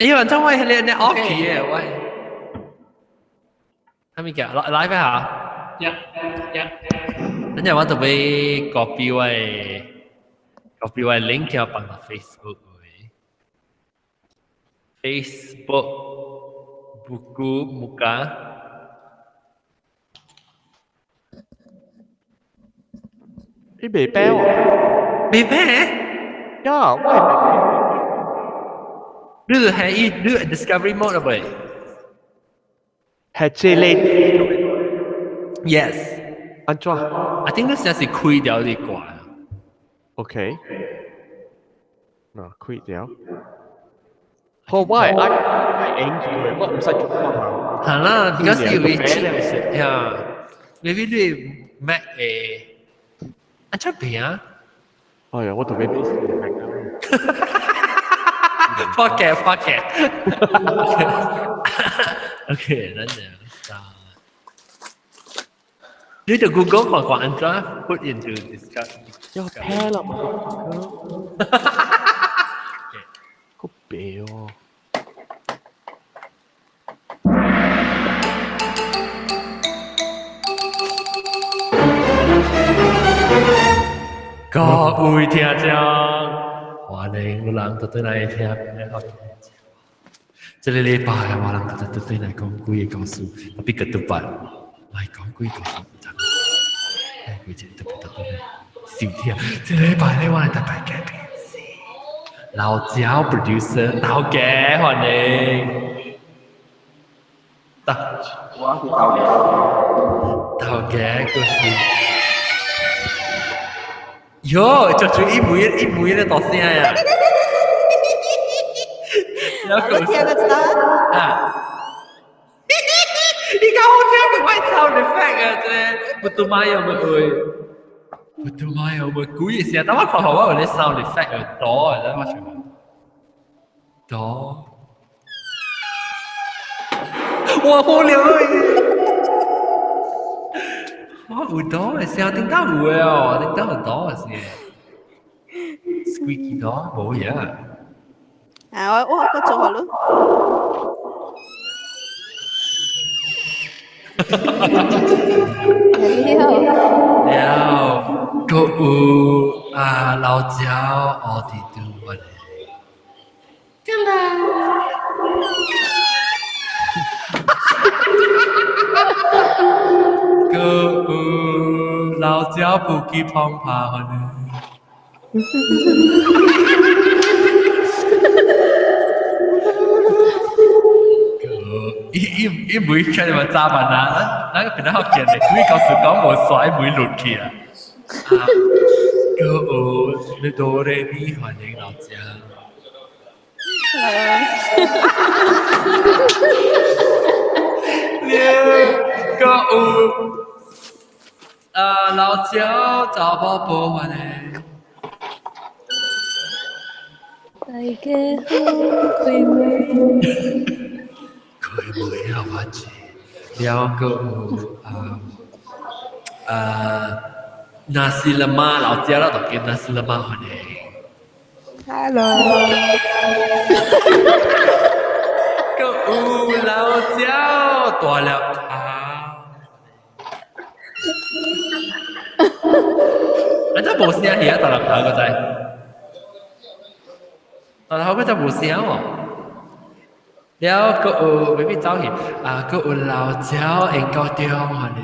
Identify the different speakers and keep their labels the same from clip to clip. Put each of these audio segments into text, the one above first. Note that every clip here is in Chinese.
Speaker 1: 哎呀，真係你 off 嘅喂，係咪嘅？live 下，等陣我準備 copy 位 link 要放到 Facebook buku muka，
Speaker 2: 你未啤喎？
Speaker 1: 未咩？
Speaker 2: 呀，喂，
Speaker 1: 你係 discovery mode 啊喂
Speaker 2: 係這類
Speaker 1: ？Yes，
Speaker 2: 安裝
Speaker 1: I think 嗰時係開掉啲掛。
Speaker 2: ？OK，嗱，quit 掉。好，喂，I angry 喎，我唔使做乜啊？
Speaker 1: 係啦，而家是會出呀，maybe 你 Mac 安出邊啊
Speaker 2: 哎呀，我同你比試明啊。
Speaker 1: ？Pocket。OK，等陣啊。你就 Google 看安怎 put into discussion。
Speaker 2: 要啤啦，我個鼻喎。
Speaker 1: 各位聽眾，歡迎有人到對來聽好聽。這個禮拜我人到對來講幾個故事，特別個獨白，來講幾個故事。哎，幾隻特別少聽。這個禮拜咧，我係特別嘅片子，老焦 producer 頭嘅歡迎。
Speaker 3: 我是
Speaker 1: 頭嘅故事。喲，就做一枚咧，大聲呀！
Speaker 4: 我聽得到。
Speaker 1: 啊！你講好聽嘅咪 sound effect 啊，啫，betul maya 咪去，betul maya 咪故意先，但我看好我有啲 sound effect 嘅多啊，啫，我全部多。哇，好料啊！我有多嘅聲，點解有嘅哦？點解有多嘅聲 ？squeaky 多冇嘢啊！
Speaker 4: 啊，我做好咯。
Speaker 1: 了，個有老椒我哋都我哋，真啦。個有老椒不記碰怕我哋。一每出嚟咪炸笨啊！那個邊度學見嘅？佢告訴講我甩每輪去啊！個有你哆來咪歡迎老椒。個有老椒找寶寶歡迎。
Speaker 5: 大家好，開門。
Speaker 1: 佢妹啊，或者了個nasi lemak 老椒啦，就叫 nasi lemak 歡迎。
Speaker 4: Hello。
Speaker 1: 個有老椒大粒頭，你真冇聲氣啊！大粒頭個仔，大粒頭個仔冇聲喎。了個有 maybe 走去個有老椒英國中歡迎。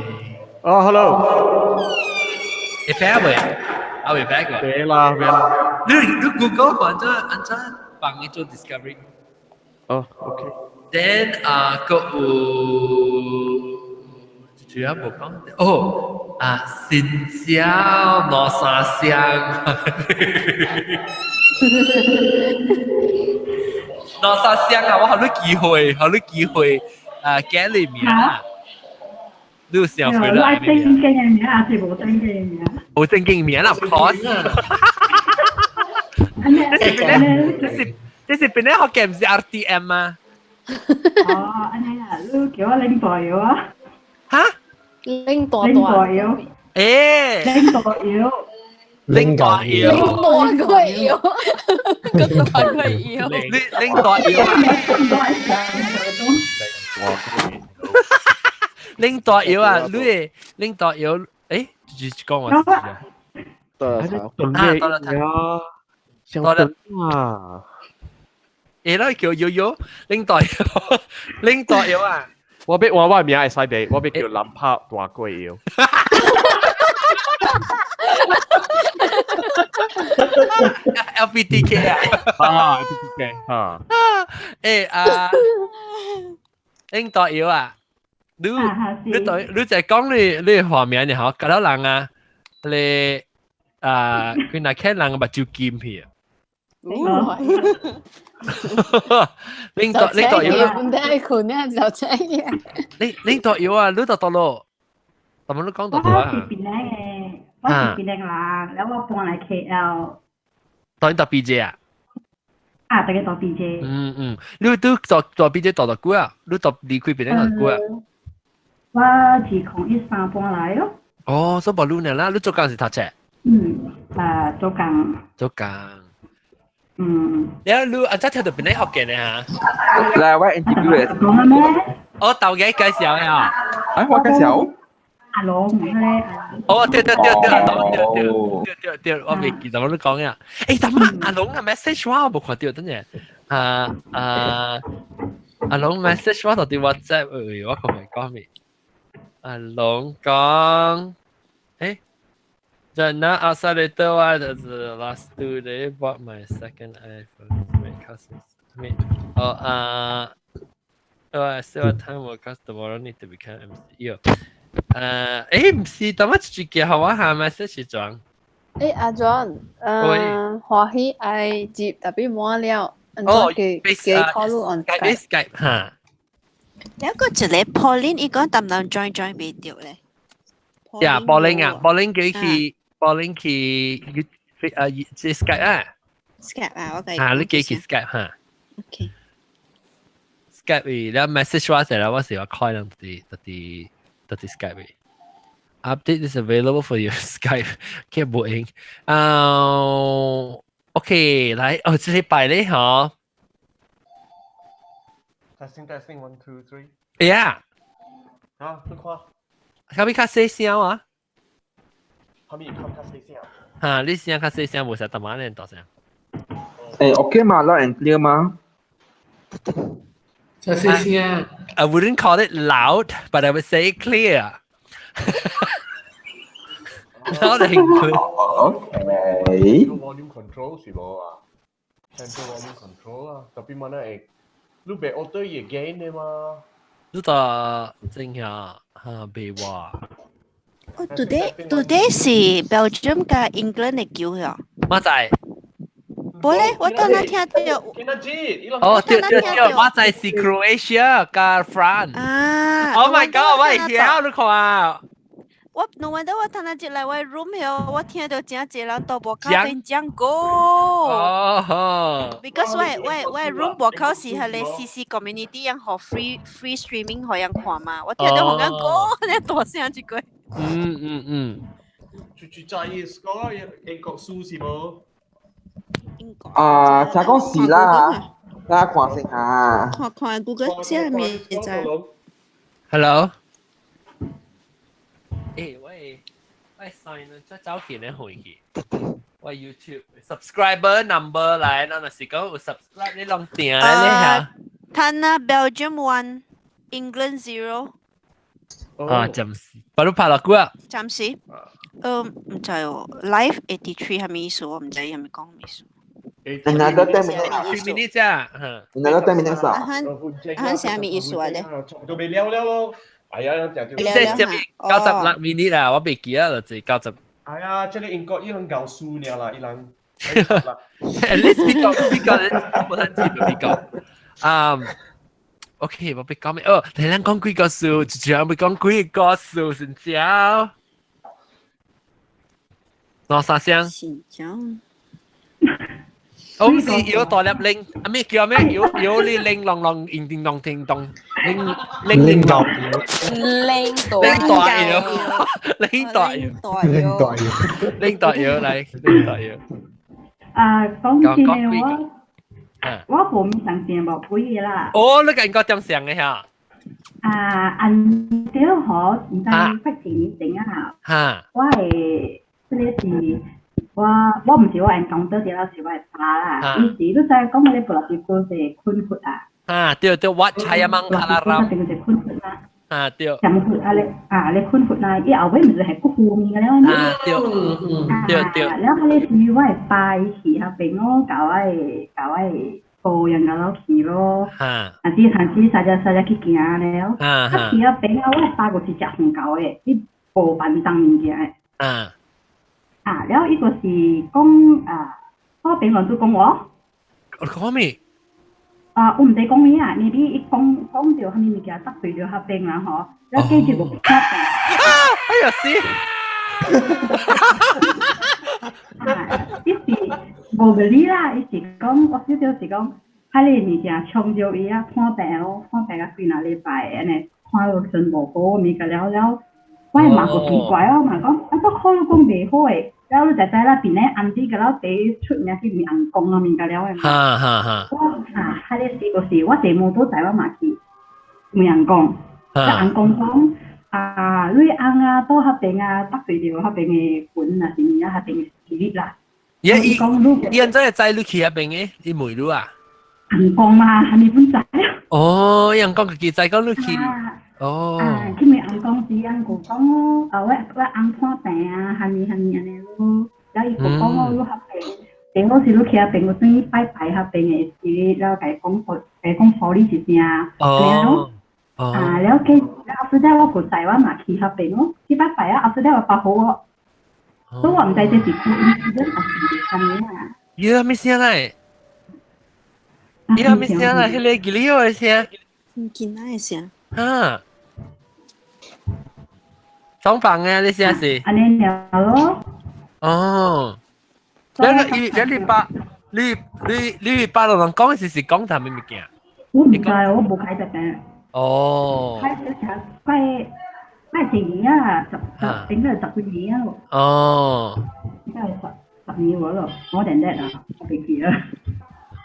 Speaker 2: 哦，hello。
Speaker 1: 你白未？啊未白個？
Speaker 2: 別啦，別啦。
Speaker 1: 你 Google 或者按照幫你做 discovery。
Speaker 2: 哦，OK。
Speaker 1: Then 個有主要冇講哦新椒羅沙香。羅沙香啊！我好多機會揀你名啊！你有想回來
Speaker 6: 正經嘅名還是冇正經嘅名？
Speaker 1: 冇正經名啦 ，of course。這是邊咧學嘅唔是 RTM 啊？
Speaker 6: 哦，安尼啊，你叫我領代藥啊？
Speaker 1: 嚇？
Speaker 5: 拎大
Speaker 6: 領代藥。
Speaker 1: 誒，
Speaker 6: 領代藥。
Speaker 1: 拎大腰，
Speaker 5: 多貴要，個大貴要。
Speaker 1: 拎大腰啊，拎大腰啊，你拎大腰，誒，講我自己啊，
Speaker 3: 的
Speaker 2: 还在
Speaker 3: 草，
Speaker 2: 等
Speaker 1: 啊，
Speaker 2: 耶
Speaker 1: 到了他，
Speaker 2: 呀，想
Speaker 1: 到了
Speaker 2: 等啊！
Speaker 1: 誒，那叫搖搖，拎大腰，拎大腰啊，
Speaker 2: 我俾我名係犀地，我俾叫林拍大貴要。
Speaker 1: LPTK 啊，
Speaker 2: 啊，OK，啊，
Speaker 1: 誒啊，拎大腰啊，你
Speaker 6: 是
Speaker 1: 你就係講你畫面嘅嗬，嗰啲人啊，你佢那看人嘅目睭劍去啊，拎大腰啊，
Speaker 5: 唔得佢呢就這樣。
Speaker 1: 拎大腰啊，你到到咯，咁樣都講到到啊，
Speaker 6: 我是邊靚人，แล้ว我搬嚟 KL，
Speaker 1: 當然到 BJ 啊，
Speaker 6: 大家到 BJ，
Speaker 1: 你都到 BJ 到幾啊？你到離開邊個幾啊？
Speaker 6: 我自2013搬嚟咯，
Speaker 1: 哦，所以冇路呢啦，你做工是讀冊，
Speaker 6: 做工，
Speaker 1: 做工。
Speaker 6: 然
Speaker 1: 你你即係聽到邊啲學嘅呢嚇？
Speaker 3: 來我 interview 嘅，
Speaker 6: 講啦咩？
Speaker 1: 我豆嘅介紹啊！
Speaker 3: 哎，我介紹，
Speaker 6: 阿龍咧，
Speaker 1: 哦，對，我未記得我都講呀。誒，等下阿龍嘅 message 我冇看到，等陣。阿龍 message 我到底 WhatsApp 我可唔可以講咩？阿龍講，誒。Just now outside the door, that's the last 2 days. Bought my second iPhone. My customers. I still have time for customer. Need to become MC. 唔是，等我自己好啊，下 message 裝。
Speaker 5: 誒，阿 John，華喜係接特別滿了，
Speaker 1: 哦，
Speaker 5: 幾 call on
Speaker 1: Skype 嚇。
Speaker 4: 有一個一個 Pauline，伊講淡淡 join 未掉咧。
Speaker 1: 呀，Pauline 啊，Pauline 佢 Pauline 佢即 Skype 啊。
Speaker 4: Skype 啊，我
Speaker 1: 啊，你幾 Skype 嚇
Speaker 4: ？OK。Skype
Speaker 1: แล้ว message ว่าเสร็จแล้วว่าสิว่า call นั่นตัด Skype update is available for your Skype แค่บอกเองโอเค嚟這禮拜咧嗬
Speaker 2: testing 1 2 3yeah 啊，你看，
Speaker 1: 咁你較細聲啊
Speaker 2: 後面看較細聲。
Speaker 1: 嚇你聲較細聲冇實特馬咧大聲
Speaker 3: 哎，OK 嘛，loud and clear 嘛。
Speaker 1: I wouldn't call it loud but I would say clear loud and clear
Speaker 3: OK。
Speaker 2: 個 volume control 是冇啊，center volume control 啊，特別乜咧？你別 auto 嘢 gain 嘅嘛？
Speaker 1: 呢度正下被話
Speaker 4: 哦，today 是 Belgium 加 England 嘅叫佢啊。
Speaker 1: 乜仔
Speaker 4: 冇咧，我當日聽到。
Speaker 2: 見得知，
Speaker 1: 哦，對，我在是 Croatia 加 France。
Speaker 4: 啊
Speaker 1: Oh my god！我係曉你看啊！
Speaker 4: 我 no wonder 我當日接來我 room 後，我聽到真濟人到博口邊講過。
Speaker 1: 哦。
Speaker 4: Because 我 room 博口是係你 CC community 人學 free streaming 可人看嘛，我聽到好人講，你大聲一句。
Speaker 2: 住在 score 英國輸是冇。
Speaker 3: 啊，聽講是啦，大家看先嚇。
Speaker 4: 看 Google 下面在。
Speaker 1: Hello。喂 sign 咗照片咧回去。喂 YouTube subscriber number 嚟，嗱嗱時講有 subscribe 你攏定咧嚇。
Speaker 4: Tana Belgium 1 England 0。
Speaker 1: 暫時。巴魯拍落股啊？
Speaker 4: 暫時。唔知喎 ，Live 83係咩意思？我唔知係咪講咩意思。
Speaker 3: Another 10
Speaker 1: 3 minutes 啊。
Speaker 3: Another 10 minutes 啊。
Speaker 4: 係係咩意思啊？咧？
Speaker 2: 就未了咯。係啊，就
Speaker 1: 即係96 minute 啊，我未記啊，就係90。
Speaker 2: 係啊，即係英國伊能教書呢啦，伊能。
Speaker 1: At least 比較冇得知道比較。OK，我俾講咩？哦，你哋講幾個數，仲有冇講幾個數先少？攞啥聲？
Speaker 4: 新疆。
Speaker 1: 我唔是有大粒拎，啊咩叫咩？有你拎啷啷，叮叮當叮當，拎當，
Speaker 5: 拎到
Speaker 1: 拎大藥，拎大藥，拎大藥嚟，拎大藥。
Speaker 6: 講真
Speaker 1: 講
Speaker 6: 嘅我冇咩上線冇可以啦。
Speaker 1: 哦，你感覺點想嘅嚇？
Speaker 6: 按照我唔知發展點啊？
Speaker 1: 嚇，
Speaker 6: 我係即係我唔是我人講多啲啦，是我係爸啦。伊時都在講你部落是嗰隻坤闊啊。
Speaker 1: 對，วัดชัยมังคลาราม
Speaker 6: เป็น隻坤闊啦。
Speaker 1: 對。
Speaker 6: จำคืออะไร坤闊啦อีเอาไว้มันจะให้กู้คูมีกันแล้วนี่
Speaker 1: 對。
Speaker 6: แล้วเขาเรียกว่าว่าปลายขี่ครับเป็นโง่เก่าไอ้โกยังกันแล้วขี่咯อันที่ทางที่สัจขี้เกียจแล้วถ้าขี่เป็นเอาไว้ปลายก็จะจับของเก่าที่โกปันตังมีเกียแล้วอีกก็是講พ่อเป็นหลอนตัว講我
Speaker 1: 講咩？
Speaker 6: 我唔使講咩啊，你啲講到係咪物件得罪咗黑兵啦？嗬，แล้ว記住個黑兵。
Speaker 1: 哎呀死！
Speaker 6: 一時無個理啦，一時講我少少時講，喺你物件衝咗伊啊，看病咯，看病啊幾哪禮拜，安尼看到身無好，咪個了，我係嘛個奇怪咯，嘛講啊都看到講未好誒。แล้วเราจะใจละปีนี้อันที่ก็แล้วเตะชุดนี้ที่มีอันกงเรามีกันแล้วว่าถ้าได้สิก็สิว่าเตะโมตัวใจว่ามาที่มีอันกงแต่อันกงของลุยอังตัวเขาเป็นตักตัวเดียวเขาเป็นคนนะสิ่งนี้เขาเป็นชีวิตละ
Speaker 1: 現在係仔女企喺邊嘅，你妹女啊？
Speaker 6: อันกงมา係咪本仔？
Speaker 1: 哦，人講佢仔講女企。哦，
Speaker 6: 佢咪อันกงสิอันกู講ว่าอันพ่อแต่ฮันนี่อันนี้ลูกแล้วอีกกู講ลูกเขาเป็น好似ลูก佢เป็น個啲拜拜เขาเป็น嘅事แล้วไก่講火呢事情แล้ว佢แล้ว後尾我個仔話嘛佢เขาเป็น咯ที่拜拜後尾我發好都話唔知這是故意的還是什麼啊？
Speaker 1: 呀，咩聲嚟？呀，咩聲嚟？係你幾厲害聲？
Speaker 4: 唔見哪嘅聲？
Speaker 1: 哈。爽房啊！你試試。
Speaker 6: 安尼了咯。
Speaker 1: 哦。你八路人講是講談咩物件？
Speaker 6: 我唔知，我冇睇特嘅。
Speaker 1: 哦。
Speaker 6: 睇小茶，快10年啊，應該係10幾年啊。
Speaker 1: 哦。
Speaker 6: 應該係10年喎咯，我哋叻啊，我別記啦。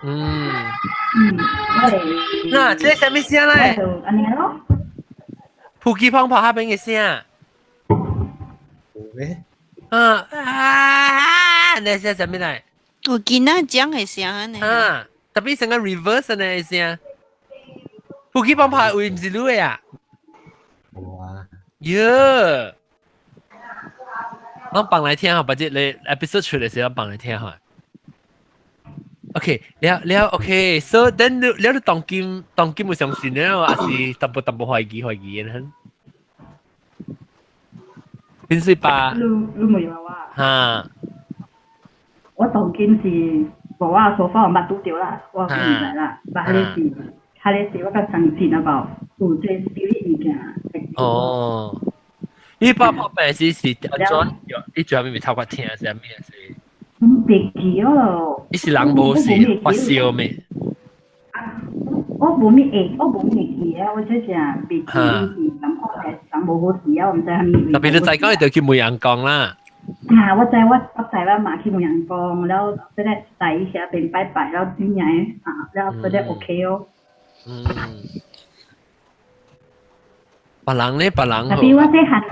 Speaker 6: 我哋。
Speaker 1: 嗱，這係咩聲咧？
Speaker 6: 安尼咯。
Speaker 1: 撲機碰拍下邊嘅聲。你聲什麼嚟？
Speaker 4: 我見那講嘅聲呢。
Speaker 1: 特別成個 reverse 呢聲。撲機碰拍會唔是你嘅啊？冇啊。喲，我幫你聽下，或者你 episode 出嚟時候幫你聽下。OK，了 OK，so then 你當今會相信咧，還是淡薄懷疑嘅？邊歲吧？
Speaker 6: 你冇有啊？我當件事冇啊，所方我乜都掉啦，我唔嚟啦。但係你我個上前啊吧，做這少啲物件。
Speaker 1: 哦，呢把破病是安怎？你最後咪透過聽係咩事？
Speaker 6: 唔別記咯。
Speaker 1: 你是人冇事發燒咩？
Speaker 6: 我冇咩記啊！我即係別記咁我係想冇好事啊！我唔知係咪。
Speaker 1: 特別你仔講你就叫每人講啦。
Speaker 6: 我知ว่ามาที่เมืองกองแล้วจะได้ใส่เสียเป็นไปแล้วที่ไหนแล้วจะได้โอเคอ๋อ
Speaker 1: 別人咧別人
Speaker 6: แต่พี่ว่าเสียหัน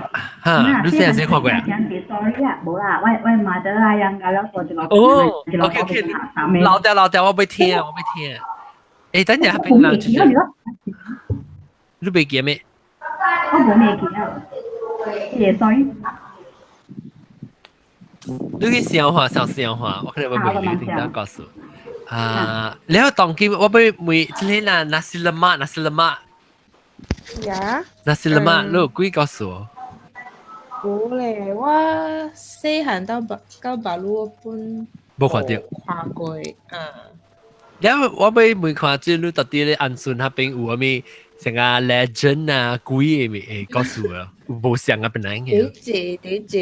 Speaker 1: 你先看過啊？
Speaker 6: 講啲 story 啊，冇啦，喂มา得啦ยังแล้วตัวจะ
Speaker 1: 哦，OK，留掉，我要聽。誒，等陣喺邊度？你未記咩？
Speaker 6: 我冇咩記啊，嘢 sorry。
Speaker 1: 你去消化，我可能會未聽到告訴。แล้ว當今我被每之前啦，nasi lemak。
Speaker 5: 呀。
Speaker 1: nasi lemak，你有幾告訴我？
Speaker 5: 冇咧，我細漢到白路本。
Speaker 1: 冇看到。
Speaker 5: 看過，
Speaker 1: 因為我未看即你到底咧安順那邊有咩成個 legend 啊，鬼嘅告訴啊，有冇上啊本來嘅。
Speaker 7: 第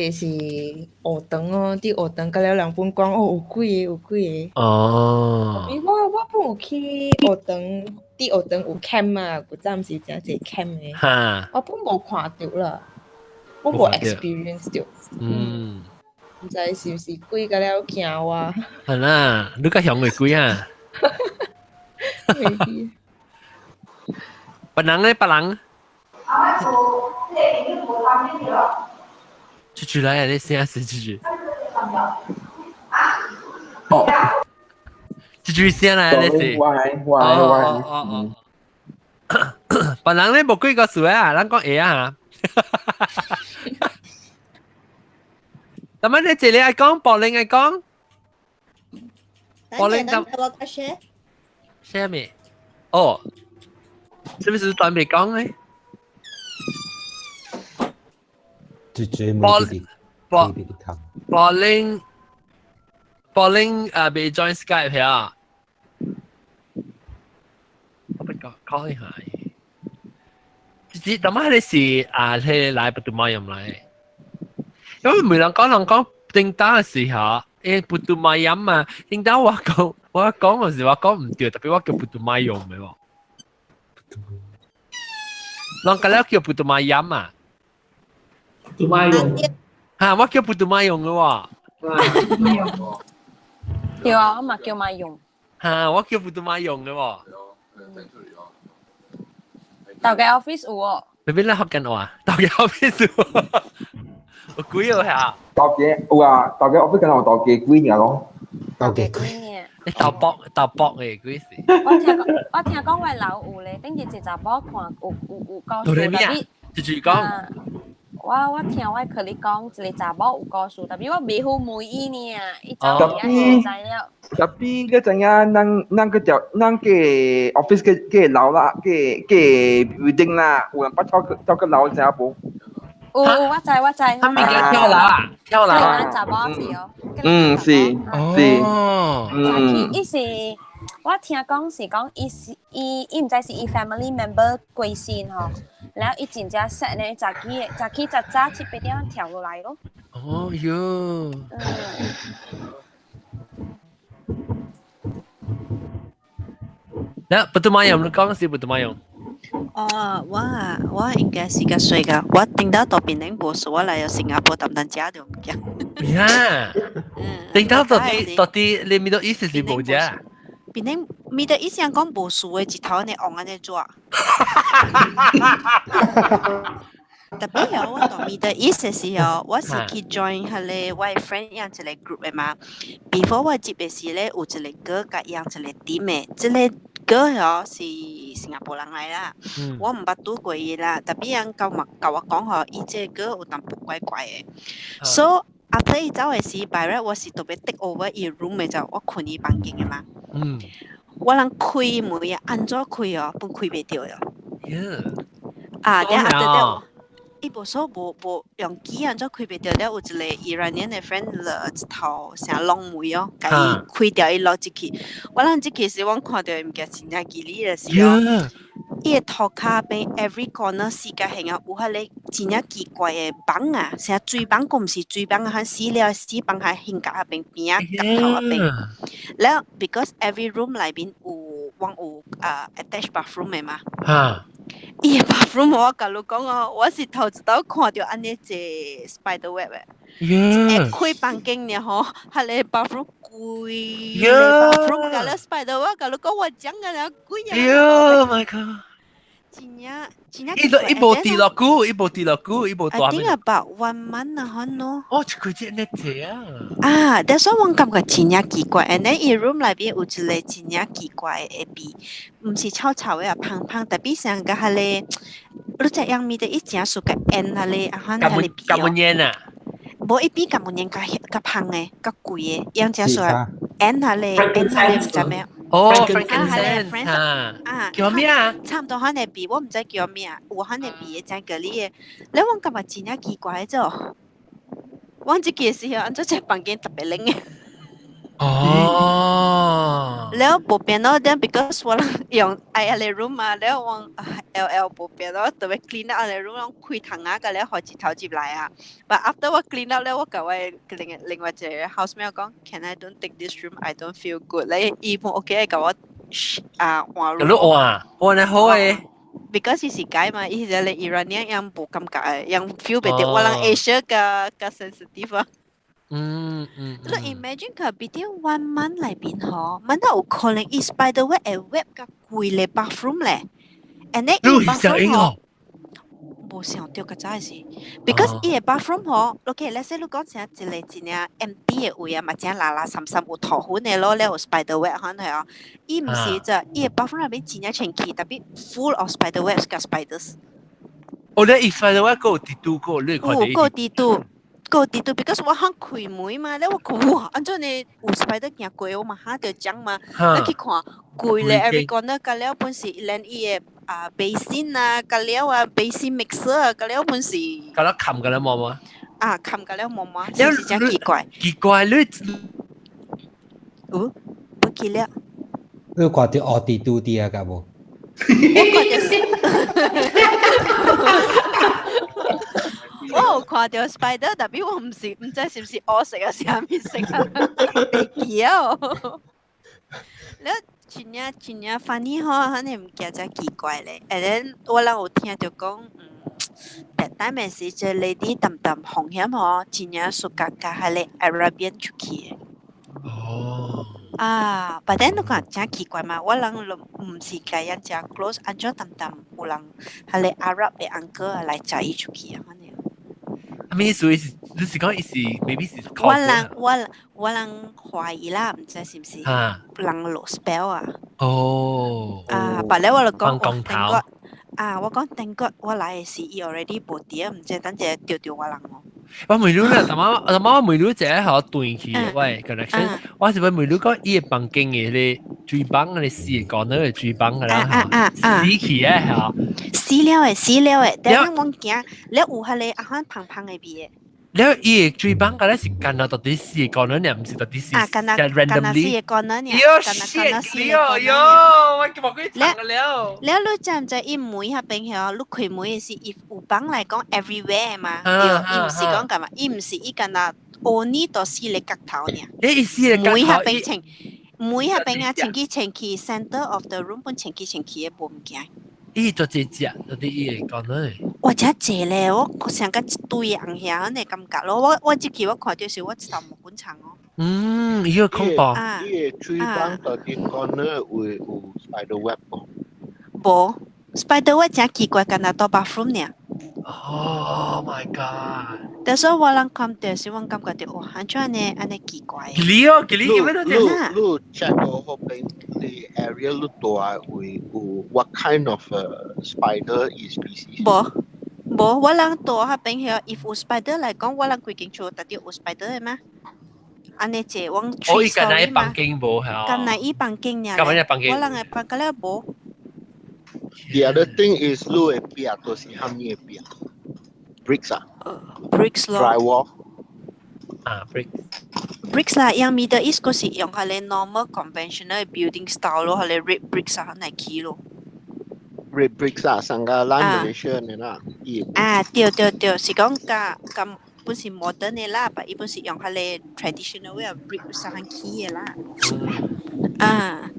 Speaker 7: 一是學堂哦，啲學堂隔了兩本講哦有鬼嘅有鬼嘅。
Speaker 1: 哦。
Speaker 7: 我本有去學堂，啲學堂有 cam 啊，有暫時真係 cam 嘅。
Speaker 1: 哈。
Speaker 7: 我本冇看到啦，我冇 experience 到。
Speaker 1: 嗯。
Speaker 7: 唔知是唔是鬼隔了驚我。
Speaker 1: 係啦，你個響嘅鬼啊？別人咧，別人。出去來啊！你先死出去。
Speaker 3: 哦。
Speaker 1: 出去先來啊！你死。
Speaker 3: 哦。
Speaker 1: 別人咧冇幾個數啊，咱講嘢啊。咁樣你這裡愛講，柏林愛講。柏林咁。
Speaker 4: 我個 share。share
Speaker 1: 咩？哦。是不是短尾講咧？
Speaker 8: 最冇
Speaker 1: Pauline 被 join Skype 呀？我俾講一下。咁啊，你是你來不讀馬音嚟？因為每人講聽到嘅時候，不讀馬音嘛，聽到我講嘅時候，我講唔對，特別我叫不讀馬用嘅喎。人家咧叫不讀馬音啊。
Speaker 9: 不讀馬用。
Speaker 1: 嚇，我叫不讀馬用嘅喎。
Speaker 5: 對啊，我嘛叫馬用。
Speaker 1: 嚇，我叫不讀馬用嘅喎。
Speaker 5: 豆嘅 office 有喎。
Speaker 1: 你邊咧學緊我啊？豆嘅 office 喎。我估要下。
Speaker 3: 豆嘅有啊，豆嘅 office 跟我豆嘅幾年咯。
Speaker 8: 豆嘅
Speaker 5: 幾年？
Speaker 1: 你豆卜嘅幾時？
Speaker 5: 我聽講為老有咧，等住一查某看有告訴，特別
Speaker 1: 就住講。
Speaker 5: 我聽我佢哋講一個查某有告訴，特別我未好滿意呢，伊就而家唔知了。
Speaker 3: 特別嗰陣啊，咱嘅 office 嘅樓啦，嘅 building 啦，有人不錯個樓成部。
Speaker 5: 我知。
Speaker 1: 他們叫跳樓啊？跳樓啊？
Speaker 5: 查某字哦。
Speaker 3: 是。
Speaker 5: 伊是我聽講是講伊唔知是伊 family member 歸先吼，然後伊真正識呢，早起早7、8點跳落來咯。
Speaker 1: 哦喲。那不讀馬用，你講是不讀馬用。
Speaker 4: 我應該是個衰噶，我聽到到邊頂部數，我嚟到新加坡淡家就唔驚。
Speaker 1: 呀，聽到到底你Middle East是冇啫。
Speaker 4: 邊頂Middle East人講無數嘅，一頭呢昂安尼做。特別有我到Middle East嘅時候，我是去 join 佢哋我 friend 樣一個 group 嘅嘛。Before 我接嘅時咧，有一個哥甲樣一個 team 嘅，即個哥哦是新加坡人嚟啦，我唔捌拄過伊啦。特別人甲我講吼，伊這個哥有淡薄怪怪嘅。So after 伊走嘅時，白日我是特別 take over 伊 room 嘅就我困伊房間嘅嘛。我人開門啊，安怎開哦，本開袂到哦。啊，等下after 伊無所無用機安怎開袂到咧？有一個Iranian 嘅 friend 落一頭成long門哦，甲伊開掉伊落入去。我人即時我看到毋驚真正機理嘅時候，伊個頭殼邊 every corner 四角形啊，有迄個真正奇怪嘅房啊，成水房個毋是水房啊，死了死房喺形角邊邊啊角頭啊邊。然後 because every room 內邊有attached bathroom 嘅嘛。伊個 bathroom 我甲你講哦，我是頭一道看到安尼一 spider web 嘅，一開房間呢吼，迄個 bathroom 規個 bathroom 甲你 spider 我甲你講我講個啦，貴啊
Speaker 1: ！Oh my god！
Speaker 4: 真正
Speaker 1: 伊無跌落股，伊無大。
Speaker 4: I think about 1 month 啊，可能。
Speaker 1: 哦，佢真係睇啊！
Speaker 4: 啊，但係我感覺真正奇怪，and then 伊 room 內邊有一個真正奇怪嘅味，唔是臭臭嘅啊，香香，特別像個迄個，你知樣咪的一正屬個煙迄個，啊，迄個味哦。
Speaker 1: 咁悶煙啊！
Speaker 4: 無一比咁悶煙較香嘅，較貴嘅，樣正屬個煙迄個唔知咩。
Speaker 1: 哦 ，frankincense 啊，叫咩啊？
Speaker 4: 差唔多可能味，我唔知叫咩啊，有可能味嘅真嗰啲嘅，你我感覺真正奇怪啫。我即個時候，安怎隻房間特別冷嘅。
Speaker 1: 哦，
Speaker 4: แล้วบ่เปลี่ยนเนาะ then because ว่า用 I อะไร room มาแล้ววาง LL บ่เปลี่ยนเนาะแต่ว่า clean up อะไร room ลองคุยทางอ่ะก็แล้วหอจิตเขาจิบ来啊 but after ว่า clean up แล้วว่าก็ว่า另外一個 housemate 講 can I don't take this room I don't feel good แล้วอีพง okay ก็ว่า換
Speaker 1: 咁都換得好誒，
Speaker 4: because 伊是解嘛，伊係嚟 Iranian 樣無感覺嘅，樣 feel 別啲，我人 Asia 嘅 sensitive 啊。你 imagine 佢 between 1 month 嚟邊嗬，問到有可能伊 spider web 係 web 嘅貴咧 bathroom 咧，and then 伊 bathroom 嗬，冇想到個真係是 ，because 伊嘅 bathroom 嗬，OK，let's say 你講成一個真係 empty 嘅位啊，或者垃垃圾圾有頭款嘅咯，咧有 spider web 可能係啊，伊唔是啫，伊嘅 bathroom 入邊真係清氣，特別 full of spider webs 嘅 spiders。
Speaker 1: 我咧 spider web 嗰個地圖嗰個你看
Speaker 4: 嗰個地圖。個地圖 because 我肯開門嘛，咧我講哇，按照你有 spider 行過，我嘛嚇就講嘛，你去看貴咧 every corner 個了本是連伊嘅basin 啊，個了basin mixer 啊，個了本是
Speaker 1: 個了冚個了冇冇？
Speaker 4: 冚個了冇冇？是唔是真奇怪？
Speaker 1: 奇怪你
Speaker 4: 不記了。
Speaker 8: 你看到奧地都啲啊，㗎冇？
Speaker 4: 我有看到 spider，但係我唔知是唔是我食啊，是蝦米食啊？未記啊！你真正funny 嗬，肯定唔記得奇怪咧。and then 我有聽到講，但係是隻 lady 淡風險嗬，真正屬格係嚟 Arabian 出去嘅。
Speaker 1: 哦。
Speaker 4: but then 你講真奇怪嘛，我人唔是個人真 close，按照淡有人係嚟 Arab 嘅 uncle 嚟載伊出去啊，可能。
Speaker 1: 咩所以你是講意思 maybe 是
Speaker 4: 我人懷疑啦，唔知是唔是人落 spell 啊？
Speaker 1: 哦。
Speaker 4: 但係我就講
Speaker 1: 放頭
Speaker 4: 我講定骨我來是伊 already 冇啲，唔知等陣掉我人喎。
Speaker 1: 我妹妹咧，但媽妹妹只係學斷去喂 connection，我是問妹妹講伊嘅房間嘅咧最棒嘅事講到嘅最棒嘅啦，死去嘅嚇，
Speaker 4: 死了誒，但係我驚你有係你阿漢胖胖嘅邊嘅。
Speaker 1: แล้วอีก最棒ก็ได้สิกันนะตอนที่สี่ก่อนนั้นเนี่ยมันสิตอนที่สี่
Speaker 4: กันนะ
Speaker 1: randomly
Speaker 4: สี่ก่อนนั้นเนี่ย
Speaker 1: กันนะสี่ก่อนนั้น我บอก佢สั่งกันแล้ว
Speaker 4: 你知唔知伊妹喺邊係你開門是伊有幫嚟講 everywhere 嘛？伊唔是講咁嘛，伊唔是伊กันนะ only 到四個角頭呢。
Speaker 1: 意思係
Speaker 4: 妹喺邊情，妹喺邊啊？前期 center of the room 本前期嘅冇唔驚。
Speaker 1: 伊做姐姐，做啲嘢講咧。
Speaker 4: 我真係咧，我成個一堆人遐你感覺咯。我接期我看到時，我頭毛管長哦。
Speaker 1: 呢個恐怖。
Speaker 10: 伊個嘴巴到啲 corner 有 spider web 冇？
Speaker 4: 冇 spider web 真奇怪，干那到 bathroom 呢。
Speaker 1: Oh my god！
Speaker 4: 但係我人看到時，我感覺到哇，安怎安尼奇怪。
Speaker 1: 幾哩咁樣都
Speaker 10: 正啊！你 check 我後邊你 area 你大有 what kind of spider species？
Speaker 4: 冇，我人大喺邊遐，if 有 spider 嚟講，我人規間厝特啲有 spider 嘅咩？安尼即往
Speaker 1: tree story 嘛？我依間喺房間冇係。
Speaker 4: 間喺依房間呀？
Speaker 1: 間喺房間。
Speaker 4: 我人喺房間咧冇。
Speaker 10: The other thing is 你嘅壁都是蝦米嘅壁 ？Bricks 啊
Speaker 4: ？Bricks 咯。
Speaker 10: Drywall。
Speaker 4: bricks 啦，樣 Middle East 嗰時用係你 normal conventional building style 咯，係你 red bricks 啊，係起咯。
Speaker 10: red bricks 啊，上個咱 Malaysia 嘅啦。
Speaker 4: 對，是講咁本是 modern 嘅啦，但係本是用係你 traditional 嘅 brick 上起嘅啦。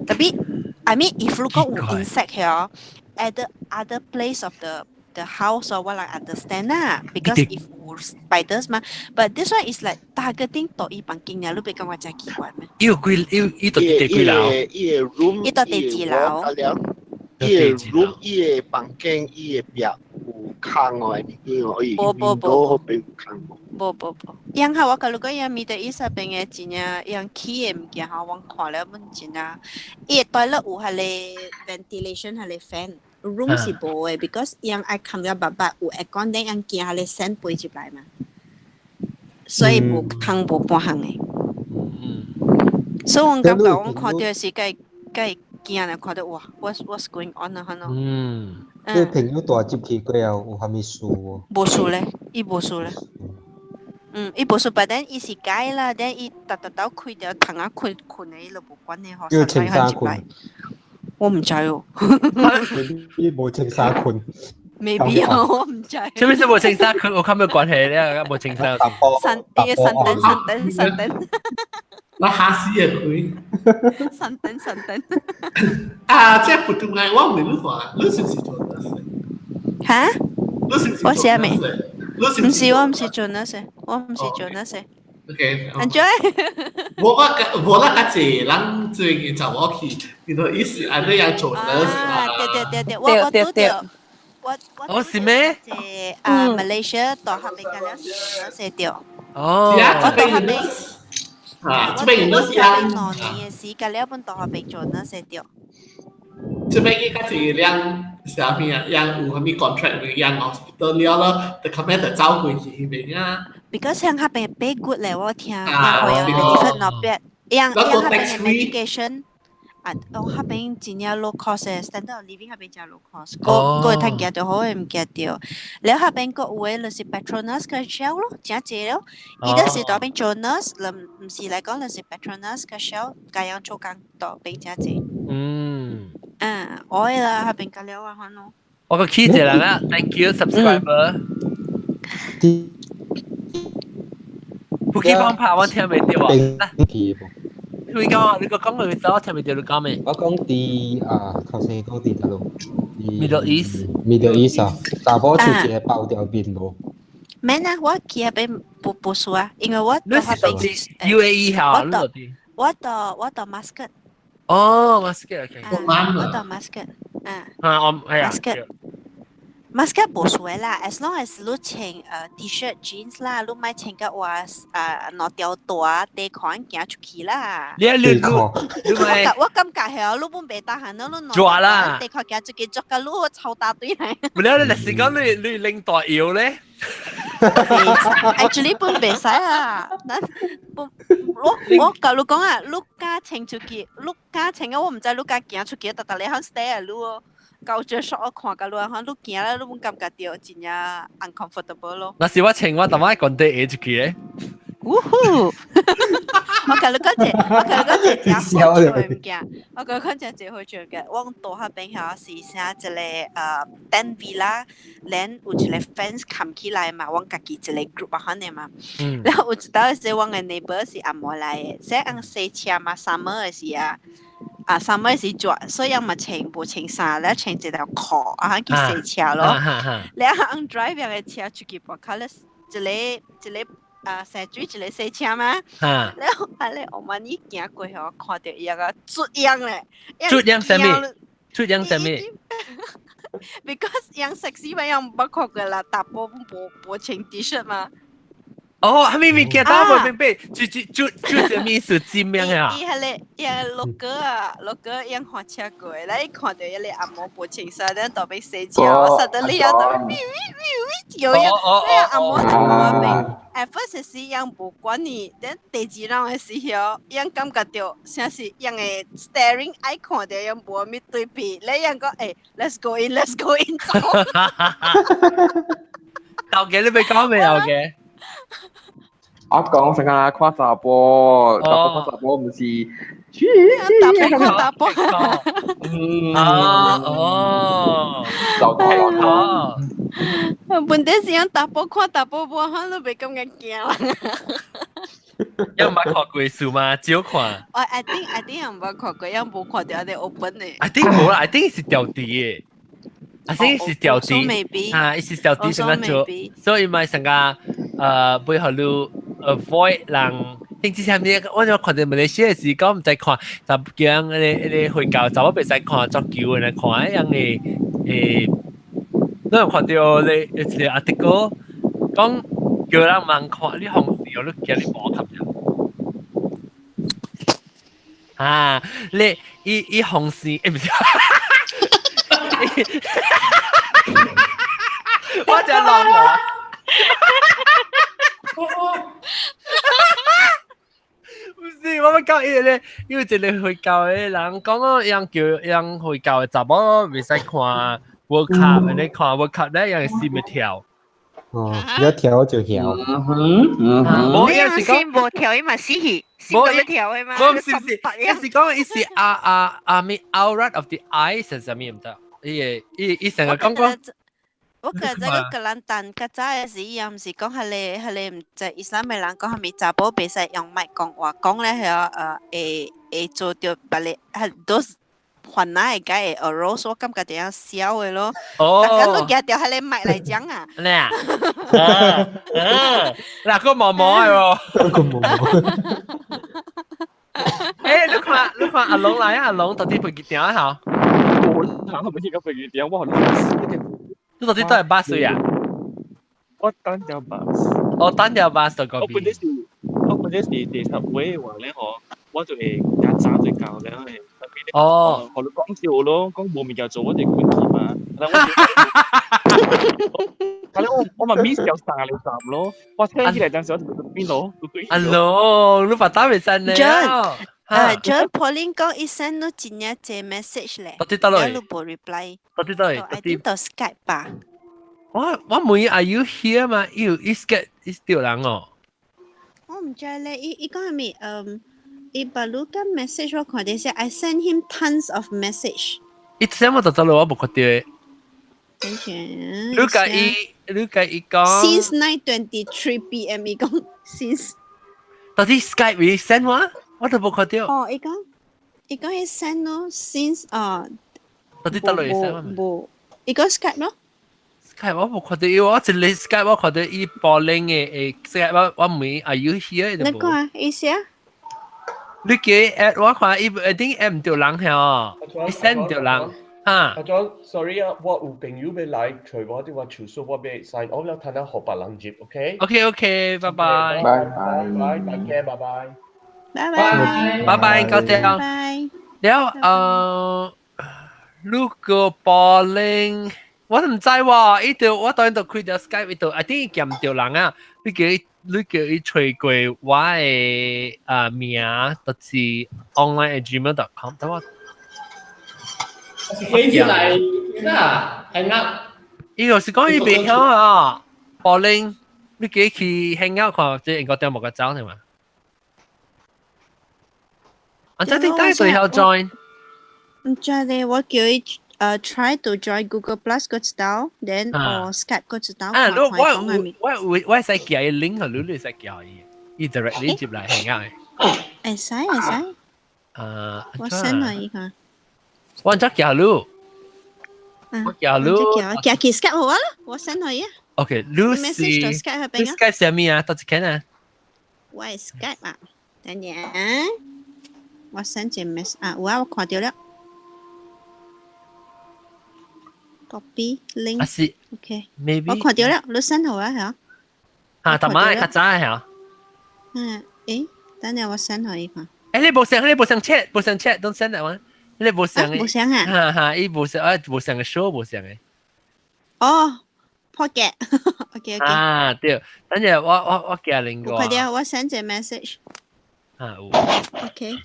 Speaker 4: 特別 I mean if 如果有 insect 嘅at other place of the house or what I understand 啦 because if 有 spiders 嘛 but this one is like targeting 到伊房間呀，你別感覺真奇怪咩？
Speaker 1: 伊到第幾樓？
Speaker 10: 伊
Speaker 4: 到第幾樓？
Speaker 10: 伊個 room 伊個房間伊個壁有坑喎，伊window 嗰邊有坑喎。
Speaker 4: 冇，樣下我講如果樣 Middle East 嗰邊嘅真係樣起嘅物件嚇，我看了本真啊，伊個 toilet 有係你 ventilation 係你 fan。room 是冇嘅 because 樣愛冚咗白白有 aircon 等樣見下你 send 背入來嘛，所以冇湯冇半行嘅。所以我感覺我看到是該見人看到哇 what's going on 啊，可能。
Speaker 8: 你朋友大接去過後有蝦米事喎？
Speaker 4: 冇事咧，伊冇事咧。伊無說，但係伊是解啦，但係伊特到開掉藤啊困誒，伊就無關嘅，學
Speaker 8: 叫青沙困，
Speaker 4: 我唔知喎。
Speaker 8: 你冇青沙困。
Speaker 4: 未必啊，我唔知。
Speaker 1: 做咩事冇青沙困？我看沒關係咧，冇青沙。
Speaker 4: 神燈。
Speaker 9: 我嚇死啊佢！
Speaker 4: 神燈。
Speaker 9: 啊，即係普通話我唔會話，你是唔是做得事？
Speaker 4: 嚇？我寫未？唔是，我唔是做那些，我唔是做那些。
Speaker 9: OK。
Speaker 4: Enjoy。
Speaker 9: 我那個姐人最近就我去，你的意思係你要做 nurse 啊？
Speaker 4: 對，我都掉。
Speaker 1: 我是咩
Speaker 4: ？Malaysia 到後邊嗰兩時掉。
Speaker 1: 哦。
Speaker 9: 我到後邊。啊，這邊有兩
Speaker 4: 年嘅時間，了本到後邊做那些掉。
Speaker 9: 這邊應該是兩啥物啊？兩有啥物 contract 兩 hospital 了，就後面就走回去嗰邊啊。
Speaker 4: Because 向下邊 pay good 咧，我聽，然後有 benefit not bad，樣下邊嘅 medication。我下邊真係 low cost 嘅 standard of living 下邊就 low cost，個睇見就好唔見到。แล้ว下邊個位就是 Petronas 嘅 Shell 咯，真係咯。伊都是到邊做 nurse，唔是嚟講就是 Petronas 嘅 Shell，咁樣做工到邊真係。我啦下邊個了啊，可能。
Speaker 1: 我個 key 就係啦 ，thank you subscriber。不記幫拍我聽未到啊？你講佢所聽未到你講咩？
Speaker 8: 我講啲頭先講啲度
Speaker 1: ，Middle
Speaker 8: East。Middle East 啊，大波出嘅爆掉邊度？
Speaker 4: 咩啊？我記下邊不數啊，因為我
Speaker 1: 你是到 UAE 下，
Speaker 4: 我到 Muscat。
Speaker 1: 哦 ，Muscat OK。
Speaker 4: 我到 Muscat。
Speaker 1: 我係啊。
Speaker 4: Muscat 無所謂啦 ，as long as 你穿T-shirt jeans 啦，你咪穿個話攞條大地款行出去啦。
Speaker 1: 你
Speaker 4: 我感覺係你本別得閒，你攞
Speaker 1: 啦
Speaker 4: 地款行出去，捉個你臭大堆嚟。
Speaker 1: 唔了，你歷史講你領代搖咧
Speaker 4: ？Actually 本別使啊，我教你講啊，你家穿出去，你家穿我唔知你家行出去，特你響 stay 啊你哦。搞著short 我看個路啊，你行啦，你冇感覺到真係 uncomfortable 咯。
Speaker 1: 那時我請我，但我講對 age 佢咧。
Speaker 4: 我講你講隻真好笑唔驚，我講隻真好笑嘅。我到下邊下時寫一個單位啦，然有一個 fans 冚起來嘛，我家己一個 group 啊可能嘛。然後有一道是我嘅 neighbor 是阿摩來嘅，即係洗車嘛，summer 嘅時啊。summer 時做，所以咪穿冇穿衫，咧穿一條褲啊，去洗車咯。你行 drive 嘅車出去博卡咧，一個洗水，一個洗車嘛。然後我問你行過去，我看到一個出樣咧。
Speaker 1: 出樣什麼？出樣什麼
Speaker 4: ？Because 樣 sexy 嘛，樣不確嘅啦，大波冇穿 T-shirt 嘛。
Speaker 1: 哦，係咪見到我明白？就什麼是尖樣啊？
Speaker 4: 伊係咧，樣六哥樣開車過嚟，你看到一個阿嬤冇穿衫，咧當俾洗車，我實在你有當有阿嬤同我明。At first 是樣冇關你，但第二讓嘅時候，樣感覺到像是樣嘅 staring eye 看到樣冇咩對比，你樣講let's go in 走。
Speaker 1: 究竟你咪講咩有嘅？
Speaker 3: 我講成日跨沙波，唔是，
Speaker 4: 打波。本地時打波看打波，我都未咁嘅驚。
Speaker 1: 有冇看過數嘛？只有看。
Speaker 4: I think 有冇看過，有冇看到啲 open 嘅。
Speaker 1: I think 冇啦 ，I think 是掉地嘅。I think 是掉地。是掉地成個做，所以咪成個背後路。avoid 人，定之前咩？我就看到馬來西亞時講唔使看，就叫你去教，就我別使看作叫人嚟看一樣嘅你有看到你一個 article 講叫人盲看你紅字，我都叫你冇吸引。你紅字唔係，我就浪我。唔是，我教伊咧，因為一個會教嘅人講講，樣叫樣會教嘅查某未使看 World Cup，你看 World Cup 咧，樣係試咪跳。
Speaker 8: 哦，要調就調。
Speaker 1: 冇有時講
Speaker 4: 無條伊嘛死去，死
Speaker 1: 冇
Speaker 4: 咁條嘅嘛，
Speaker 1: 冇是有時講伊是咩 aura of the eyes 係啥物唔得？伊成日講。
Speaker 4: 我覺得個格蘭丹較早嘅時，伊又唔是講係唔知伊斯蘭人講係咪查甫袂使用麥講話，講咧係會做到別咧係都患難嘅解嘅 arose， 我感覺點樣笑嘅咯。大家都夾掉係你麥嚟講啊。
Speaker 1: 咩啊？嗱個毛毛係喎。
Speaker 8: 個毛毛。
Speaker 1: 你看阿龍來啊，阿龍到底飛幾點啊？好。
Speaker 2: 我係咪而家飛幾點？我
Speaker 1: 你到底都係8歲啊？
Speaker 2: 我單條巴士。
Speaker 1: 我單條巴士到嗰邊。
Speaker 2: 我本來是第十位話咧，我就係揀早最教咧，
Speaker 1: 哦，
Speaker 2: 學你講笑咯，講冇面就做我哋管事嘛。但係我咪 miss 掉曬你站咯，我聽起嚟陣時我就邊度？
Speaker 1: 阿龍，你把打未曬呢
Speaker 4: ？John Pauline 講一聲都真係借 message 咧，
Speaker 1: 到底得嚟？
Speaker 4: 有冇 reply？
Speaker 1: 到底得嚟？I
Speaker 4: think 到 Skype 吧。
Speaker 1: 我問 Are you here 嘛？伊條人哦。
Speaker 4: 我唔知咧，伊講係咪伊把錄個 message 我看到先 ，I send him tons of message。
Speaker 1: 伊寫乜就走咯，我冇看到。
Speaker 4: 等陣。
Speaker 1: 你介伊講。
Speaker 4: Since 9:23 PM 伊講 since。
Speaker 1: 到底 Skype 伊 send 我都冇看到。
Speaker 4: 哦，伊講伊send 咯 ，since
Speaker 1: 到底得嚟 send
Speaker 4: 冇，伊講 Skype 咯。
Speaker 1: Skype 我冇看到，我一嚟 Skype 我看到伊Pauline嘅Skype 我問 Are you here？
Speaker 4: 你講啊，意思啊？
Speaker 1: 你叫 at 我看伊一定 at 唔到人係伊 send 唔到人嚇。
Speaker 2: 阿 John，sorry 啊，我有朋友要來，除我啲話傳數我俾曬，我有睇下學白冷接 ，OK？OK，
Speaker 1: 拜拜。
Speaker 3: 拜拜，
Speaker 2: 大家拜拜。
Speaker 1: 拜拜，高調。แล้วลูก個 Pauline 我唔知喎，伊條我當然就開條 Skype 伊條 I think 伊嫌條人啊，你叫伊吹過我嘅名，就是 online@gmail.com， 等我。
Speaker 9: 可以嚟啦，係啱。
Speaker 1: 伊就是講伊袂曉啊 ，Pauline， 你叫伊去 hang out 看，即係個條冇個走係嘛？我真係點解最後 join？
Speaker 4: 唔知咧，我叫伊try to join Google Plus 個知道 ，then or Skype 個知道。
Speaker 1: 我使叫伊 link 佢，你使叫伊 directly 接嚟 hang out 嘅。
Speaker 4: 會使。我 send 佢依個。
Speaker 1: 我唔知叫你。我叫你。
Speaker 4: 叫佢 Skype 好啊，我 send 佢啊。
Speaker 1: OK， Lucy 寫咩啊？到時睇啊。
Speaker 4: 我係 Skype 啊，等陣。我 send 隻 message 啊，我看到了。copy link。
Speaker 1: 啊是。
Speaker 4: OK。
Speaker 1: Maybe。
Speaker 4: 我看到了，你 send 好啊嚇。
Speaker 1: 嚇，但係較早係。
Speaker 4: 等陣我 send 佢看。
Speaker 1: 你冇上 chat，don't send that one。你冇上嘅。
Speaker 4: 冇上啊。
Speaker 1: 嚇，伊冇上嘅 show 冇上嘅。
Speaker 4: 哦 ，pocket。OK。
Speaker 1: 啊，對，等陣我叫另個。
Speaker 4: 快啲，我 send 隻 message。
Speaker 1: 啊
Speaker 4: OK。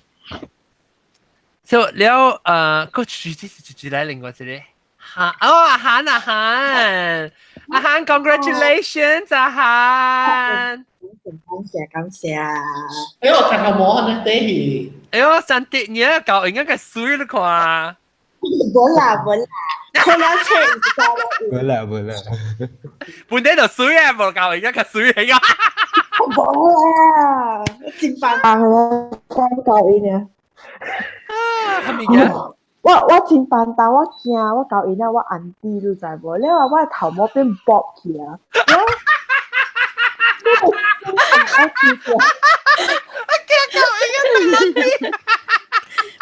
Speaker 1: So แล้วก็จุด來另外一個阿涵 congratulations 阿涵
Speaker 7: 感謝
Speaker 9: 哎呦睇下摸呢啲
Speaker 1: 哎呦三弟你要搞應該個水你看
Speaker 7: 冇啦開了車唔知道
Speaker 8: 冇啦
Speaker 1: 本地就水啊冇搞應該個水嚟㗎
Speaker 7: 冇啦真煩啦關教伊呢我真煩但我驚我教伊呢我按低你知無你話我頭毛變薄去啊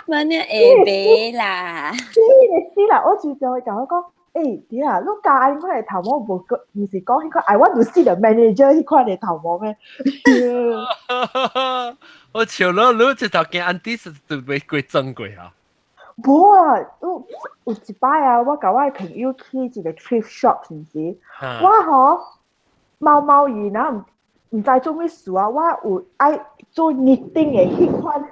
Speaker 5: 乜呢下俾啦
Speaker 7: 是啦我就會同佢講點啊你教應該係頭毛唔是講應該 I want to see the manager 呢塊係頭毛咩
Speaker 1: 我笑了你這條件按低是都未過正過啊
Speaker 7: 冇啊有一擺啊我甲我嘅朋友去一個 thrift shop 是唔是我嗬貿然啊唔知做咩事啊我有愛做 knitting 嘅迄款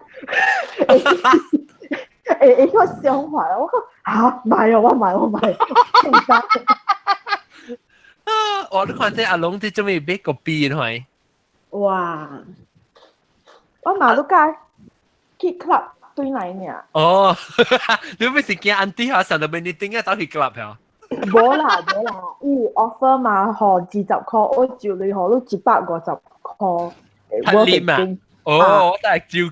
Speaker 7: 迄個想法我講嚇買啊我買
Speaker 1: 我都看见阿龍啲做咩俾個邊係？
Speaker 7: 哇！我馬路街去 club 對嚟呢？
Speaker 1: 哦，你咪是見 auntie 下成日俾你點解走去 club 呀？
Speaker 7: 冇啦，伊 offer 嘛，何20塊，我照你何都150塊。
Speaker 1: 黑臉啊！哦，我但係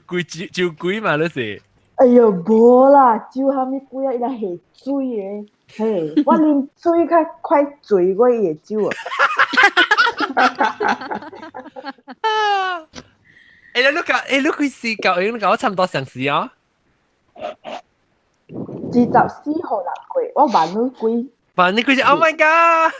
Speaker 1: 照貴嘛，嗰時。
Speaker 7: 哎呀，冇啦，照下咪貴啊，伊拉係水嘅，嘿，我啉水較快醉過伊嘅酒
Speaker 1: 啊！你佢試教，你教我差唔多成時啊
Speaker 7: ？24號啦，貴，我萬你貴。
Speaker 1: 萬你貴就 Oh my God！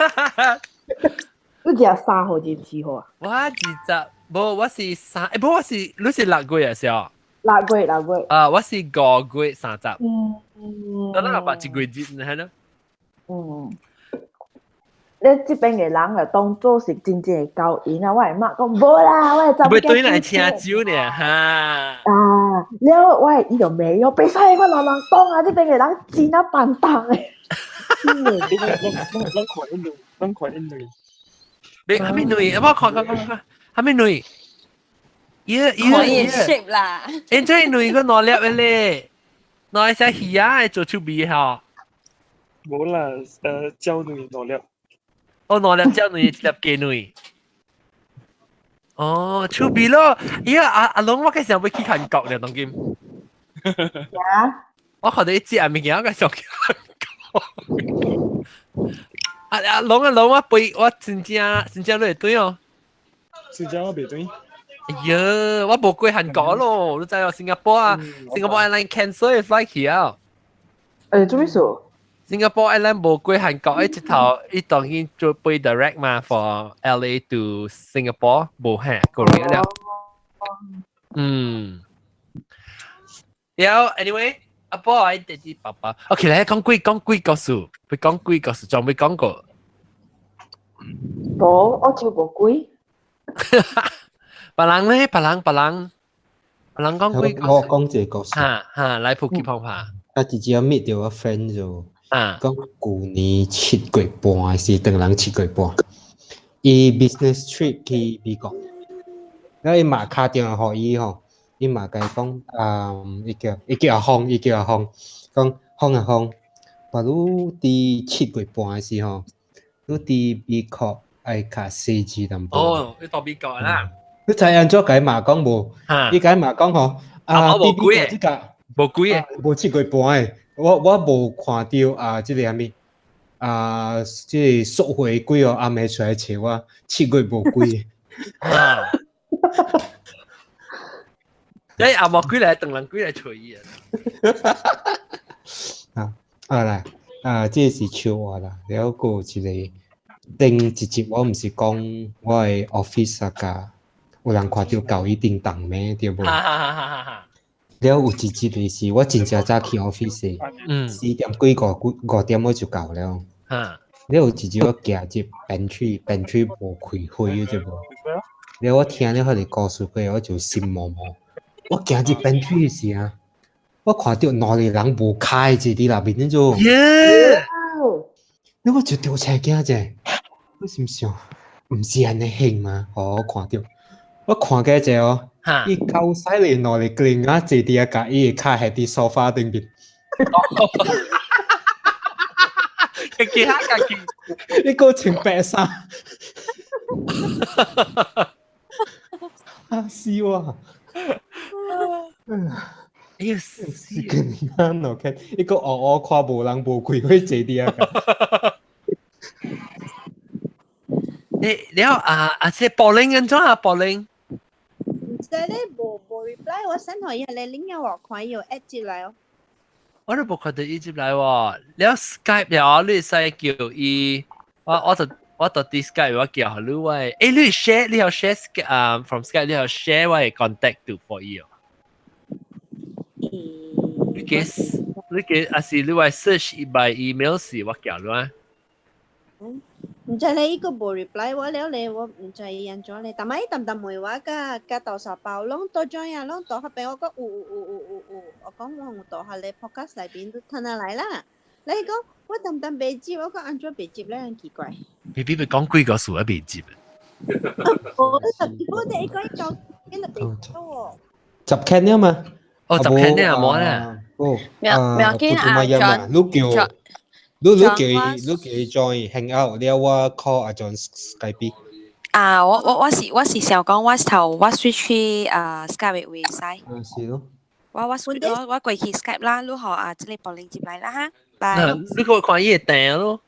Speaker 7: 你只3號定4號啊？
Speaker 1: 我20，冇我是3，冇我是你是6月啊，是哦。
Speaker 7: 6月。
Speaker 1: 啊，我是5月30。咁啦，把1月節係咯。
Speaker 7: 你這邊嘅人就當做是真正嘅交易啊！我係媽講冇啦，我係就
Speaker 1: 唔對嚟請酒呢哈。
Speaker 7: 啊，了我係呢度未有，俾晒我老人當啊！呢邊嘅人賤啊笨蛋嘅。
Speaker 3: 咱看因女。
Speaker 1: 你係咪女？我看，係咪女？
Speaker 5: 可以 shape 啦。
Speaker 1: 因為女個攞粒嘅咧，攞隻魚啊，做出味嚇。
Speaker 3: 冇啦，蕉女攞粒。
Speaker 1: 我攞粒蕉女，粒雞女。哦，出味咯！咦，阿龍，我嘅時候會去韓國咧，當今。我學到一隻物件，我嘅時候去韓國。阿龍，我背我真正都會對哦。
Speaker 3: 真正我袂對。
Speaker 1: 哎呀，我冇過韓國咯，你知哦？新加坡啊，新加坡 airline cancel 嘅 flight 去啊。
Speaker 7: 做咩事？
Speaker 1: 新加坡 airline 冇過韓國，一頭一當然做飛 direct 嘛 ，for LA to Singapore 冇行過嚟了。有 anyway，阿波係弟弟爸爸。OK，嚟講鬼故事，佢講鬼故事，仲未講過。
Speaker 7: 冇，我照冇鬼。
Speaker 1: 別人咧，別人講鬼故事。
Speaker 8: 我講一個故事。
Speaker 1: 來普及碰下。
Speaker 8: 我直接 meet 到個 friend 就講舊年7月半是當人7月半，伊 business trip 去美國，然後伊嘛打電話給伊吼，伊嘛甲伊講伊叫阿峰，講峰啊峰，把如佇7月半嘅時候，你佇美國愛較細緻淡薄。
Speaker 1: 哦，你到美國啦？
Speaker 8: 你知安怎甲伊嘛講無？伊甲伊嘛講吼，
Speaker 1: 無鬼
Speaker 8: 嘅，即個
Speaker 1: 無鬼嘅，
Speaker 8: 無7月半嘅。我無看到即個啥物即個贖回鬼哦，暗暝出來找我7月無鬼。
Speaker 1: 你阿莫鬼來，當人鬼來找伊
Speaker 8: 啊！來即是笑話啦。了個一個頂一集，我毋是講我嘅 office 啊，有人看到狗一定當咩對無？了有一集就是我真正早去 office 4點幾5點我就到了。了有一集我行入 pantry 無開火對無？了我聽了迄個故事過，我就心毛毛。我行入 pantry 時啊，我看到兩個人無開坐佇內面就，了我就調車驚者，我心想，毋是安尼興嗎？我看到，我看過者哦。伊夠犀利，攞嚟佢啱坐啲啊，伊個卡喺啲沙發頂邊。
Speaker 1: 其他家己，
Speaker 8: 你個穿白衫，嚇死我！
Speaker 1: 哎呀死！
Speaker 8: 咁樣攞嘅，一個我看無人無開可以坐啲啊。
Speaker 1: 你好即係Pauline安怎啊Pauline？
Speaker 4: 但係咧冇 reply， 我send 佢你拎有我看有 add 進來哦。
Speaker 1: 我都冇看到伊入來喎。你有 Skype 了，你使叫伊，我就啲 Skype 我叫你喂，你 share 你有 share from Skype 你有 share 我嘅 contact to for 伊哦。你嘅還是你話 search by email 時我叫你啊。
Speaker 4: 唔知你呢個冇 reply 我了你我唔知印咗你，但係淡淡梅話㗎豆沙包攏多張呀，攏多下俾我講我講我多下你 podcast 裏邊都吞下嚟啦。你講我淡淡被接，我講按咗被接咧，很奇怪。
Speaker 1: ，maybe 咪講幾個數一邊接。
Speaker 4: 我哋講一講，邊度邊多
Speaker 8: 集 can 啊嘛。
Speaker 1: 哦，集 can 呢冇啦。
Speaker 8: 哦，
Speaker 5: 唔見啊 John，
Speaker 8: 你叫 join hang out，你我 call 阿 John Skype。
Speaker 5: 啊，我是想講，我 switch 去Skype 會使。
Speaker 8: 是咯。
Speaker 5: 我過去 Skype 啦，你好啊，這裡報領接嚟啦哈，
Speaker 1: 拜。你個看伊訂咯。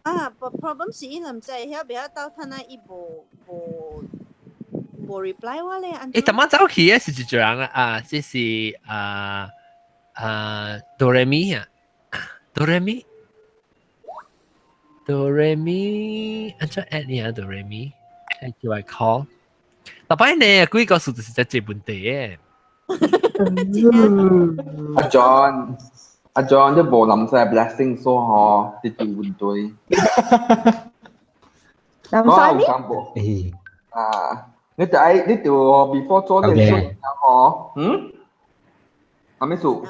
Speaker 4: 啊 ，problem 是伊唔知曉比較到睇那伊冇 reply 我咧。
Speaker 1: 誒，點解走去嘅是這樣啊？這是哆來咪啊，哆來咪，安怎 add 你啊？哆來咪，叫我 call。特別呢，幾個數就是在這問題嘅。
Speaker 3: 阿 John 啲無諗晒 blessing 所嗬，啲調換隊。
Speaker 7: 諗晒咩？
Speaker 3: 啊，你條 before 做嘅嘢嗬，係咩數？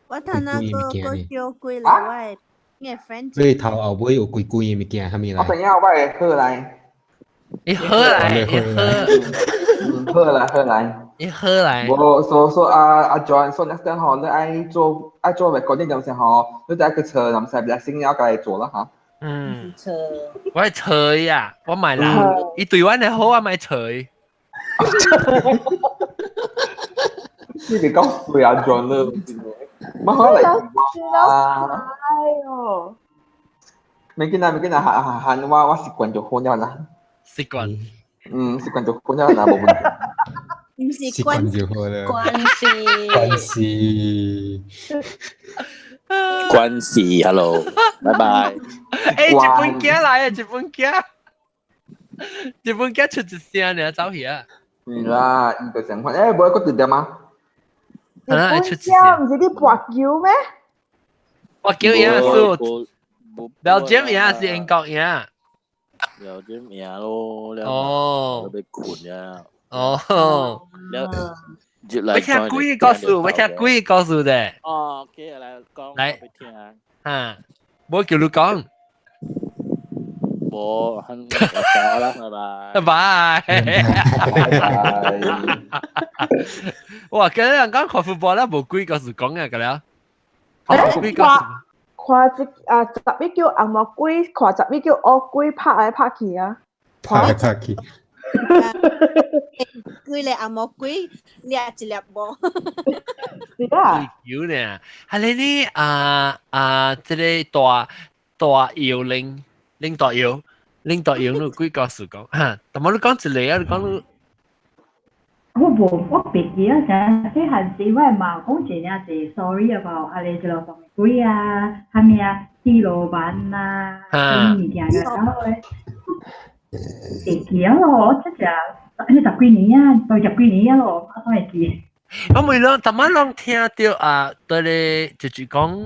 Speaker 4: 我睇那個叫貴嚟喂，嘅 friend。
Speaker 8: 你頭後尾有貴嘅物件，係咪
Speaker 3: 我朋友喂，喝來。
Speaker 1: 你喝來。
Speaker 3: 喝來。
Speaker 1: 一喝來，
Speaker 3: 我阿 John 說 next time 嗬，你愛做 recording 咁時候，你就一個車諗晒 blessing 要過嚟做啦嚇。
Speaker 1: 車，我係車呀，我買啦，伊對我哋好，我買車。
Speaker 3: 你哋講對阿 John 啦，乜可能啊？
Speaker 7: 哦，
Speaker 3: 未見啊，行我習慣咗好咗啦。
Speaker 1: 習慣。
Speaker 3: 習慣咗好咗啦，冇問題。
Speaker 4: 唔是關
Speaker 11: 係 ，hello， 拜拜。
Speaker 1: 誒，日本仔來啊，日本仔出一聲，你走去啊？
Speaker 3: 係啦，呢個情況，冇一個地點嗎？
Speaker 7: 日本仔唔是啲白橋咩？
Speaker 1: 白橋嘢數，Belgium嘢是英國嘢。
Speaker 11: Belgium嘢咯，
Speaker 1: 哦，
Speaker 11: 被捆呀。
Speaker 1: 哦，我聽幾個數的。
Speaker 11: 哦，OK，嚟講俾聽啊。
Speaker 1: 嚇，冇叫你講。
Speaker 11: 冇，我講啦，拜
Speaker 1: 拜。哇，今日人講看 football 啦，冇幾個數講嘅㗎啦。
Speaker 7: 幾個數？看十米叫紅毛龜，看十米叫烏龜拍來拍去啊！
Speaker 8: 拍來拍去。
Speaker 4: 佢嚟阿莫鬼掠一粒波，
Speaker 7: 是啊，
Speaker 1: 有呢，係你呢即係大搖領大搖，你幾個數講嚇？但係你講一個啊，你講
Speaker 6: 我別記啊，成啲閒時我係冇講住啊，就 sorry 啊個，阿你就落房鬼啊，係咪啊？啲老闆啊，啲物件嘅咁咧。別記啊！我真係你十幾年啊，到十幾年啊咯，我都係記。
Speaker 1: 我每啷，但係啷聽到對你就是講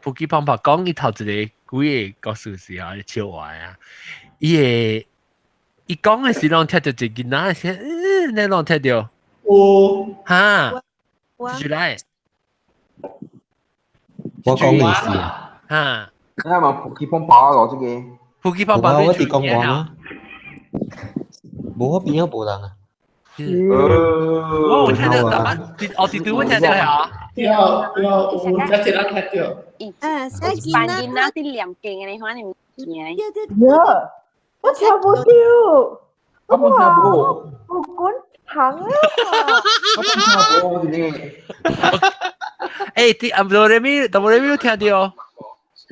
Speaker 1: 普吉胖胖講伊頭一個幾個數時候，你笑話啊！伊講嘅時啷聽到一個哪些？你啷聽到？
Speaker 9: 哦，
Speaker 1: 嚇，繼續來。
Speaker 8: 我講嘅事啊。
Speaker 1: 嚇，
Speaker 3: 你係咪普吉胖胖攞這個？
Speaker 1: 普吉胖胖
Speaker 8: 我哋講講啊。冇邊有冇人啊？
Speaker 1: 我聽到，我哋都會聽到啊。
Speaker 9: 我真係能聽到。
Speaker 5: 扮見啦啲兩勁嘅，你可能唔見。
Speaker 7: 呀，我聽唔到，我冇管行啊！
Speaker 3: 我聽唔到
Speaker 1: 誒，啲哆來咪有聽到。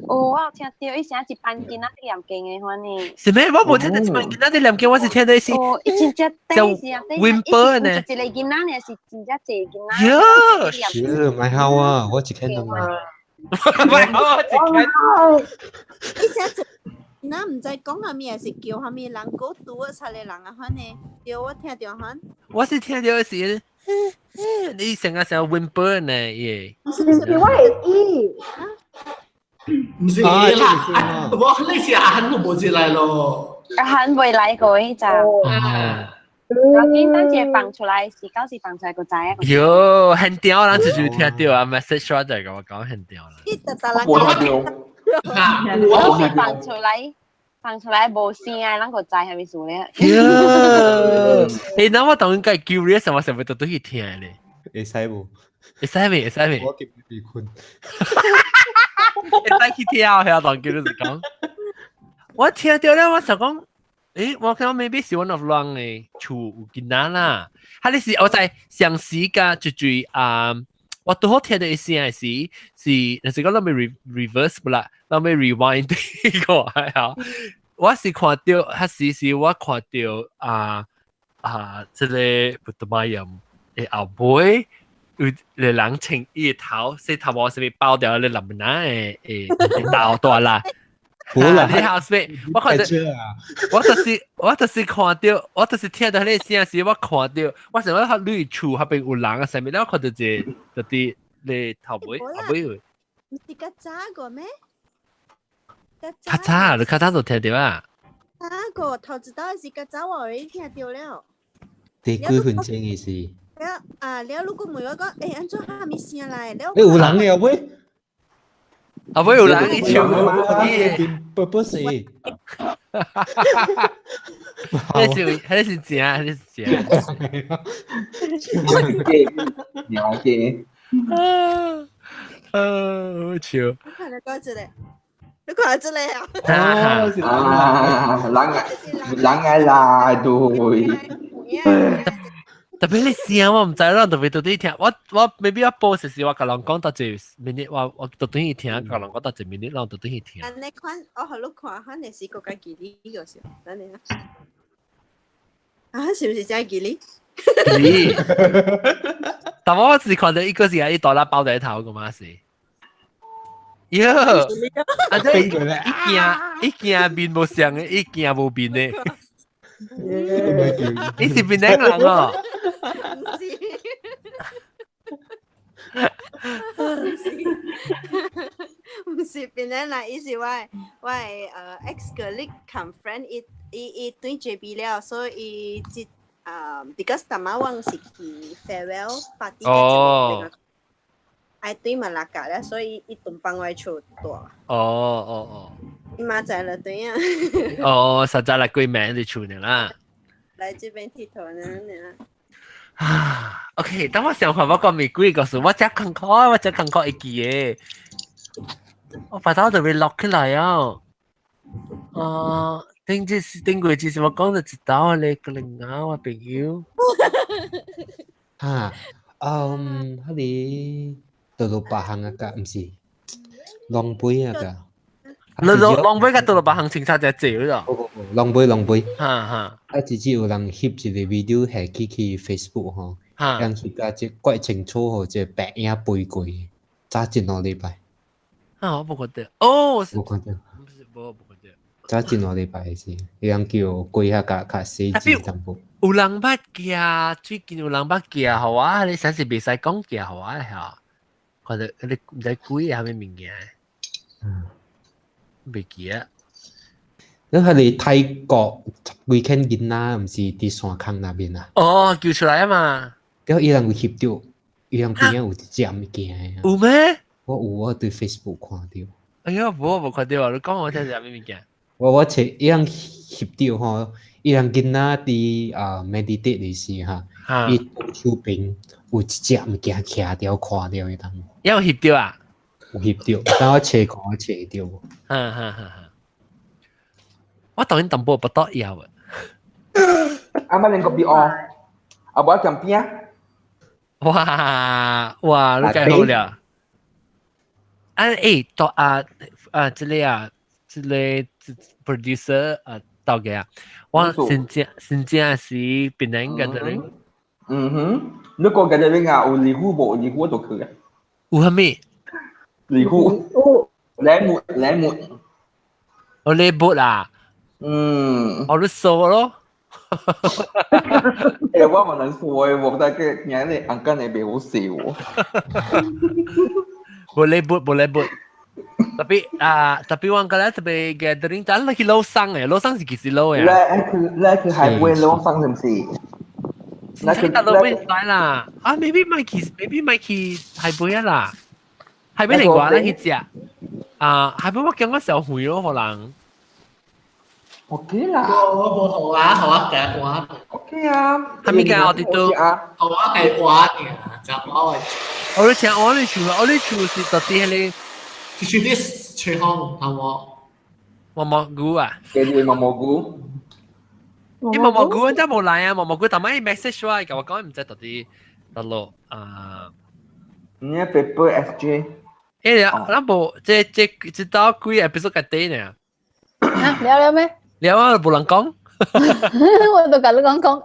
Speaker 5: 哦，我有聽到，伊成一扮見啦啲兩勁嘅可能。
Speaker 1: 是咩？我冇聽到一扮見啦啲兩勁，我是聽到是。
Speaker 5: 哦，伊真正低是啊，低。
Speaker 1: Wimper 呢？
Speaker 5: 一個見啦，你是真正一個見啦。
Speaker 1: 喲，
Speaker 8: 唔係好啊，我只聽到嘛。
Speaker 1: 唔係好啊，只聽。
Speaker 4: 伊成那唔知講下咩，是叫下咩人嗰度啊，出嚟人啊，可能叫我聽到嚇。
Speaker 1: 我是聽到是，你成日 Wimper 呢？耶。
Speaker 7: 我係伊。
Speaker 9: 唔是啦，我呢時阿肯都冇接嚟咯。
Speaker 5: 阿肯未嚟過呢集。我見單隻放出來，時放出來個仔啊。
Speaker 1: 喲，很屌啦，就聽到啊 message 咗就我講很屌啦。
Speaker 3: 我聽到。
Speaker 5: 我是放出來。放出來冇聲啊，啷個知係咪數咧？
Speaker 1: 誒，那我當然該 curious 什麼什麼都去聽咧。
Speaker 8: 會使無？
Speaker 1: 會使未？會使未？
Speaker 8: 我叫你困。
Speaker 1: 會使去聽啊！當叫你講。我聽到咧，我想講，誒，我看到 maybe 是 one of 人嘅厝有囡仔啦。佢哋是我在上時間最啊，我都好聽到一聲係那是講เราไม่ reverse 不啦，เราไม่ rewind 呢個係啊。我是看到，係我看到即係不得買人嘅後輩。有個人穿伊個頭，洗頭毛上面包掉你林奶誒頭大啦。
Speaker 8: 好啦，
Speaker 1: 你後邊我看到，我就是看到，我就是聽到迄個聲時，我看到，我想講你厝後邊有人啊，上面我看到就啲你頭尾後尾有。
Speaker 4: 唔是曱甴個咩？
Speaker 1: 曱甴，你曱甴就聽到啊？
Speaker 4: 曱甴個頭知道是曱甴，我已經聽到了。
Speaker 8: 第幾分鐘意思？
Speaker 4: 了如果問我講，誒，安怎下面聲來？
Speaker 8: 誒，有人嘅後尾。
Speaker 1: 後尾有人喺厝，
Speaker 8: 不是。
Speaker 1: 迄是正，迄是正。
Speaker 3: 了解。
Speaker 1: 好笑。
Speaker 4: 你看你講一個，你看這個啊？
Speaker 3: 人愛啦，對。
Speaker 1: 特別你聲我唔知啦，特別到底聽我 maybe 我播時我甲人講到一minute，我到底去聽，甲人講到一minute，然後到底去聽。
Speaker 4: 你看，我好你看，可能是個個吉利個時候，等你啊，是唔是真係吉利？
Speaker 1: 吉利，但我只看到一個是一袋啦包在頭個嘛是。喲，啊即一件面冇像嘅，一件冇面嘅。你是邊個人啊？
Speaker 4: 唔是邊個人？伊是我ex colleague come friend，伊對 JB 了，所以伊because 大媽忘是去 farewell party 嘅，愛對馬拉加咧，所以伊同幫我做多。
Speaker 1: 哦。
Speaker 4: 伊媽在了對啊。
Speaker 1: 哦，實在係貴名你處呢啦。
Speaker 4: 來這邊剃頭呢。
Speaker 1: OK，等我想看我講玫瑰個事，我只看過一記嘅，我把它特別落起來啊。頂過節我講就知道你個另外我朋友。
Speaker 8: 嗰啲到到八行啊個，唔是浪杯啊個。
Speaker 1: 浪杯個到到八行清查只借咗。
Speaker 8: 浪杯。
Speaker 1: 直
Speaker 8: 接有人翕一個 video 下去 Facebook 吼，人翕個只怪清楚吼，只白影背過，早前兩禮拜。
Speaker 1: 我冇覺得。哦，
Speaker 8: 冇看到。
Speaker 1: 冇覺得。
Speaker 8: 早前兩禮拜是，人叫過下較細緻淡薄。
Speaker 1: 有人捌行，最近有人捌行，好啊！你實是袂使講行，好啊，嚇。覺得你唔知幾下面物件。袂記啊！
Speaker 8: 你係泰國幾間囡仔，唔是喺山坑那邊啊？
Speaker 1: 哦，叫出來啊嘛！
Speaker 8: 然後伊人有翕到，伊人邊有一隻物件。
Speaker 1: 有咩？
Speaker 8: 我對 Facebook 看到。
Speaker 1: 哎呀，我冇看到啊！你講我聽下咩物件？
Speaker 8: 我找伊人翕到吼，伊人囡仔伫meditate 的時哈，伊手邊有一隻物件徛掉看掉伊當。
Speaker 1: 有翕到啊？
Speaker 8: 有翕到，但我找到無。
Speaker 1: 我當然淡薄不多要啊。
Speaker 3: Aman yang kopi o. Abah camping啊？
Speaker 1: 哇，你介好了。這裡啊，這裡 producer 到嘅啊，我新正是邊人嘅咧？
Speaker 3: 你講嘅咧啊，有離婚冇？離婚就去啊？
Speaker 1: 有係咩？
Speaker 3: 離婚。læ một。
Speaker 1: 我læ một啊？我都數咯。
Speaker 3: 我唔能數嘅，我但係嘅你安間你俾好笑喎。
Speaker 1: boleh but. Tapi orang kalau tapi gathering tak lagi losang losang sikit silo ya.
Speaker 3: Lahคือ highway ลosang 是唔是？
Speaker 1: 那คือtak lebih style lah. Maybe Mikey highway 啦。highway 另外啦去食。highway 我見過小回咯可能。
Speaker 3: OK 啦。
Speaker 9: 我好啊，好啊，計話。
Speaker 3: OK 啊。
Speaker 1: 係咪㗎？我哋都
Speaker 9: 好啊，計話嘅，就我
Speaker 1: 我哋請我哋處，我哋處是到底係你，
Speaker 9: 就是啲吹風，係冇。
Speaker 1: 蘑菇啊？
Speaker 3: 嘅啲蘑菇。
Speaker 1: 啲蘑菇真係冇嚟啊！蘑菇但係 message 話嘅，我講唔知到底到落啊。
Speaker 3: 你 paper SJ。
Speaker 1: 誒呀，那部即到幾 episode 嘅底呢？
Speaker 5: 了咩？
Speaker 1: 了啊，冇人講。
Speaker 5: 我都跟你講啊。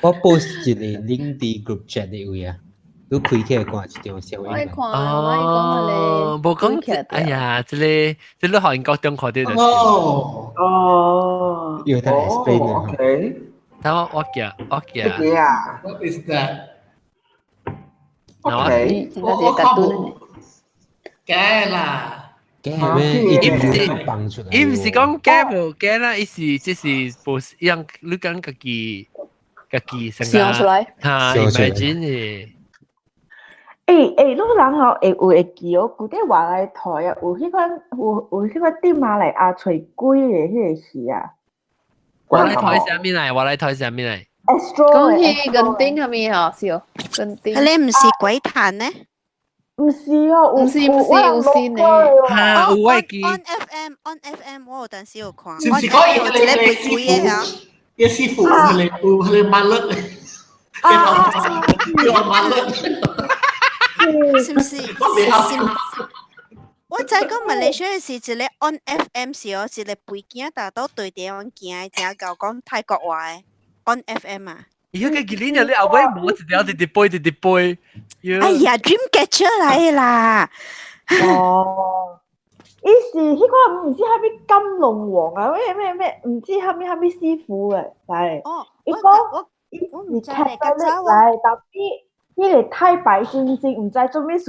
Speaker 8: 我 post 一個 link 啲 group chat 啲位啊，都開起來看一條小影。
Speaker 1: 哦，冇講。哎呀，這個韓國中學啲就。
Speaker 3: 哦。
Speaker 8: 要睇 explain 啊。
Speaker 3: OK。
Speaker 1: 等我記。
Speaker 3: 咩啊
Speaker 9: ？What is that？
Speaker 3: OK。
Speaker 9: 我看冇。嘅啦。
Speaker 8: 嘅咩？一定放出來。
Speaker 1: 伊唔是講嘅無嘅啦，伊是即是無讓你講家己
Speaker 5: 想出來。
Speaker 1: 嚇 ，imagine 嘅。
Speaker 7: 你人哦會記哦，古啲話來台啊，有迄款啲馬來亞吹龜嘅迄個戲啊。
Speaker 1: 話來台上面嚟，話來台上面嚟。
Speaker 5: 講起跟丁係咪啊？是哦，跟丁。
Speaker 4: 你唔是鬼談呢？
Speaker 7: 唔是哦，
Speaker 5: 唔是呢。
Speaker 1: 嚇，有我記。
Speaker 4: On FM，我有陣時有看。
Speaker 9: 是唔是講嘢？你師傅，佢慢樂，佢慢樂。
Speaker 4: 是唔是？我知講馬來西亞是一個 On FM 是哦，一個背景達到對地方行嘅，正夠講泰國話嘅 On FM 啊。
Speaker 1: 而家嘅幾年你後尾冇一條直背。
Speaker 4: 哎呀 ，Dreamcatcher 嚟啦！
Speaker 7: 哦，伊是迄個唔知係咩金龍王啊，咩，唔知係咩師傅嘅，係。
Speaker 4: 哦，
Speaker 7: 伊講伊是劇到你嚟，特別伊個太白猩猩，唔知做咩事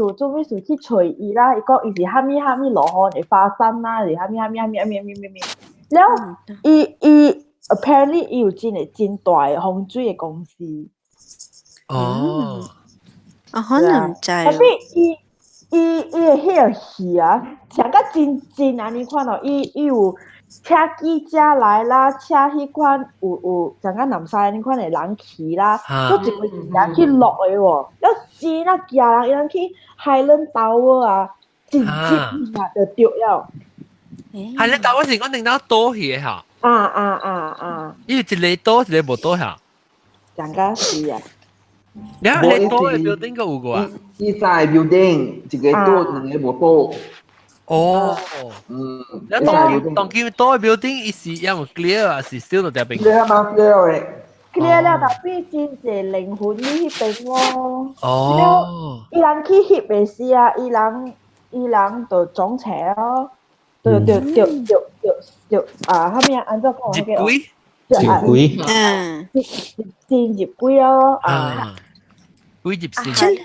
Speaker 7: 去隨伊啦。伊講伊是蝦米落雨嚟發生啦，係蝦米。然後伊 apparently 伊有真大風水嘅公司。
Speaker 1: 哦。
Speaker 4: 我可能唔知。特
Speaker 7: 別伊個迄個戲啊，像個真安尼款哦，伊有請記者來啦，請迄款有像個南西安尼款的人去啦，都一個人去錄的喎，要真啊驚人，伊人去海倫島啊，直接嘛就對了。
Speaker 1: 海倫島嗰時講定到多去嘅嚇。伊一個多，一個無多嚇。
Speaker 7: 像個是啊。
Speaker 1: 你多嘅 building 個有個啊？
Speaker 3: 伊在 building 一個多，兩個無多。
Speaker 1: 哦。你當佢多嘅 building，伊是有 clear 啊，是 still 到條邊。
Speaker 3: clear 嘛 clear 嘅。
Speaker 7: clear 了，特別真濟靈魂喺迄邊喎。
Speaker 1: 哦。
Speaker 7: 伊人去翕嘅時啊，伊人就撞邪咯，就啊，後面按照講
Speaker 1: 嘅。入鬼。
Speaker 7: 真入鬼咯
Speaker 1: 啊！鬼入先。
Speaker 4: 即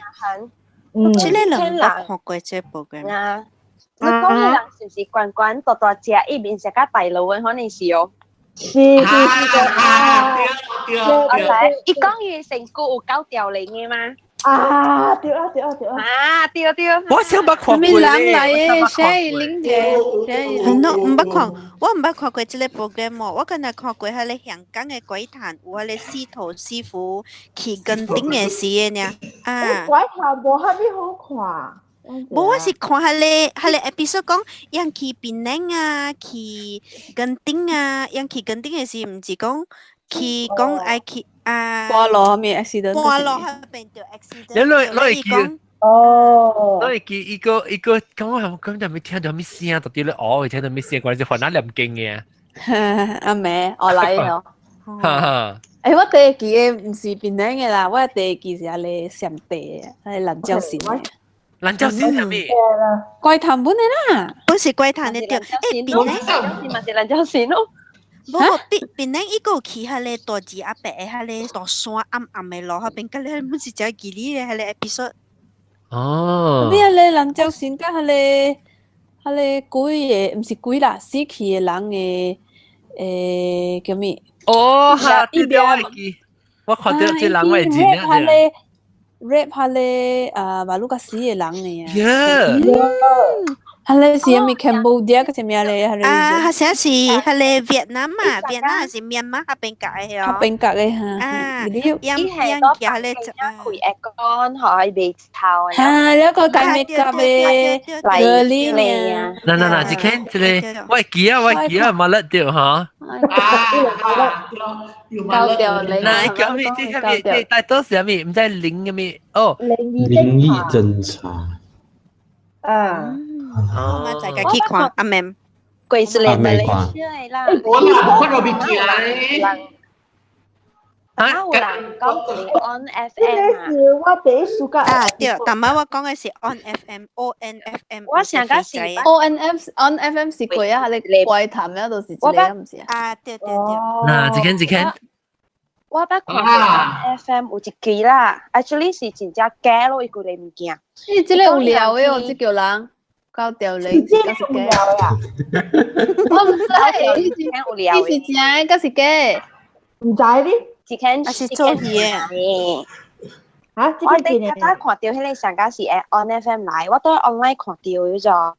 Speaker 4: 個人冇看過這部嘅。
Speaker 5: 你講嘅人是唔是關大隻，一面食個大佬嘅，可能是哦。
Speaker 7: 是。
Speaker 5: 伊講伊成個有9條嚟嘅嘛？
Speaker 7: 對啊！
Speaker 5: 對。
Speaker 1: 我想捌看過
Speaker 5: 咩人嚟嘅？誰領嘅？
Speaker 4: 唔捌看，我唔捌看過這個 program 我敢若看過迄個香港嘅鬼談，有迄個司徒師傅去跟丁嘅事嘅呢。
Speaker 7: 鬼談無蝦米好看。
Speaker 4: 無，我是看迄個 episode 講，人去檳城啊，去跟丁啊，人去跟丁嘅事，唔是講去講愛去。
Speaker 5: 墮落咩 accident？
Speaker 4: 墮落喺邊條 accident？
Speaker 1: 你攞嚟
Speaker 7: 哦，
Speaker 1: 攞嚟記一個講咁就未聽到咩聲，到底咧會聽到咩聲？關鍵係念經嘅。
Speaker 5: 阿妹，我嚟咯。
Speaker 1: 誒，
Speaker 5: 我第一記嘅唔是檳城嘅啦，我第一記是阿你上地嘅，係蘭州線嘅。
Speaker 1: 蘭州線係咩？
Speaker 5: 怪談本嚟啦，
Speaker 4: 本是怪談嘅條。
Speaker 5: 檳城咪是蘭州線咯。
Speaker 4: 無檳城伊個去迄個大字阿伯嘅迄個大山暗嘅路，迄邊嗰啲本是只記哩嘅迄個 episode。
Speaker 1: 哦。
Speaker 5: 咩咧？蘭州線甲迄個鬼嘅，唔是鬼啦，死去嘅人嘅叫咩？
Speaker 1: 哦，嚇！我看到這人我係知咧。
Speaker 5: rap 下咧馬路甲死嘅人嚟啊！係你是咪 Cambodia 嗰隻咩嚟？係你
Speaker 4: 啊，好像是係越南嘛，越南還是緬甸嗰邊隔嘅哦。
Speaker 5: 嗰邊隔嘅嚇。
Speaker 4: 啊，
Speaker 5: 啲
Speaker 4: 樣多嘅咧就
Speaker 12: 佢aircon 可以被炒。
Speaker 5: 嚇，你一個計 make up 嘅，girly 呢？
Speaker 1: 嗱，只看這裡，喂記啊，冇甩掉嚇。
Speaker 5: 高調你。
Speaker 1: 嗱，咁咪即係咪大多數咪唔知零嘅咪哦。
Speaker 8: 靈異偵查。
Speaker 4: 我就係去看阿妹。
Speaker 12: 貴是嚟嚟嚟啦。
Speaker 9: 我啦，看到邊件
Speaker 12: 啊，有人講是 on
Speaker 7: 呢
Speaker 12: FM
Speaker 7: 是我第一暑假。
Speaker 4: 啊，對，但係我講嘅是 on FM，O N F M。
Speaker 12: 我成家是
Speaker 5: on FM 是貴啊，你貴談咧到時之類唔是啊？
Speaker 4: 啊，對。
Speaker 1: 嗱，只看。
Speaker 12: 我捌看到 FM 有一期啦 ，actually 是真正假咯，伊句你唔驚。
Speaker 5: 你這個有聊嘅，我這叫人高調你，嗰是假。我唔知，
Speaker 12: 以前有聊
Speaker 5: 嘅，是真，嗰是假。
Speaker 7: 唔知呢？
Speaker 12: 之前
Speaker 4: 是做嘢。
Speaker 12: 我哋睇看到迄個上家是 on FM 來，我都 online 看到嗰種。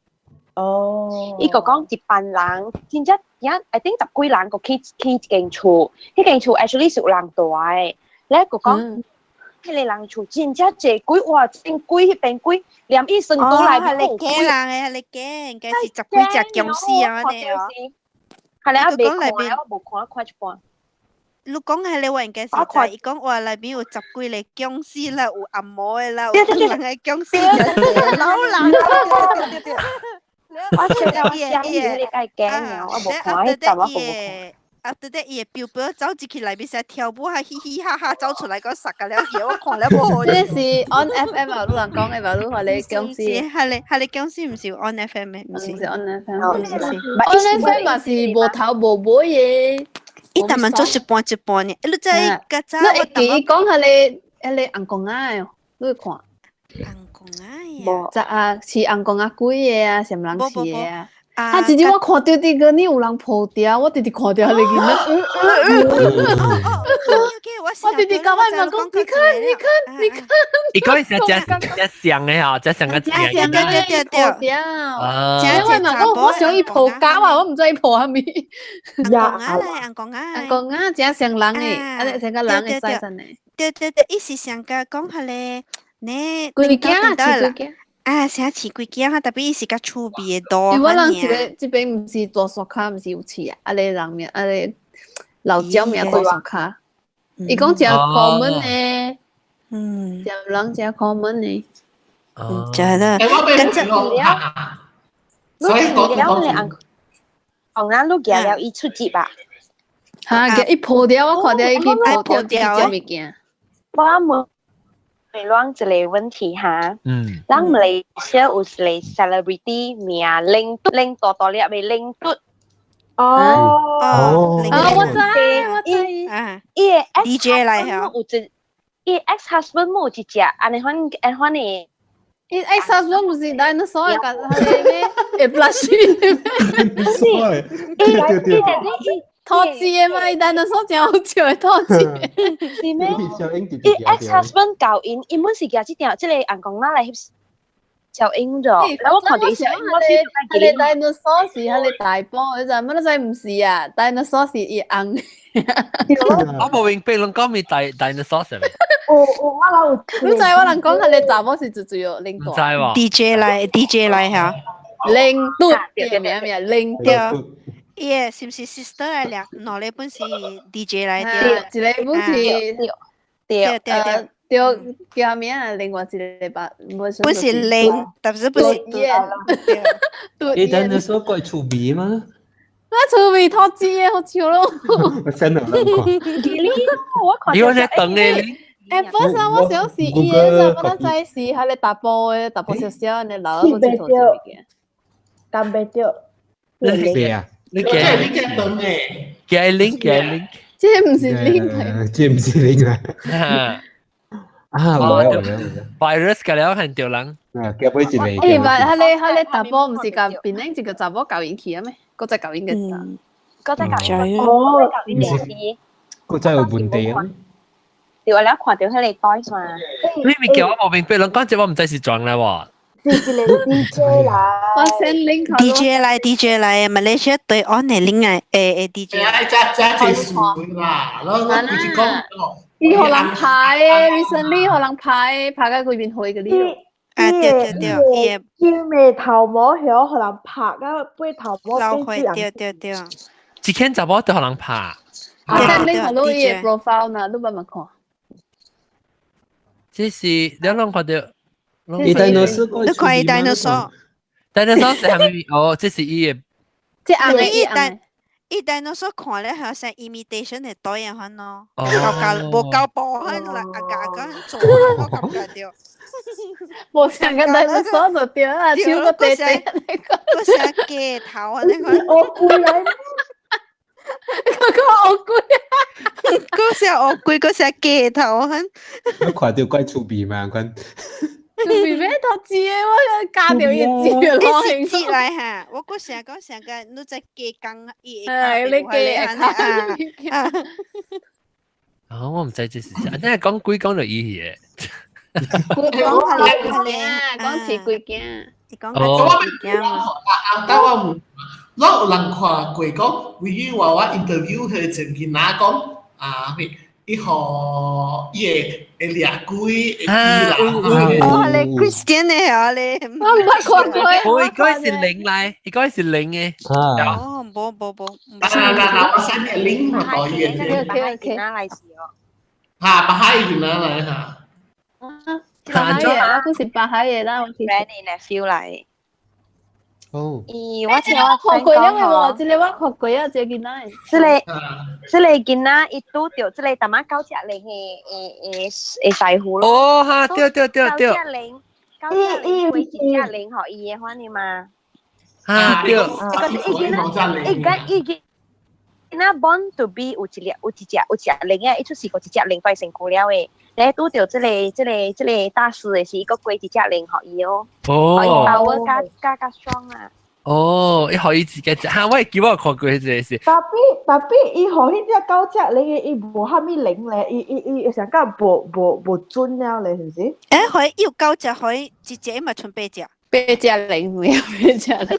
Speaker 7: 哦。
Speaker 12: 伊個講一班人，真正I think 十幾人個去一間厝，迄間厝 actually 是有人住嘅。咧個講，迄個人厝真正濟貴，哇！真貴，迄邊貴，連伊身都來
Speaker 4: 係你驚人嘅，係你驚，應該是十幾隻僵屍啊！你哦。
Speaker 12: 係你未看，我冇看一半。
Speaker 4: 你講係你話應該是就伊講話裏邊有十幾個僵屍啦，有按摩嘅啦，有可能係僵屍老人。
Speaker 12: 我覺得我想你該驚我冇看迄集，我冇看。
Speaker 4: after that 伊表表走入去內邊成跳舞，哈嘻嘻哈哈走出來個殺個了嘢，我看了冇好。
Speaker 5: 這是 on FM 啊，有人講嘅話，你話你僵屍。
Speaker 4: 係你僵屍唔是 on FM 嘅，唔是
Speaker 5: on FM。on FM 嘛是無頭無尾嘅。
Speaker 4: 伊但係做一半一半嘅，你知個早
Speaker 5: 我記講係你紅公仔哦，你看。
Speaker 4: 紅公仔
Speaker 5: 啊？就啊，似紅公仔鬼嘅啊，什麼人似嘅啊？啊！直接我看到啲個呢有人破掉，我直接看到你見啦。我直接講話問講，你看。
Speaker 1: 你講係只像嘅嚇，只像嘅字。
Speaker 5: 對。我問講，我想要破膠啊，我唔知破係咪。
Speaker 4: 紅公仔，
Speaker 5: 紅公仔只像人嘅，啊，成個人嘅細身嘅。
Speaker 4: 對，意思上個講係咧，你
Speaker 5: 鬼驚啊，似鬼驚。
Speaker 4: 啊，成似鬼驚哈，特別伊是較趣味多。
Speaker 5: 如果人這邊唔是做塑卡，唔是有刺啊，你人面啊你老椒面做塑卡，伊講只 common 呢，只人只 common 呢，
Speaker 4: 就係啦。
Speaker 9: 跟住所以講
Speaker 12: 紅人都夾了伊出節吧？
Speaker 5: 嚇，伊破掉我看到伊去破掉隻物件。
Speaker 12: 我冇。亂一個問題哈，咱馬來西亞有一個 celebrity 名拎多多粒咪拎嘟。
Speaker 5: 我知。
Speaker 12: 伊個
Speaker 4: DJ 來嚇。
Speaker 12: 伊 ex husband 冇一隻，安尼款嘅。
Speaker 5: 伊 ex husband 唔是 dinosaur 㗎，係咩？會 blush。伊托字嘅嘛，但係所講好似係托字。
Speaker 12: 是咩？伊 ex husband 教因，因本是夾即條，即個銀行拿來翕小英咗。我看到小英，我
Speaker 5: 係你 dinosaur 是係你大波，你就乜都使唔是啊 ？dinosaur 是伊硬。
Speaker 1: 我冇明白你講咩 dinosaur 係咪？
Speaker 5: 唔知我能講係你查某是最最有領導。
Speaker 1: 唔知喎。
Speaker 4: DJ 來嚇。
Speaker 5: 領導嘅名咩？領導。
Speaker 4: 耶，是唔是 sister 嚟兩？哪裡本是 DJ 嚟
Speaker 5: 嘅？一個本是對叫咩啊？另外一個吧，
Speaker 4: 本是零，但是不是
Speaker 8: 燕。你等你說過出味嗎？
Speaker 5: 我出味托字嘅好笑咯。
Speaker 8: 我真係諗過。
Speaker 1: 你講只等嘅。
Speaker 5: 誒，本身我想試伊嘅，就覺得真係試下你大波嘅，大波少少，你留一個字頭字嘅。
Speaker 7: 咁別掉。
Speaker 8: 咩啊？
Speaker 1: 你嘅
Speaker 9: 等嘅，
Speaker 1: 嘅 link，
Speaker 5: 即係唔是 link，
Speaker 8: 即係唔是 link 啊！啊，virus
Speaker 1: 嘅了係條人，
Speaker 8: 夾俾住你。
Speaker 5: 誒，你大波唔是夾變拎一個雜波教演去啊咩？嗰隻教演嘅咋？
Speaker 12: 嗰隻教演
Speaker 7: 哦，
Speaker 12: 教演嘅事。
Speaker 8: 嗰隻有本地啊？
Speaker 12: 對，我哋看到佢哋袋嘛。
Speaker 1: 你咪叫我冇明白，講只我唔知是撞啦喎。
Speaker 7: 是一個 DJ 啦。
Speaker 5: 我 send link
Speaker 4: DJ 嚟，馬來西亞對安尼拎啊DJ。
Speaker 9: 真數啦，我唔是講。
Speaker 5: 伊可能拍嘅 ，recently 可能拍嘅嗰邊去嗰啲。
Speaker 4: 對，
Speaker 7: 叫眉頭毛響可能拍啊，背頭毛
Speaker 4: 對。
Speaker 1: 一天查某都可能拍。
Speaker 5: send link 可能伊嘅 profile 呢，都慢慢看。
Speaker 1: 這是你攏看到。
Speaker 8: 伊dinosaur
Speaker 4: 你看伊 dinosaur
Speaker 1: 是係咪？哦，這是伊嘅。
Speaker 5: 即係
Speaker 4: 伊 dinosaur 看咧係成 imitation 嘅多樣款咯，冇夠薄喺啦，個做我感覺掉。
Speaker 5: 冇成個 dinosaur 就掉啦，超過地地。
Speaker 4: 嗰成雞頭啊！你講
Speaker 7: 我攰嚟，
Speaker 5: 嗰個我攰啊！
Speaker 4: 嗰成我攰，嗰成雞頭啊！
Speaker 8: 我看到怪出鼻嘛，佢。
Speaker 5: 做咩投資嘅？我加掉一字咯，
Speaker 4: 你是字嚟嚇，我嗰成個，你只雞更伊
Speaker 5: 係你雞啊！
Speaker 1: 哦，我唔知這是啥，真係講鬼講到伊嘢。
Speaker 5: 講係你啊，講似鬼驚，
Speaker 4: 講鬼驚嘛。
Speaker 9: 但我唔，我有人看鬼講，為於話我 interview 佢前見哪講咩？伊個嘢倆鬼，
Speaker 4: 哦，你 Christian 嚟啊你？
Speaker 5: 我唔係看佢，
Speaker 1: 我應該是零嚟，應該是零嘅。
Speaker 4: 哦，冇。
Speaker 9: 嗱，我send 個 link 我ต่อ嘢
Speaker 12: ，OK，哪嚟事哦？
Speaker 9: 嚇，巴哈語哪嚟嚇？
Speaker 5: 巴哈嘢啦，佢是巴哈嘢啦，我知。
Speaker 12: Granny 嚟 feel 嚟。
Speaker 8: 哦。
Speaker 12: 咦，我
Speaker 5: 學過因為喎，這裡我學過啊，這件啦。
Speaker 12: 這裡見啦，伊拄着這裡大媽9隻零嘅師傅咯。
Speaker 1: 哦，哈，對。
Speaker 12: 9隻零幾隻零學伊嘅款嘅嘛。
Speaker 1: 啊，對。
Speaker 12: 伊見那 born to be 有一隻零嘅，伊出事過一隻零快成功了嘅。你拄着這裡大師嘅是一個貴一隻零學伊哦。
Speaker 1: 哦。
Speaker 12: 可以把我加 strong 啊。
Speaker 1: 哦，伊可以自己食，嚇！我係叫我看過呢件事。
Speaker 7: 特別伊學呢隻9隻你伊無蝦米零咧，伊成間無準了咧，是唔是？
Speaker 4: 誒，可以要9隻，可以一隻咪剩8隻。
Speaker 5: 8隻零沒有8隻零。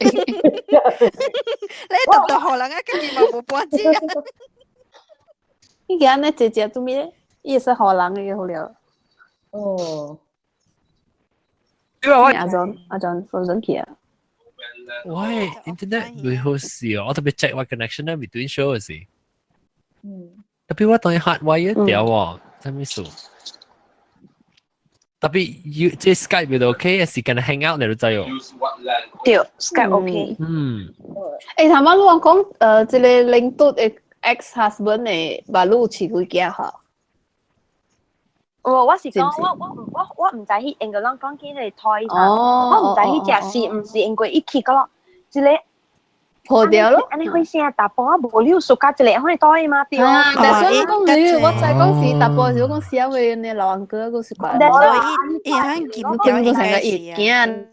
Speaker 4: 你讀到荷蘭啊，跟住咪冇半隻。
Speaker 5: 依家呢姐姐做咩？伊是荷蘭嘅好了。
Speaker 7: 哦。
Speaker 1: 因為我
Speaker 5: 阿 John 放上去啊。
Speaker 1: 喂 ，internet 會好事哦！我特別 check 我 connection 咧 between show 嘅事。特別我當然 hardwire 掉喎，真係數。特別要即係 Skype 嗰度 OK，時間 hang out 你都知喎。
Speaker 12: 對 ，Skype OK。
Speaker 5: 誒，頭先我講即係領導嘅 ex husband 嘅馬路似佢幾好。
Speaker 12: 我是講我唔知迄英國人講起嚟台嘛，我唔知迄隻是唔是英國一起個咯，一個
Speaker 5: 破掉咯。
Speaker 12: 安尼會聲大波無了數加一個可以台嘛對。
Speaker 5: 但所以講你，我再講是大波時，我講小嘅你老人家嗰時怪。
Speaker 4: 伊響劍
Speaker 5: 劍做成個熱鏡。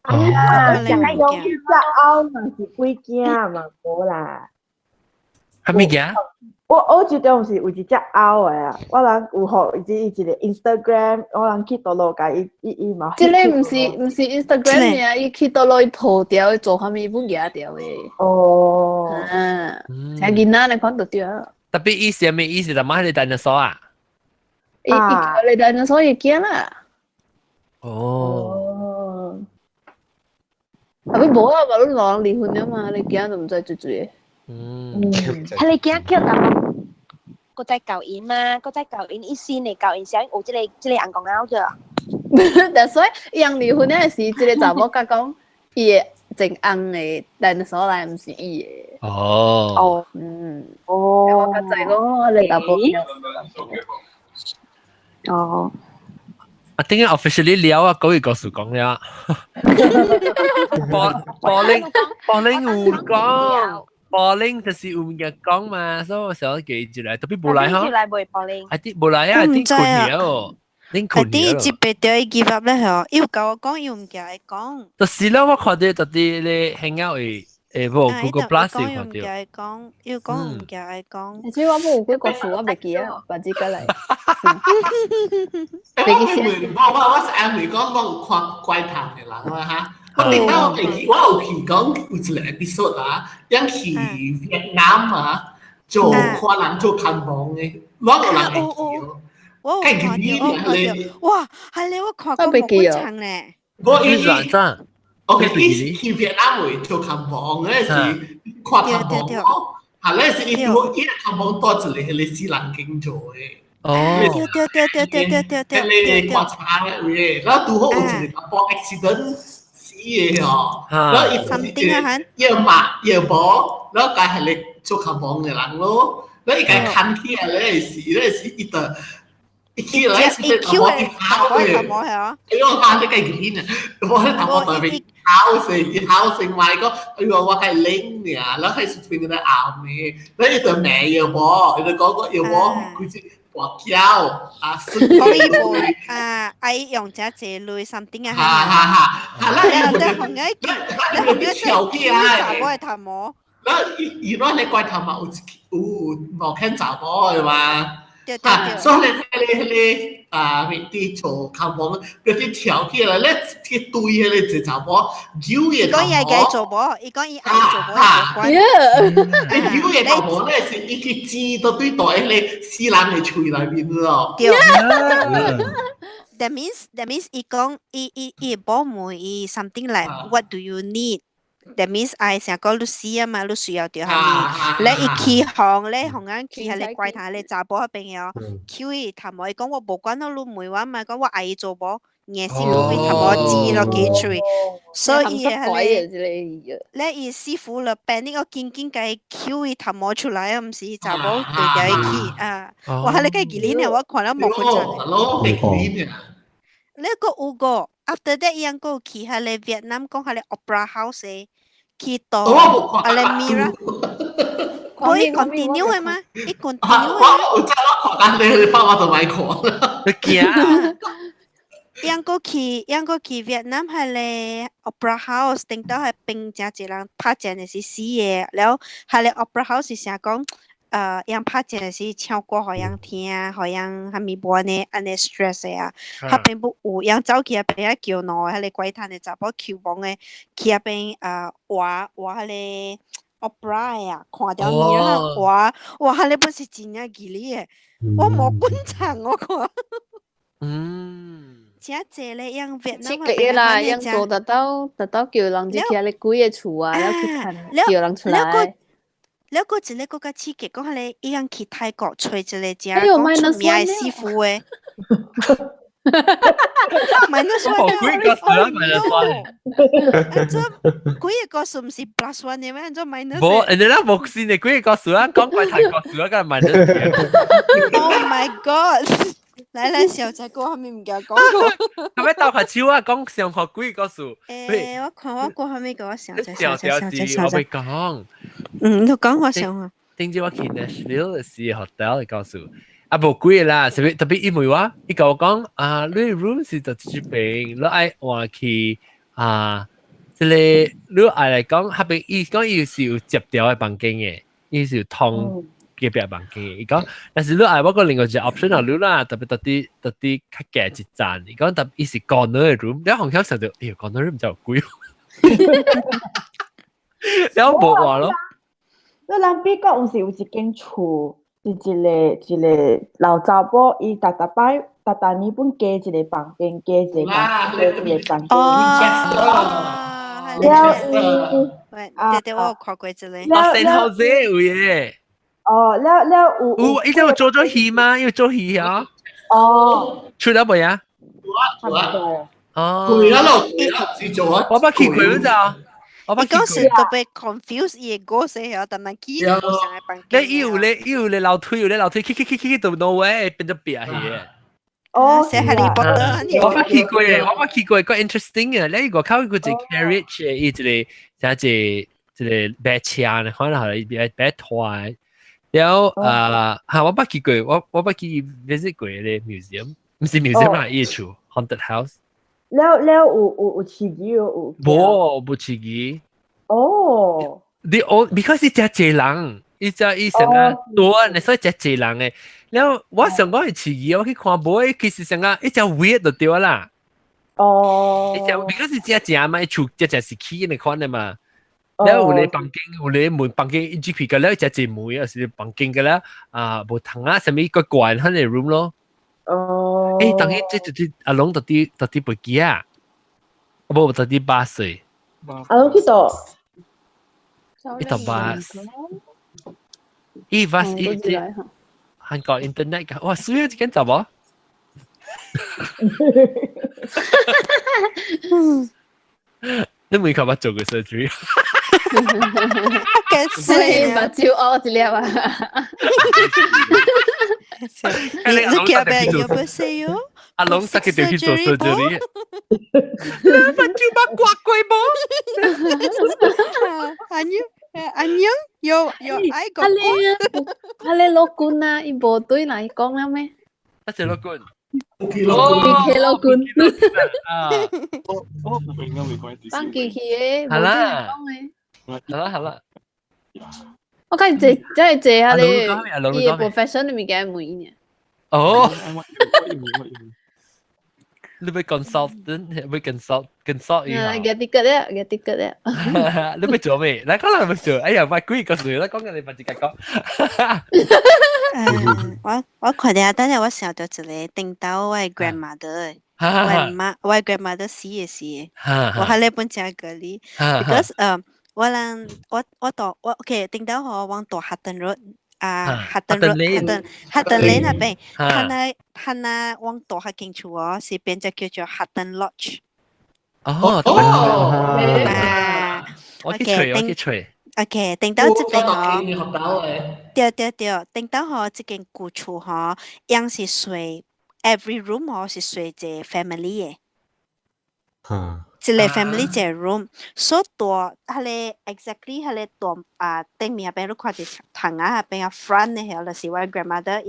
Speaker 7: 講用隻拗嘛是幾件嘛無啦。
Speaker 1: 係咩嘅？
Speaker 7: 我覺得是有一隻拗嘅啊！我人有學伊一個 Instagram， 我人去倒落甲伊嘛。
Speaker 5: 即係唔是 Instagram 嘅啊，伊去倒落去鋪掉，做下面本嘢掉嘅。
Speaker 7: 哦。
Speaker 5: 成件啦，你講到掉。
Speaker 1: 特別意思係咩意思？就買你 dinosaur 啊？
Speaker 5: 你 dinosaur 已經啦。
Speaker 1: 哦。
Speaker 5: 後邊冇啊，話都兩離婚啊嘛，你驚就唔使做嘢。
Speaker 12: 係你驚叫咁？個仔舊年嘛，個仔舊年一線嚟舊年想有即個眼光拗啫。
Speaker 5: 但所以人離婚嗰時，即個查某甲講伊嘅正紅嘅，但係所嚟唔是伊嘅。
Speaker 1: 哦。
Speaker 5: 我個仔講你查甫。
Speaker 12: 哦。
Speaker 1: 我點解 officially 聊啊？9月告訴講了。柏林有講。柏林就是有人講嘛，所以我想記住嚟，特別冇嚟嗬。
Speaker 12: 嚟冇柏林。
Speaker 1: 係啲冇嚟啊，係啲困擾，啲困擾。
Speaker 4: 啲接別掉伊 give up 咧嗬，要教我講要唔教你講。
Speaker 1: 就是啦，我看到特啲咧 hang out 嘅冇 Google Plus 要看到。
Speaker 4: 要講唔叫愛講。
Speaker 5: 即係我冇嗰個數我未記啊，或者過嚟。
Speaker 9: 我是安慰講我有看怪談嘅人啊嚇。我記得我有去講有一個 episode 啊，因去越南啊做華人做看房嘅，我有人會去哦。
Speaker 4: 我看到，哇，係你我看過冇場咧。
Speaker 9: 我以前 OK， 去越南會做看房嗰陣時，看看房咯，係嗰陣時伊做伊看房多一個係你私人經做嘅。
Speaker 4: 哦，
Speaker 9: 對，你觀察嘅，然後拄好有一個波 accident 死嘅哦，然後伊要波，然後佢係你做看房嘅人咯，然後伊佢看起來嗰陣時伊就。Iki lah sebenarnya mau dihaus ya. Ayo kan kayak gini nih. Boleh tahu tapi haus yang mai ko ayo wa kayak link ya.แล้วให้สุดเป็นอะไรนี่แล้วอีตัวแม่ยบ่อีตัวก็ยบ่คือสิปวดเขี้ยวสุด
Speaker 4: 可以บ่ไอ用只這類 something 啊แล้ว紅嘅條件我係頭毛
Speaker 9: แล้วอีน้อยใน怪頭毛有冇看找บ่係嘛所以你啲做看房嗰啲條件啦，咧啲對嘅你就查某妖嘢頭毛。
Speaker 4: 講嘢嘅做冇，伊講伊愛做冇有關。
Speaker 9: 你妖嘢頭毛咧是伊去擠到對袋你私人嘅喙裏面咯。
Speaker 4: 對。That means 伊講伊保姆伊 something like what do you need？That means 愛成個律師啊嘛，律師要掉下面，你一起行咧，紅眼企喺你櫃台你查甫嗰邊嘅，叫伊頭毛，伊講我無關到你梅話嘛，講我愛做波，夜先都俾頭毛知咯幾脆，所以係咧伊師傅啦，病呢個堅堅計叫伊頭毛出來啊，唔是查甫對掉一起啊，哇！你計幾年我看到冇佢真。你個有個 after that 樣個去下嚟越南講下嚟 Opera House 嘅，去到下嚟 Mira，可以 continue 嘅嗎？一 continue 嘅。
Speaker 9: 我真係看緊你幫我同埋看。
Speaker 1: 你驚？
Speaker 4: 樣個去越南下嚟 Opera House，定到係並正一人拍正嘅是死嘢，然後下嚟 Opera House 是成講。樣拍正是唱歌，好樣聽，好樣係咪冇呢？安尼 stress 啊，佢並不有樣走去入邊叫喏，喺你鬼攤嘅查甫球棒嘅，去入邊畫喺你 opera 啊，看到面啊畫，哇！喺你本是真嘅吉利嘅，我冇觀察我看。真濟咧，樣越南
Speaker 5: 嘅嘢啦，樣做得到叫人哋去你鬼嘅厝啊，แล้ว去看叫人出來。
Speaker 4: แล้วก็จะเล็กก็ชี้เกก็อะไรยังคิดไทยก็ช่วยจะเลยจ้าก็ชุดมีไอซีฟูเว้minus one
Speaker 1: กุยก็สุด minus one
Speaker 4: อันจะกุยก็สุดสิ plus one เนี่ยไหมอันจะ minus
Speaker 1: บ่อันนี้นะบอกสิเนี่ยกุยก็สุด講怪談個สุดก็ minus
Speaker 4: oh my god 來小仔哥後面唔夠講過
Speaker 1: 係咪鬥下超啊講上學กุยก็สุด
Speaker 4: 我看我過後面個小仔
Speaker 1: 小仔我未講
Speaker 4: 你講我上啊
Speaker 1: 頂住我去 Nashville 嘅時 hotel 你告訴啊無貴啦特別因為我伊甲我講你 room 是就這邊你愛換去即係你愛嚟講下邊伊講伊是有接條嘅房間嘅伊是有通隔壁房間嘅伊講但是你愛我個另外一個 option 你啦特別特啲較價一站伊講特別伊是 corner 嘅 room 你紅曉想到corner room 就貴然後無話咯
Speaker 7: 你諗邊個唔是有一間厝，一個老查某，伊逐擺日本加一個房間，加一個房間。了
Speaker 4: 對，我看過一個。
Speaker 1: 聖後姐有嘢。
Speaker 7: 了
Speaker 1: 有，伊有做咗戲嗎？要做戲啊？出咗未啊？
Speaker 9: 佢一路自做啊。
Speaker 1: 我不見佢咋？
Speaker 4: 我嗰時特別 confuse 嘢嗰時候，但係見到成日辦機。
Speaker 1: 你要你樓梯到 nowhere 變咗別嘢。
Speaker 7: 哦，
Speaker 4: 寫 Harry Potter。
Speaker 1: 我不見過，個 interesting 嘅。你如果靠嗰隻 carriage 嘅，一個白車咧，可能係白拖。然後我不見過，我不見 visit 過嘅 museum， 唔是 museum 係一處 haunted house。
Speaker 7: 了有刺激有
Speaker 1: 冇刺激。
Speaker 7: 哦。
Speaker 1: because 伊只濟人，伊成啊多，你所以只濟人誒。然後我上個係遲疑，我去看妹，其實成啊一隻 weird 就對啦。
Speaker 7: 哦。
Speaker 1: 一隻 because 只隻嘛，厝只是起你看的嘛。然後有你房間，有你門房間一隻皮個，然後只隻妹，有時房間個啦，無窗啊，什麼個關喺你 room 咯。
Speaker 7: 哦。
Speaker 1: 誒，當然即阿龍到底背機啊，冇到底8歲。
Speaker 7: 阿龍去到。
Speaker 1: Ito bus. E-bus,韓國 internet 㗎，哇，衰啊！幾集啊？你每個乜做過 surgery？
Speaker 5: 嘅衰，把蕉屙一粒啊！
Speaker 4: 你叫咩？有冇事哟？
Speaker 1: 阿龍實際去做 surgery。你把蕉把刮鬼冇？Anyong
Speaker 4: yo ai có
Speaker 5: Ale lo kun na ibo tôi này con lắm mấy.
Speaker 1: Nó sẽ lo kun.
Speaker 5: Kỳ lo kun.
Speaker 11: Mình có tí.
Speaker 5: Bang kỳ ấy.
Speaker 1: Hả là.
Speaker 5: Tôi cái gì真係借下你啲 profession 你嘅每年。
Speaker 1: 哦。你被 consultant， 被 consult อีกเหรอ
Speaker 5: get ticket 咧。
Speaker 1: 你ไป做咩？你講你咪做，哎呀，咪故意個誰啦？講緊你咪自己講。
Speaker 4: 我看下，等下我想到一個，聽到我 grandmother，我 grandmother 死嘅時，我喺呢本正嗰裡 ，because 我 OK， 聽到我到 Hutton Road。Hutton Lane 那邊，他那往大下進去哦，是邊隻叫做 Hutton Lodge。
Speaker 1: 我去吹。
Speaker 4: OK， 定到這邊哦，對，定到嗬，這間古厝嗬，樣是睡 every room 嗬是睡隻 family 嘅。一個 family 一個 room， 所以大，佢哋 exactly 佢哋大對面嗰邊你看到窗啊，嗰邊啊 front 嘅係，就是我 grandmother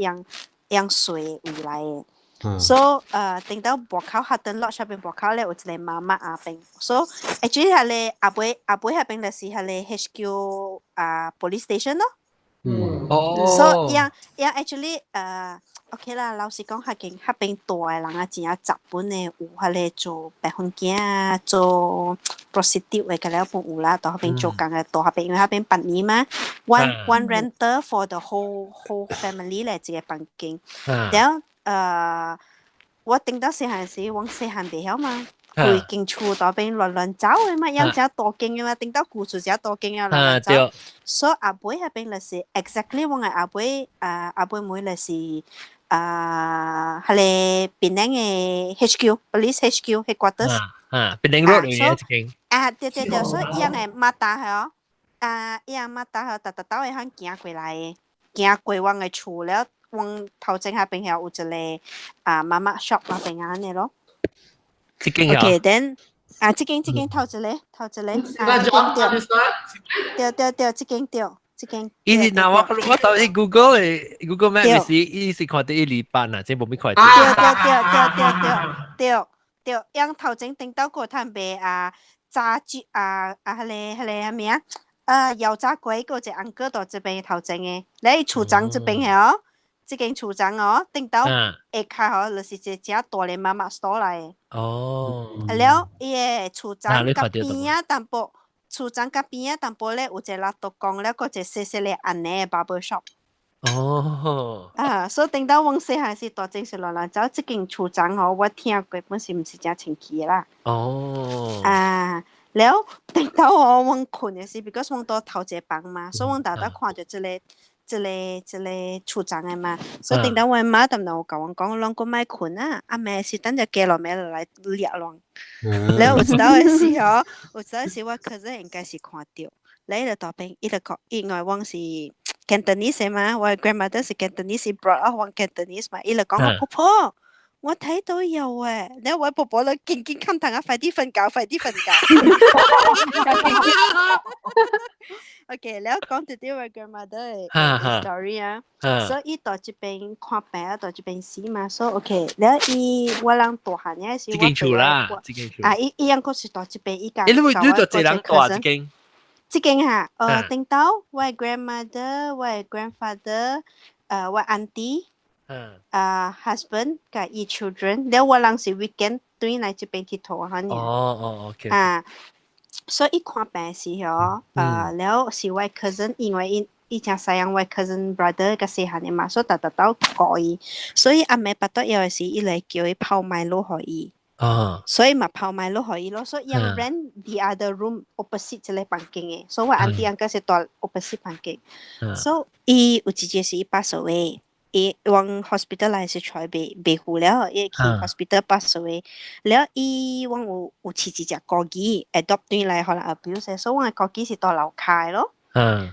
Speaker 4: 樣水回來嘅。所以等到博口下等落上邊博口咧，有一個媽媽啊邊，所以 actually 佢哋阿妹嗰邊就是佢哋 HQ police station 咯。所以樣 actually OK 啦，老實講，嗰邊大嘅人啊，真係雜本嘅有佢哋做白粉鏡啊，做 prostitute 嘅嗰啲本有啦，到嗰邊做工嘅，到嗰邊因為嗰邊8年嘛 ，one renter for the whole family 咧，一個房間。然後我頂到細漢時，我細漢地曉嘛，佢間厝到邊亂走嘅嘛，有隻大間嘅嘛，頂到古厝隻大間嘅亂走。所以阿妹嗰邊就是 exactly 我嘅阿妹妹就是係嚟檳城嘅 HQ police HQ headquarters。
Speaker 1: 檳城 road 嚟嘅一間。
Speaker 4: 對，所以伊樣嘅馬達係伊樣馬達係特特會響行過來嘅，行過我嘅厝了。往頭前下邊有一個媽媽 shop 那邊安尼咯。
Speaker 1: 這間有。
Speaker 4: OK， then 這間頭一個，對，這間對。
Speaker 1: 伊是嗱，我到去 Google Map 時，伊是看到128啊，真冇咩看到。
Speaker 4: 對，樣頭前頂到過探白炸豬係咩油炸鬼嗰隻安哥到這邊頭前嘅，你處長這邊係哦。這間厝長哦，頂到下卡哦，就是一隻大嘅媽媽 store 嚟嘅。
Speaker 1: 哦。
Speaker 4: 了，伊個厝長甲邊啊淡薄，厝長甲邊啊淡薄咧，有一個laptop講了，個一個細細嘅安尼嘅 barber shop。
Speaker 1: 哦。
Speaker 4: 所以頂到我細漢時大正是亂走，這間厝長哦，我聽過本是唔是真清氣啦。
Speaker 1: 哦。
Speaker 4: 了，頂到我困嘅時 ，because 我到頭一房嘛，所以我大家看到這個厝長嘅嘛，所以頂到我媽當然有甲我講，啷個莫困啊，阿妹是等隻家落尾來掠亂。然後有知道嘅時候，我可能應該是看到，你就當邊伊就講，因為我是 Cantonese 嘛，我 grandmother 是 Cantonese brought up 我 Cantonese 嘛，伊就講我婆婆。我睇到有誒，你我婆婆咧勁冚堂啊，快啲瞓覺。OK， 你講到啲我 grandmother 嘅 story 啊，所以伊到這邊看病啊，到這邊死嘛，所以 OK，你伊我人大漢嘅時，
Speaker 1: 這間厝啦，
Speaker 4: 伊樣個是到這邊伊家。
Speaker 1: 你會做這人大這間？
Speaker 4: 这间哈，等到我 grandmother，我 grandfather，我 auntie，husband กับอี children，แล้ววันหลังสิ weekend 對嚟這邊佚佗嚇呢。
Speaker 1: OK。
Speaker 4: 所以看病時嗬，แล้ว是我 cousin，因為以前細樣我 cousin brother 嘅細漢嘅嘛，所以特到過伊，所以阿妹不得有時伊嚟叫伊泡米露可以。所以嘛泡埋落去咯，所以yang rent the other room opposite 這個房間嘅，所以我 auntie uncle 是住 opposite 房間，所以伊有一節是伊pass away，伊往 hospital 來是才袂好了，伊去 hospital pass away，了伊往有飼一隻corgi ，adopt 轉來可能 abuse，所以我 corgi 是住樓下咯，了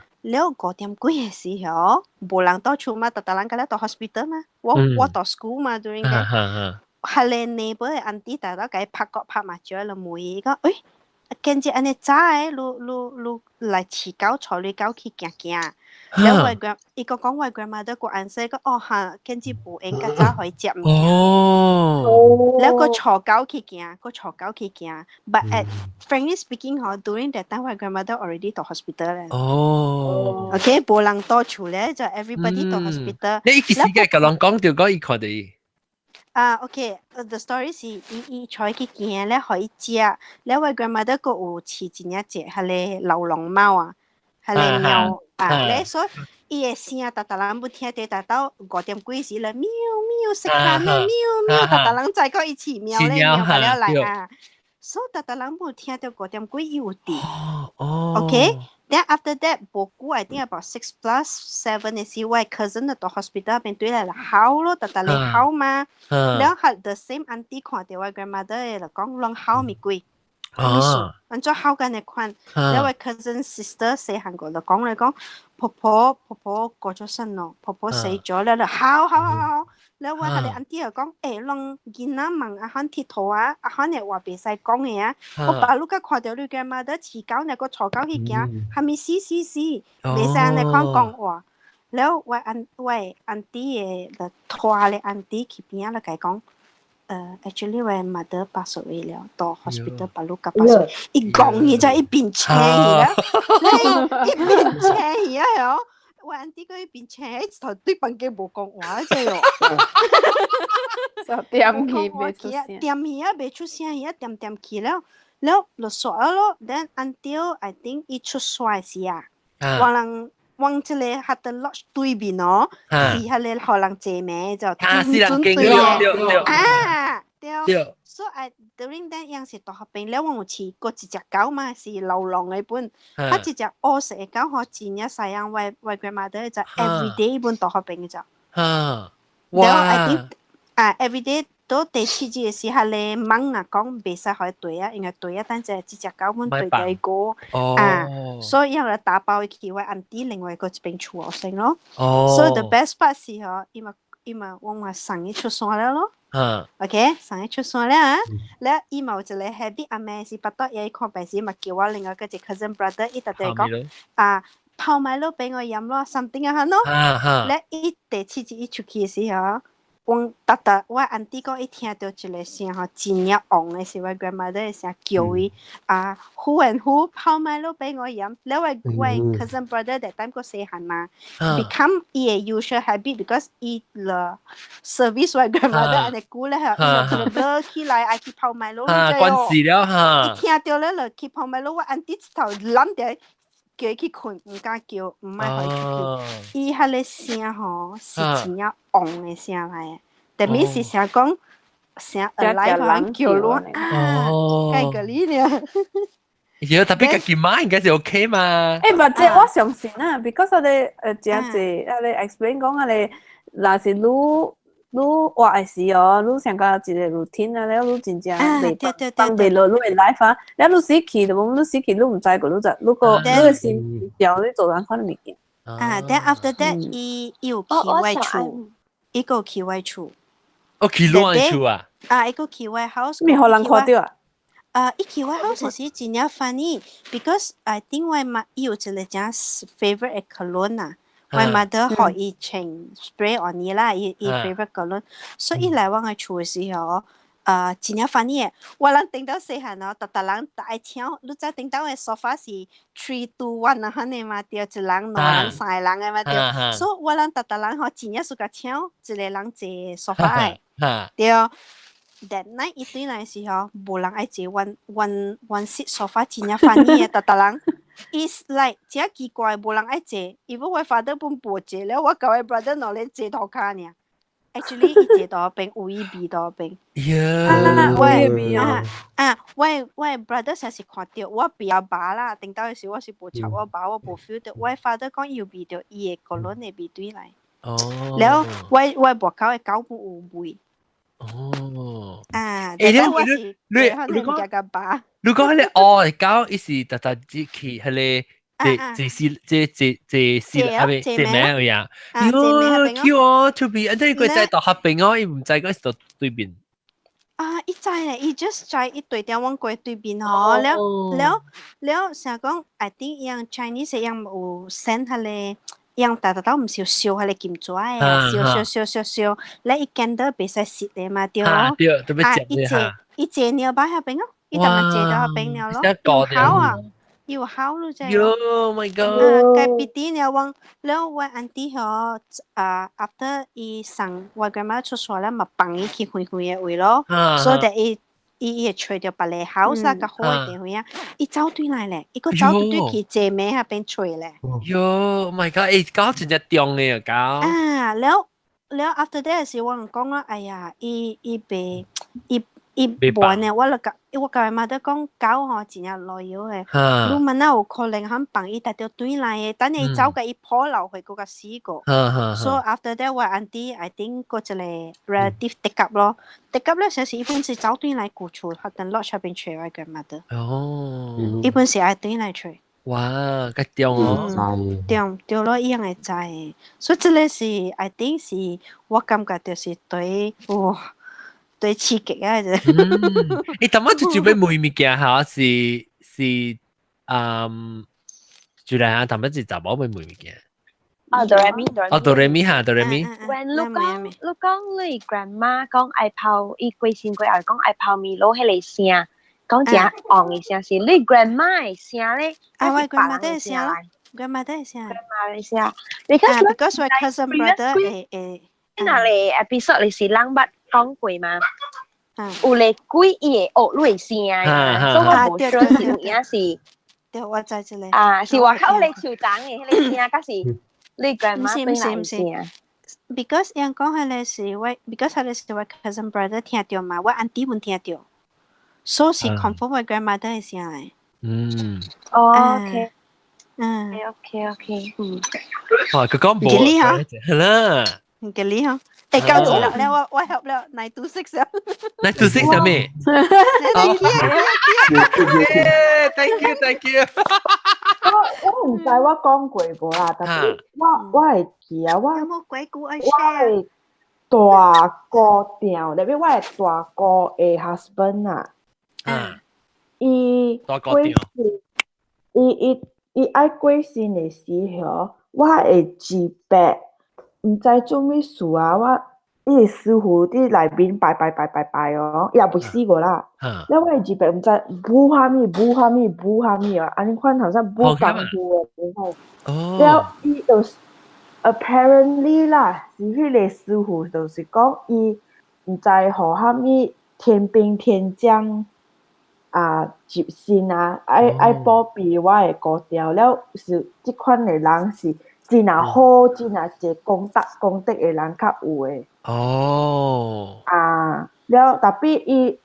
Speaker 4: 5點幾嘅時候，無人到厝嘛，特人個咧到 hospital 嘛，我到 school 嘛 during that。係你 neighbor 嘅 auntie 大家計拍角拍麻雀啦，妹講，誒，見住安尼早誒，你嚟飼狗坐你狗去行行，แล้ว我 grand， 伊個講我 grandmother 個 answer 個，哦嚇，見住冇應該早可以接唔行，แล้ว個坐狗去行，but at frankly speaking 嗬 ，during that time 我 grandmother already 到 hospital 咧，OK， 冇人到厝咧，就 everybody 到 hospital。
Speaker 1: 你其實嘅個人講掉講伊看到。
Speaker 4: OK，the story 是伊採去見咧，可以食。แล้ว我 grandmother 個有飼一隻係咧流浪貓啊，係咧貓咧，所以伊嘅聲特人要聽到，到5點幾時咧，喵喵食飯咧，喵喵，特人再個一起喵咧，喵過了嚟啊，所以特人要聽到5點幾伊有啲 ，OK。Then after that， 無久 I think about 6+7 嘅時，我 cousin 到 hospital 邊對嚟啦，好咯，特嚟好嘛。แล้ว係 the same auntie 看到我 grandmother 嚟講，啷好咪貴，咪數，按照好緊嘅款。แล้ว我 cousin sister 細漢個就講嚟講，婆婆過咗身咯，婆婆死咗咧，好。แล้วว่า佢哋 auntie 又講，誒，啷見啊問阿漢鐵佗啊，阿漢又話別使講嘅啊，我爸ลูกก็看到你 grandmother 飼狗呢個坐狗去行，係咪死，別使安尼講話。แล้ว我 auntie 嘅拖咧 auntie 去邊啊，嚟講，actually 我 mother pass away 了，到 hospital 把ลูกก็ pass away，一講嘢就一邊車嘢啦，一邊車嘢係哦。我 auntie 嗰邊車頭對房間冇講話啫喎，
Speaker 5: 就點起未出聲，
Speaker 4: 點起啊未出聲，而家點起了就傻咯。Then until I think 伊出衰時啊，往這裡喺度 lodge 對面咯，是喺裡可能借名就準對啊，對。So I during that 樣時到後邊了，我有飼過一隻狗嘛，是流浪嘅本，佢一隻屙食嘅狗，我前日細樣為 grandmother 就 everyday 本到後邊嘅就，然後 I think everyday 到第四日嘅時候咧，掹啊講別使可以對啊，因為對啊，但係隻狗本對第個所以然後打包去為 auntie 另外一個邊處我先咯，所以 the best part 是嗬，因為我話生意出曬了咯。OK， 生意出曬啦，แล้ว伊冇一個 habit 阿妹是不得嘢看病時，咪叫我另外嗰隻 cousin brother，伊特地講泡米露俾我飲咯 ，something 啊咯，แล้ว伊第次次伊出去嘅時候，我我 auntie 講伊聽到一個聲嗬，真呀昂嘅時，我 grandmother 嘅聲叫伊who and who 泡米露俾我飲，แล้ว我 cousin brother that time 個細漢嘛 ，become 伊嘅 usual habit because 伊了 service 我 grandmother 安尼估咧係，伊起來愛去泡米露咧，
Speaker 1: 關事了哈，
Speaker 4: 伊聽到咧就去泡米露，我 auntie 頭諗住。叫伊去困，唔敢叫，唔愛可以出去。伊迄個聲吼是真正昂嘅聲來嘅，特別是聲講聲來番叫咯，計個你呢？
Speaker 1: 有特別個佢媽應該是 OK 嘛？
Speaker 5: 或者我相信啊 ，because 我哋真係我哋 explain 講我哋若是你活嘅時候，你想個一個 routine 啊，แล้ว你真正未放未落你嘅 life 啊，แล้ว你死去就冇，你死去你唔知個，你個心跳你做人可能未見。
Speaker 4: then after that 伊有去外厝，伊個去外厝。
Speaker 1: 哦，去外厝啊？
Speaker 4: 伊個去外 house。
Speaker 5: 咩可能看到啊？
Speaker 4: 伊去外 house 是真正 funny，because I think 我媽伊有一個真 favorite 嘅 cologne 啊。我 mother 學伊穿 spray on 伊啦，伊 favorite cologne，所以來往嘅厝嘅時候，真正funny嘅，我人頂到細漢哦，特人大搶，你知頂到嘅 sofa 是 3, 2, 1啊，肯定嘛對，一人、兩人、三人嘅嘛對，所以我人特人嗬真正是個搶，一個人坐 sofa 嘅，對。That night 一對來時候，無人愛坐 one seat sofa 真正 funny 嘅，特人 is like 真奇怪，無人愛坐，因為我 father 本無坐了，我教我 brother 攞嚟坐頭卡呢。Actually 伊坐到邊，有伊邊到邊。我 brother 成時看到我比較爸啦，頂到嘅時我是無插我爸，我無 feel 到。我 father 講要比到伊個輪嘅比對來。然後我無狗嘅狗本有味。但係我是可能唔個爸。
Speaker 1: 如果你嘅狗，伊是特特只去係你。這係咪這名個呀？喲 ，Q 哦，出邊，即係佢在度合併哦，伊唔在嗰度對面。
Speaker 4: 伊在咧，伊 just 在伊對調往過對面哦。了，成講 I think 伊樣 Chinese 伊樣有 send 下咧，伊樣大都唔少燒下咧金紙嘅，燒，咧伊見到別使蝕咧嘛，對咯。伊坐鳥擺下邊哦，伊當然坐到下邊了咯，好啊。要考咯啫。
Speaker 1: Oh my god！
Speaker 4: 計別啲你話，แล้ว我 auntie 嗬，after 伊送我 grandma 出所咧，咪幫伊去開嘅位咯，所以伊吹掉別個 house 啦，個好嘅地方啊，伊走對嚟咧，伊個走對去借名下邊吹咧。
Speaker 1: Oh my god！誒，搞真係中嘅搞。
Speaker 4: แล้ว after that 時我講啦，哎呀，伊冇呢，我教媽都講狗嗬真係內妖嘅，你問下有可能肯幫伊達到對嚟嘅，等你走嘅伊破漏去嗰個死個。So after that 我 auntie I think 嗰一個 relative take up 咯，take up 咧成時一般是走對嚟顧厝，可能 lodge 入邊吹我嘅媽都。一般是愛對嚟吹。
Speaker 1: 哇，咁中哦！
Speaker 4: 中咯，伊樣嘅在，所以這個是 I think 是我感覺就是對哇。對刺激啊！
Speaker 1: 你頭先就俾妹妹嘅嚇是最嚟下頭先就冇俾妹妹嘅。哆來咪嚇，哆來咪。
Speaker 12: When 你講你 grandma 講愛泡，伊貴先貴愛講愛泡米攞起嚟聲，講正昂嘅聲是你 grandma 嘅聲咧，
Speaker 4: 我 grandma 嘅聲咯 ，grandma 嘅聲。
Speaker 12: grandma 嘅聲，because
Speaker 4: my cousin brother 誒。
Speaker 12: 嗱你 episode 你是冷筆講過嘛？有嚟幾嘢學類聲，所以我無想是有影是。
Speaker 4: 對，我知之類。
Speaker 12: 是話口你潮漲嘅，你聲嗰時你 grandma 對嚟聲。
Speaker 4: Because 人講係你是我 ，because 係你是我 cousin brother 聽到嘛，我 auntie 們聽到，所以是 confirm 我 grandma 的聲嚟。
Speaker 12: OK。
Speaker 1: 哇，佢講冇，係啦。
Speaker 4: 嘅厲害，夠錢啦！你我help 了926啊
Speaker 1: ，926係咩？Thank you。
Speaker 7: 我唔知我講過無啦，但係我係記啊，我
Speaker 4: 有冇鬼故愛 share？
Speaker 7: 大哥掉，入邊我係大哥嘅 husband 啊，伊過世，伊愛過世嘅時候，我係自白。唔知做咩事啊！我伊個師傅啲內邊拜哦，也未試過啦。แล้ว我自白唔知補下咪啊！安尼款頭先補幫助嘅，แล้ว伊就 apparently 啦，是迄個師傅就是講伊唔知何下咪天兵天將接線啊，愛保庇我嘅高調，แล้ว是即款嘅人是。真係好，真係一功德嘅人較有嘅。了特別伊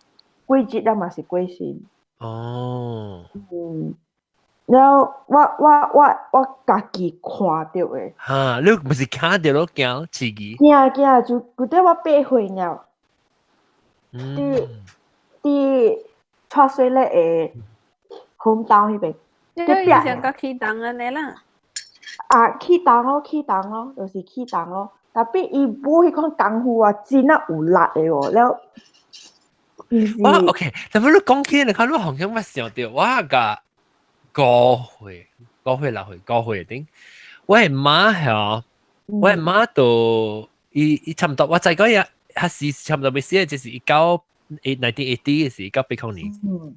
Speaker 7: 幾日了嘛是過身。了我家己看到嘅。
Speaker 1: 嚇，你唔是看到咯，驚刺激。
Speaker 7: 驚，就嗰啲我8歲了。啲出水咧誒，hometown 嗰邊。
Speaker 5: 你以前個起檔嘅你啦。
Speaker 7: 起檔咯，就是起檔咯。特別伊舞迄款功夫啊，真係有力嘅喎。了，OK，
Speaker 1: 但係你講起你看，你好像我想到，我個5歲定，我係媽到伊差唔多，我在嗰日還是差唔多未死，就是19 1980嘅時，到2020。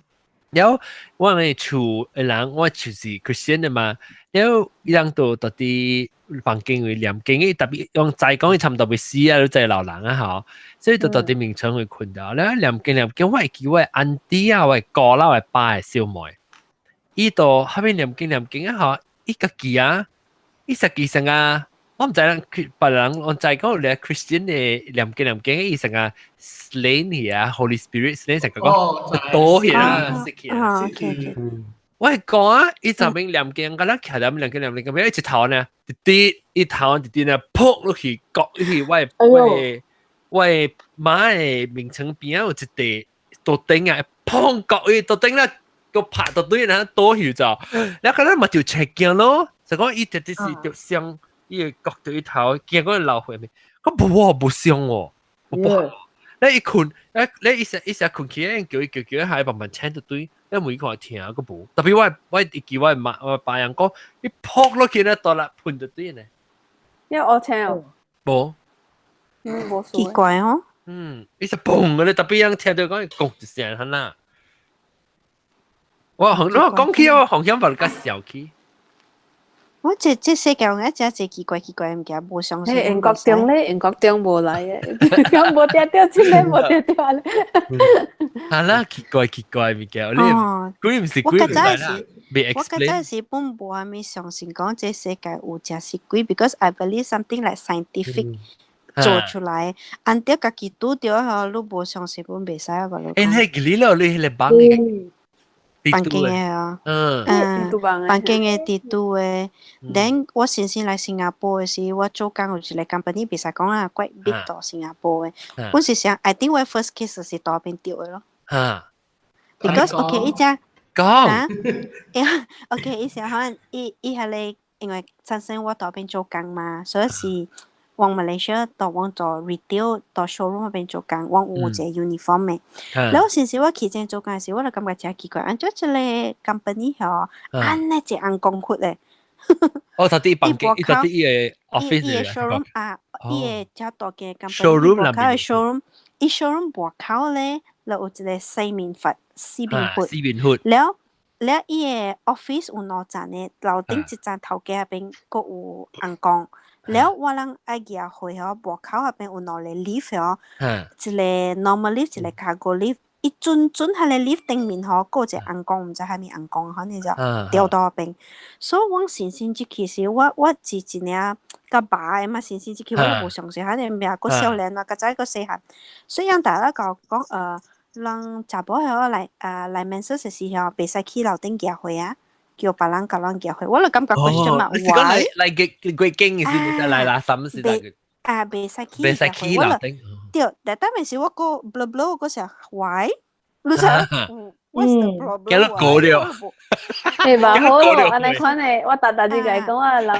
Speaker 1: 然後我哋厝嘅人，我就是 Christian 嘅嘛。然後人到啲房間會念經嘅，特別用齋講，差唔多會死啊，都真係老人啊嚇。所以到啲眠床會困到。然後念經，我係叫我安弟啊，我係哥啦，我係爸嘅小妹。依度後面念經啊嚇，依個記啊，依實際上啊。我唔知人別人，我就係講你 Christian 嘅念經，伊成個 slain 去啊 ，Holy Spirit slain 成個講多去啊，識去啊。我係講啊，伊就邊念經，個人徛念經，咁一直頭呢，一頭呢，撲落去，割落去，喂馬嘅名稱邊有一地到頂啊，砰割去到頂啦，個拍到對啦，多去就，然後個人咪條斜鏡咯，就講伊直直是條相。伊個角對頭，見嗰個老血面，咁冇傷喎，冇。你一困，你一時困起，叫下慢慢請到對，你每個聽個冇。特別我叫我爸人講，你撲落去咧，到啦判到對呢。
Speaker 5: 因為我聽
Speaker 1: 冇，
Speaker 5: 冇
Speaker 4: 奇怪哦。
Speaker 1: 一時嘣嘅咧，特別人聽到講講一聲係啦。我講起我好像把個笑起。
Speaker 4: 我這世界有一隻奇怪物件，無相信。
Speaker 5: 英國中無來嘅，咁無掉掉出嚟，無掉掉咧。
Speaker 1: 係啦，奇怪物件，你鬼唔是鬼嚟啦，未 explain。
Speaker 4: 我嗰陣時本無係咪相信講這世界有隻是鬼 ，because I believe something like scientific 做出來，按掉家己拄着後，你無相信本袂使啊個。
Speaker 1: 誒，係你咯，你係幫嘅。
Speaker 4: 房間嘅啊，房間嘅地圖嘅。等我先來新加坡嘅時，我做工有一個 company，別使講啦，怪 big 到新加坡嘅。我是想 ，I think 我 first case 是到邊掉嘅咯。because OK 一隻講，OK 一隻可能一係你因為本身我到邊做工嘛，所以是往馬來西亞到往做 retail 到 showroom 嗰邊做工，往有一個 uniform 嘅。然後先時我起正做工時，我就感覺真奇怪，按咗一個 company 嗬，按呢隻按公闊咧。
Speaker 1: 哦，佢啲房間，佢啲 office
Speaker 4: 嚟嘅 showroom 啊，啲較大嘅
Speaker 1: company
Speaker 4: 外口嘅 showroom 外口咧，就有一個四面佛，四面佛。แล้ว伊個 office 有兩層嘅，樓頂一層頭家嗰邊個有按光。แล้ว我人愛入去嗬，外口嗰邊有兩個 lift 嗬，一個 normal lift，一個 cargo lift。一陣喺個 lift 頂面嗬，嗰隻按光唔知係咪按光，可能就掉到嗰邊。所以我先至其實我之前啊個爸嘛，先至其實我冇相信，可能咩個少年啊，個仔個細漢。所以讓大家講讓查甫嗬嚟面試嘅時候，別使去樓頂入去啊。叫別人教人入去，我就感覺佢做乜？
Speaker 1: 你講嚟嘅經嘅先，嚟啦，什麼時代嘅？
Speaker 4: 袂使去樓頂。對，但係時我個 blue 嗰時候，喂，你知？What's the problem？
Speaker 1: 幾多個了？
Speaker 5: 係嘛？好咯，安尼款誒，我大隻嘅講啊，人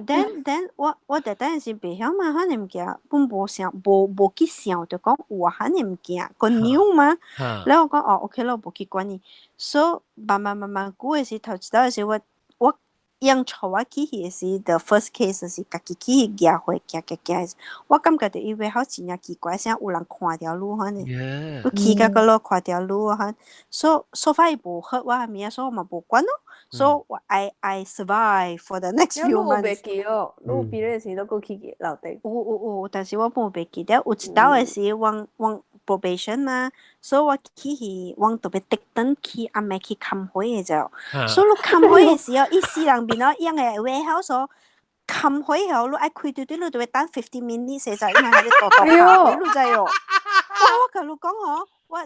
Speaker 5: 哋
Speaker 4: then 我特登是袂曉嘛，可能物件本無去想，就講有可能物件個 new 嘛。然後我講哦 ，OK 咯，無去管伊。所以慢慢久嘅時頭一道嘅時我用錯我去嘅時 ，the first case 是家己去行會行，我感覺到以為好真係奇怪，像有人看條路可能，我去個路看條路啊，所以反而無好，我係咪啊？所以我嘛無管咯。So I survive for the next few months。
Speaker 5: 你冇記哦，你畢業時都過去樓頂。
Speaker 4: 有，但是我冇記得，有一道嘅時往 probation 嘛，所以我去往特別特登去阿妹去看會嘅就，所以你看會嘅時候，伊四人邊咯，樣嘅 warehouse 看會後，你愛開對，你就會等15 minutes 就因為喺度度你知哦。我同你講哦。我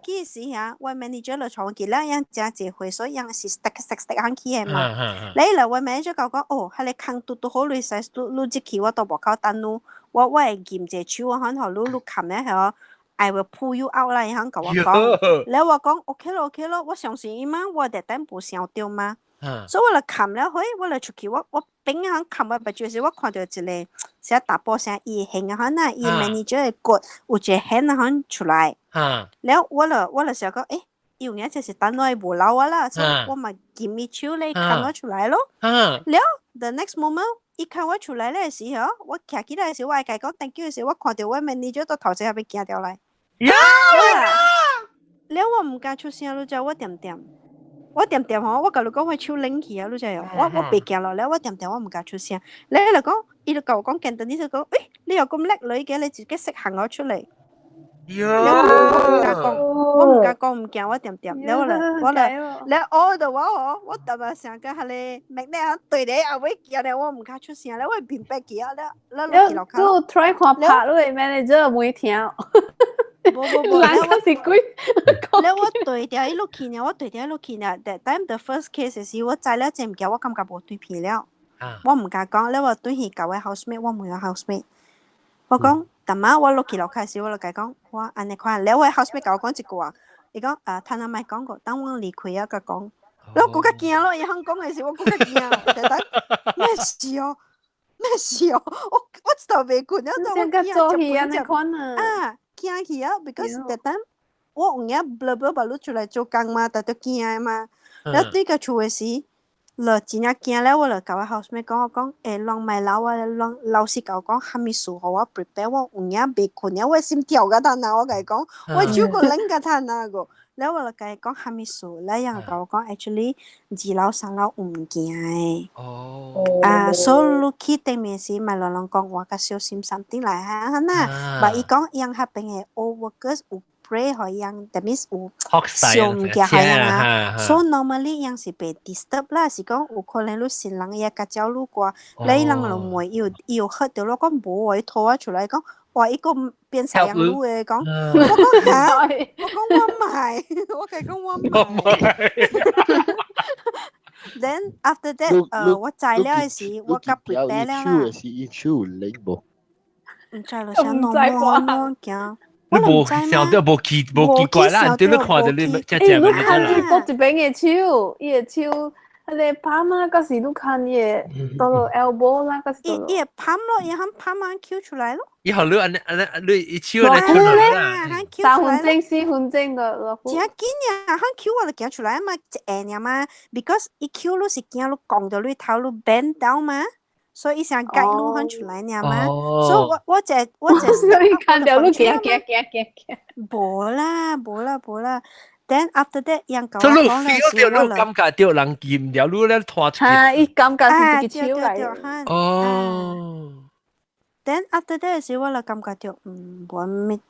Speaker 4: 去時啊，我 manager 嚟坐佢啦，樣真濟會，所以樣是 stick 行去嘅嘛。你嚟我 manager 講哦，係你扛嘟好你使，你即期我到門口等你，我係劍隻手，我響頭你擒咧係I will pull you out 啦，響同我講。你話講 OK 咯，我相信伊嘛，我特登冇想到嘛。所以我嚟擒了，我嚟出去，我邊響擒我白住時，我看到一個寫大波聲，伊行啊，嗱，伊 manager 嘅骨有隻hand 響出來。แล้ว我嚟想講，有嘢就是等我無嬲啊啦，所以我咪見面超你看我出來咯。了 the next moment 一看我出來咧時候，我徛起來時我係講 thank you 嘅時，我看到我 manager 到頭先入邊行掉嚟。了我唔敢出聲咯，就我點點。我點點嗬，我甲你講我超冷氣啊，你知有？我別驚落咧，我點點我唔敢出聲。你嚟講，伊就教我講簡單啲就講，誒，你又咁叻女嘅，你自己識行我出嚟。我唔敢講唔驚，我點點。你我的話我特別想講下你，明你喺對你阿位叫你，我唔敢出聲，你我變白嘅啊，你
Speaker 5: 都 try 看拍咯，manager 冇聽。
Speaker 4: 冇，我是鬼。你我對掉一路見啊，我對掉一路見啊。That time the first case 時，我知了真唔驚，我感覺冇對皮了。我唔敢講，你話對佢舊嘅 housemate，我冇有 housemate。我講，但晚我落去樓下時，我就講，我安尼看，你位 housemate 教我講一句話，伊講聽阿咪講過，等我離開啊個講，我更加驚咯，伊肯講嘅時，我更加驚。咩事哦？咩事哦？我頭未困啊，
Speaker 5: 我驚做戲安尼看啊。
Speaker 4: 驚去啊 ，because that time 我有嘢 blur 把路出來做工嘛，但都驚嘛。然後對個厝嘅時，落真係驚咧，我就教我 housemate 講，我講誒，浪咪老啊，老師教我講，蝦米事好我 prepare 我有嘢未困啊，我心跳個攤啊，我同佢講，我超過冷個攤啊個。然後我就同佢講蝦米事，咧人教我講 actually 二樓三樓唔驚嘅。所以你去對面時，咪兩講話個小心something嚟嚇嗱，但伊講樣下邊嘅 all workers 有 pray 可樣 ，that means 有小唔驚係啊。So normally 樣是被 disturb 啦，是講有可能你先人嘢個走路過，你人就唔要喝掉咯，講冇會拖啊出來講。話一個變成樣路嘅講，我講嚇，我講我唔係，我係講我唔係。Then after that，我知了嘅時，我甲 prepare 了啦。
Speaker 10: 是一出零冇，
Speaker 4: 唔知咯，想弄摸驚。
Speaker 1: 你冇想到冇奇怪啦，你都看到你只只
Speaker 5: 你看你嗰一邊嘅手，伊嘅手。你拍嘛？嗰時都看嘢，到到 elbow 啦，嗰時。
Speaker 4: 伊拍咯，伊肯拍嘛，Q 出來咯。
Speaker 1: 以後你你手嚟 Q 出來啦。
Speaker 5: 3分鐘4分鐘個落。
Speaker 4: 真緊呀，肯 Q 我就驚出來嘛，一下嘛 ，because 伊 Q 你是驚你降到你頭你 bend down 嘛，所以伊想解路肯出來呀嘛，所以我只。
Speaker 5: 所以看到你驚。
Speaker 4: 冇啦。Then after that，樣講
Speaker 1: 咧，你感覺到人見了，你咧拖出去。
Speaker 5: 伊感覺是自己手嚟。
Speaker 4: Then after that 時，我就感覺到，我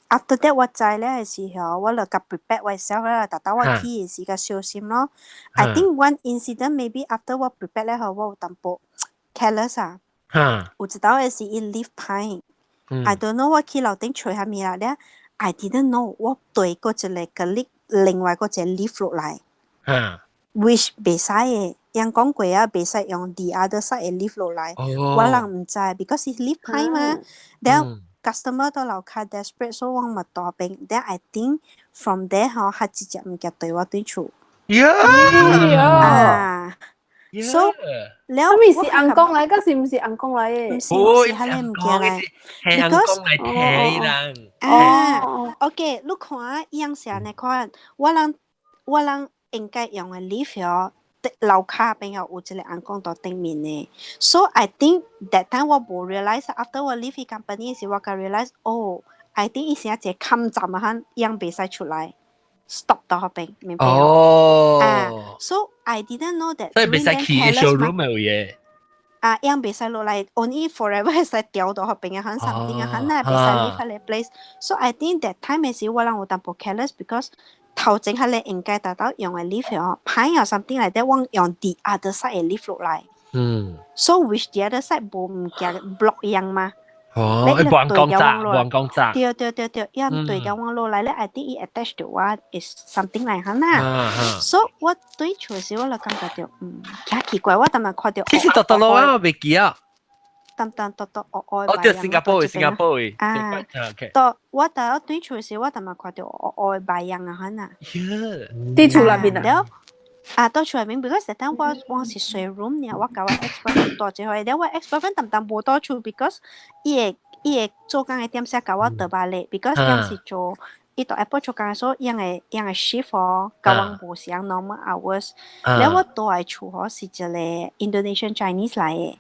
Speaker 4: after that 我知咧嘅時候，我就夾 prepare myself 咧，特登我去嘅時個小心咯。I think one incident maybe after 我 prepare 咧，我有淡薄 careless 啊。有知道嘅時，伊 leave pine。I don't know 我去樓頂吹下面啦咧 ，I didn't know 我對嗰隻嚟個 leak。另外嗰隻 lift 落嚟，which 袂使嘅，人講過啊，袂使用 the other side 嘅 lift 落嚟，我人唔知 ，because 係 lift 牌嘛，then customer 都留下 desperate，所以我咪多病 ，then I think from there 嗬，佢直接唔夾對我對處。So，
Speaker 5: แล้วมีสิอังกง嚟，ก็สิ唔是อังกง嚟嘅，
Speaker 4: 唔是係你唔見嚟
Speaker 1: ，because
Speaker 4: OK， 你看樣時你看，我人應該用嘅 lift 嗬，樓下邊有一個安公到對面嘅 ，so I think that time 我冇 realize after 我 leave company 時，我才 realize I think 以前一隻冚站啊，樣袂使出來 ，stop 到嗰邊，明白冇？So I didn't know that。
Speaker 1: 所以袂使去 showroom 有嘢。
Speaker 4: 樣袂使落嚟 ，only forever 係使掉到嗰邊嘅，肯something嘅，肯係袂使 leave 喺你 place。So I think that time 嘅時，我人有淡薄 careless，because 頭前係你應該達到用嘅 lift 哦，牌有 something like that，我用 the other side 嘅 lift 落嚟。So which the other side 冇唔夾 block 樣嘛？
Speaker 1: 你對講咋？
Speaker 4: 對，因對嘅我落嚟咧 ，I think it attached to what is something like 嚇啦。So 我對處時我就感覺到，奇怪，我當日看到。
Speaker 1: 其實特咯，我未記啊。
Speaker 4: 淡我
Speaker 1: 對，新加坡嘅。
Speaker 4: 我對處時我當日看到我白樣啊，嚇啦。
Speaker 5: 啲處裏邊啊。
Speaker 4: 到處入面 because that time 我是睡 room 呢，我搞我 ex-boyfriend 多隻去，但我 ex-boyfriend 淡冇多處 because 伊做工嘅點寫搞我特別累 because 樣是做伊到 Apple 做工所樣嘅shift 哦，甲阮無相 normal hours。แล้ว我倒來厝吼是一個 Indonesian Chinese 來嘅。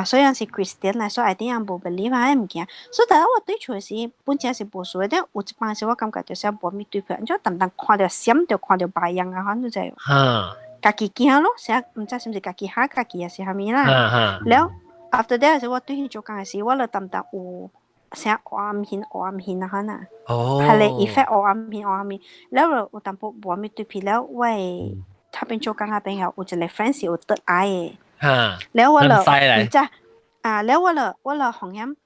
Speaker 4: 所以是 Christian 來，所以一定無 believe 啊物件。所以但係我對厝時本身是無數嘅，但有一班時我感覺就係無咪對票，就淡淡看到閃就看到白樣啊，反正就係。家己驚咯，成日唔知是唔是家己嚇家己啊是蝦米啦。แล้ว after that 時我對佢做工嘅時，我就淡淡有成日暗顯啊嚇呐。係咧 effect 暗顯，แล้ว有淡薄無咪對票，แล้ว喂，他邊做工嗰邊有一個 friend 是有得愛嘅。แล้ว我唔知แล้ว我紅音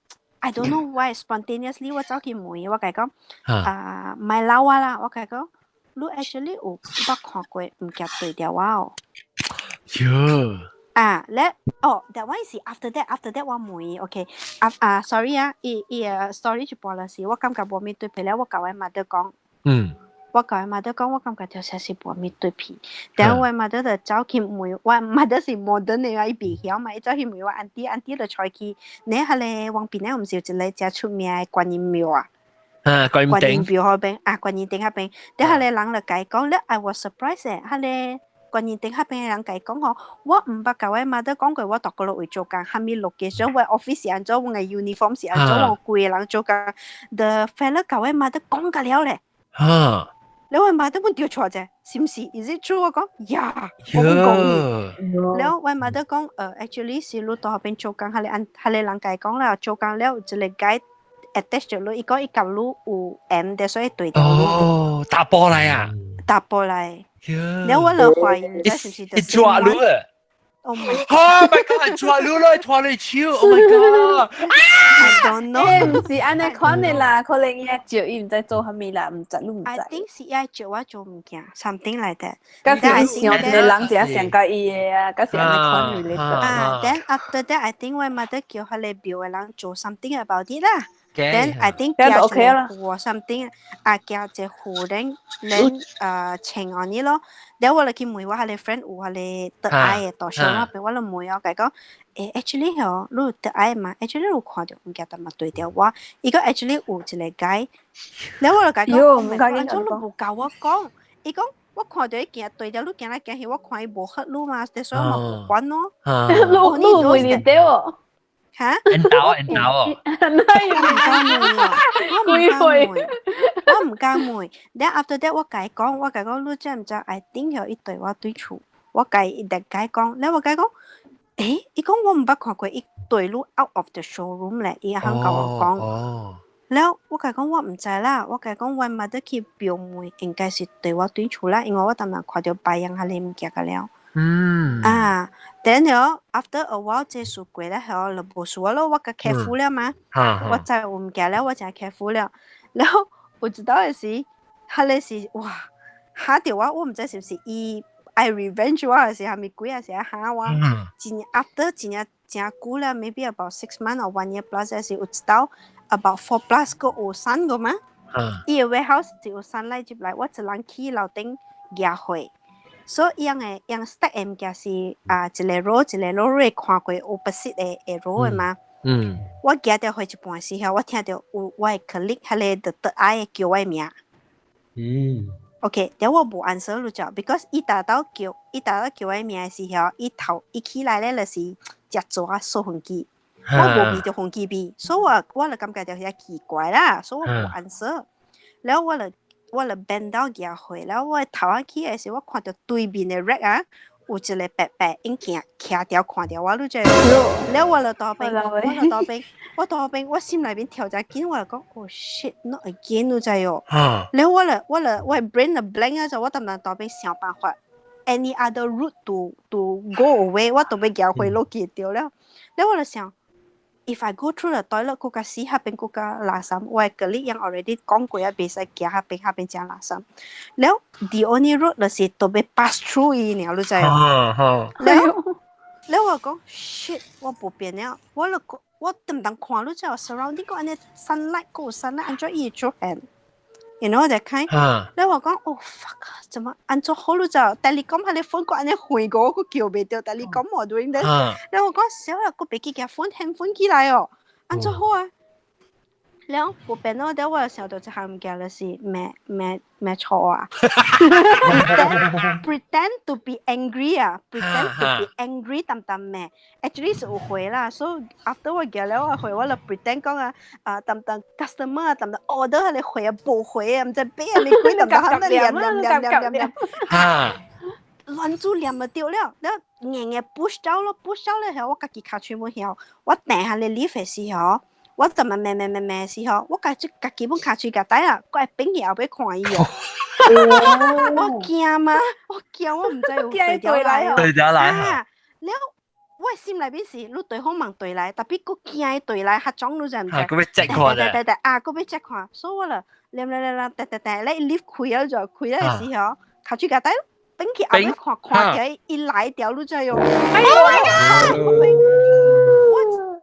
Speaker 4: I don't know why spontaneously 我走去問我講買樓啊啦，我講你 actually 有捌看過唔夾對調啊แล้วthat one 是 after that 我問 OK sorry story 就播啦時我感覺冇咪對皮แล้ว我教我媽媽講我教我媽媽講我感覺就是冇咪對皮但係我媽媽就走去問我媽媽是 modern 嘅伊別曉嘛伊走去問我 auntie 就採去你係咧往邊咧唔是有一個真出名嘅觀音廟啊觀音廟嗰邊觀音頂嗰邊但係咧人就講咧 I was surprised 係咧觀音頂嗰邊嘅人講嗬我唔捌教我媽媽講過我讀過落去做工係咪 location 我 office 按咗我嘅 uniform 是按咗我貴嘅人做工 the fella 教我媽媽講㗎了咧แล้ว我媽都問調錯啫，是唔是 ？Is it true？ 我講呀，我唔講。แล้ว我媽都講actually 是你到後邊做工，係你人家講啦，做工了就嚟解 attach 咗你，伊講伊夾你有 M 的，所以對調。
Speaker 1: 哦，打波嚟啊！
Speaker 4: 打波嚟。แล้ว我就懷疑唔知是唔是？
Speaker 1: 你抓你啊！
Speaker 4: Oh my
Speaker 1: god！抓你啦，拖你超 ！Oh my god！I
Speaker 4: don't know。
Speaker 5: 唔是安尼看你啦，可能伊照伊唔知做蝦米啦，唔知你唔知。
Speaker 4: I think 是伊照我做物件 ，something like that。
Speaker 5: 嗰時想你人就想介意嘅啊，嗰時安尼看你嚟。
Speaker 4: Then after that I think 我媽都叫佢哋表嘅人做 something about it 啦。Then I think 加一個something 加一個人請on呢咯。แล้ว我去問我係你 friend 有係你得愛嘅導向嗰邊，我就問我講actually 嗬，你得愛嘛 ？actually 有看到唔記得嘛對調我，伊個 actually 有一個解，แล้ว我就講，安怎你冇教我講？伊講我看到伊行對調，你行來行去，我看伊無黑路嘛，所以我冇管咯。
Speaker 5: 路會你對哦。
Speaker 4: 嚇？
Speaker 1: 人鬥哦。
Speaker 4: 我唔敢問。Then after that 我解講，你知唔知 ？I think 有一對我對厝，我解一直解講，แล้ว我解講，伊講我唔捌看過一對你 out of the showroom 咧，伊肯甲我講。แล้ว我解講我唔知啦，我解講我媽都去表妹，應該是對我對厝啦，因為我當日看到白樣係你唔記得了。then 咗 after a while 這數過咧，係就無數咯，我個 careful 了嘛，我就唔記了，我就 careful 了。然後我知道嘅是，係你是哇嚇掉我唔知是唔是伊 I revenge 我，還是係咪鬼啊？是嚇我。after 真久啦 ，maybe about 6 months or 1 year plus，係是我知道 about 4 plus 個有山個嘛。伊個 warehouse 是有山來接來，我一人去樓頂夾去。所以樣 stack 嘅物件是一個 row 你看過 opposite 嘅 row 嘅嘛。我夾掉去一半時候，我聽到我嘅 colleague 係你得愛叫我名。OK， 但我冇 answer 咗就 ，because 伊打到叫我名嘅時候，伊起來咧就是隻爪掃風機，我冇味到風機味，所以我就感覺到有啲奇怪啦，所以我冇 answer。แล้ว我就 bend down 夾去，แล้ว我頭一起嘅時候，我看到對面嘅 rack 啊，有一個白白影鏡徛掉看掉我，你知？แล้ว我就倒邊，我心裏邊跳隻緊，我就講，oh shit，not again，你知哦？แล้ว我 brain 就 blank 啊，就我當然倒邊想辦法 ，any other route to go away， 我倒邊夾去攞記掉了，แล้ว我就想。If I go through the toilet， 嗰個屎下邊嗰個垃圾，我係嗰啲人 already 講過啊，別使夾下邊正垃圾。แล้ว the only road 就是到邊 pass through 伊了，你知啊？แล้ว我講 shit， 我冇變了，我等看你知啊 ，surrounding 個安尼 sunlight 個 sunlight， 安怎伊做hand？ You know that kind？ แล้ว我講 oh fuck， 怎麼安怎好你知啊？但係你講下你phone 個安尼回過，我叫唔到，但係你講我 doing this， แล้ว我講少啦，個別記嘅phone hand phone 起來哦，安怎好啊？ แล้วกูเป็นโน่เดี๋ยวว่า想到就係唔記得是咩錯啊？pretend to be angry 啊 ，pretend to be angry 淡咩 ？actually 是有回啦，所以 after 我記了我回我就 pretend 講淡 customer 淡 order 你回冇回啊，唔知俾人你鬼淡喺度念。亂做念就掉了，แล้ว硬 push 到咯 ，push 到咧後我自己卡全部後，我定下你 leave 嘅時候。我就咪咩時候，我家己本卡住架底啦，我係邊嘢後俾看伊哦。我驚嘛，我唔知有對來哦。
Speaker 1: 對咗來
Speaker 4: 啊，แล้ว我心裏邊是，你對方問對來，特別個驚對來，嚇裝你就唔知。
Speaker 1: 佢俾 check 看啫。
Speaker 4: 佢俾 check 看，所以我啦，你 lift 開咗就開咗嘅時候，卡住架底，邊嘢後俾看嘅，一來掉你就用。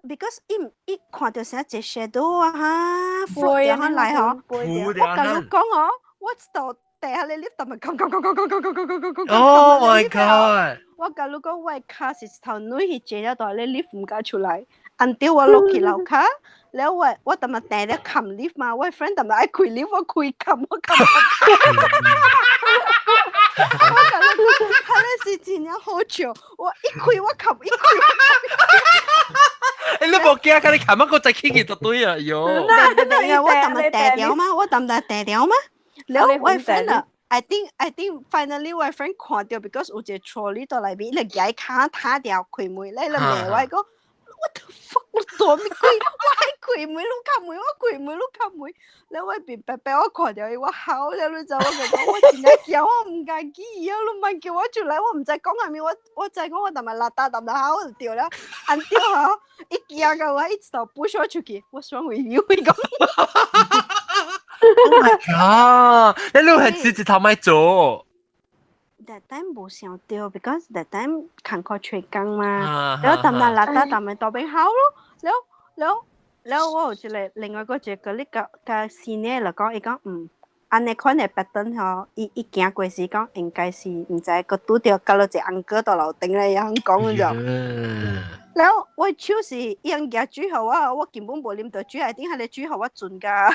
Speaker 4: Because 一看到成一隻 shadow 啊哈，浮掉下來嗬，我跟你講哦，我到地下你 lift 咪咁。
Speaker 1: Oh my god！
Speaker 4: 我跟你講，我卡是頭女去借咗袋，你 lift 唔敢出來，until 我落去樓下，แล้ว我ทำไมแต่เนี่ยคำ lift มาว่า friend ทำไมไอ้คุย lift ว่าคุยคำ我跟你講，他那時間要好久，我一開我冚一開。
Speaker 1: 你冇驚㗎？你琴晚個仔傾嘅就對啊，喲！
Speaker 4: 我抌咪掉掉嘛，我抌掉掉嘛。แล้ว我 friend 啊 ，I think finally 我 friend 看到 because 有隻 trolley 到裏邊，你解卡他掉開門，你咪我講 what the fuck 我做咩鬼？我係開門，你開門，我開門，你開門。แล้ว我邊白白我看到我好了，你就我講我真係驚，我唔介意啊！你咪叫我出嚟，我唔知講係咪我就係講我抌咪邋遢抌到口就掉啦，按掉口一驚嘅話一直到push我出去，what's wrong with you？ 佢講。
Speaker 1: Oh my god！ 你呢個係直頭咪做。
Speaker 4: That time 冇想到 ，because that time 看過吹更嘛，แล้ว抌到邋遢抌咪到邊口咯，แล้ว我有一個另外一個一個你個 senior 嚟講，伊講安尼款嘅 pattern 嗬，伊行過時講應該是唔知個拄着搞到一個uncle到樓頂咧，樣講咗。แล้ว我超是樣嘢煮後啊，我根本冇諗到煮係點解你煮後我盡㗎。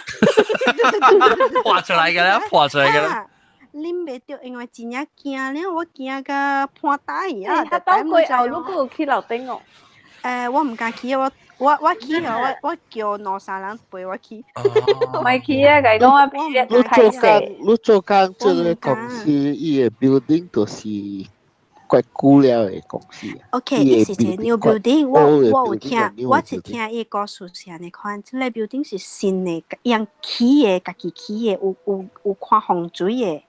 Speaker 1: 破出嚟嘅啦，破出嚟嘅啦。
Speaker 4: 啉袂到，因為真係驚咧，我驚個破大啊！
Speaker 5: 他到過後，如果有去樓頂哦。
Speaker 4: 我唔敢去，我去啊！我叫兩三人陪我去。
Speaker 5: 咪去啊！佢講我邊日太細。
Speaker 10: 你做工做嘅公司，伊嘅 building 都是怪古了嘅公司。
Speaker 4: OK， 呢是隻 new building， 我有聽，我是聽伊個書上嚟看，這個 building 是新嘅，樣起嘅，家己起嘅，有看風水嘅。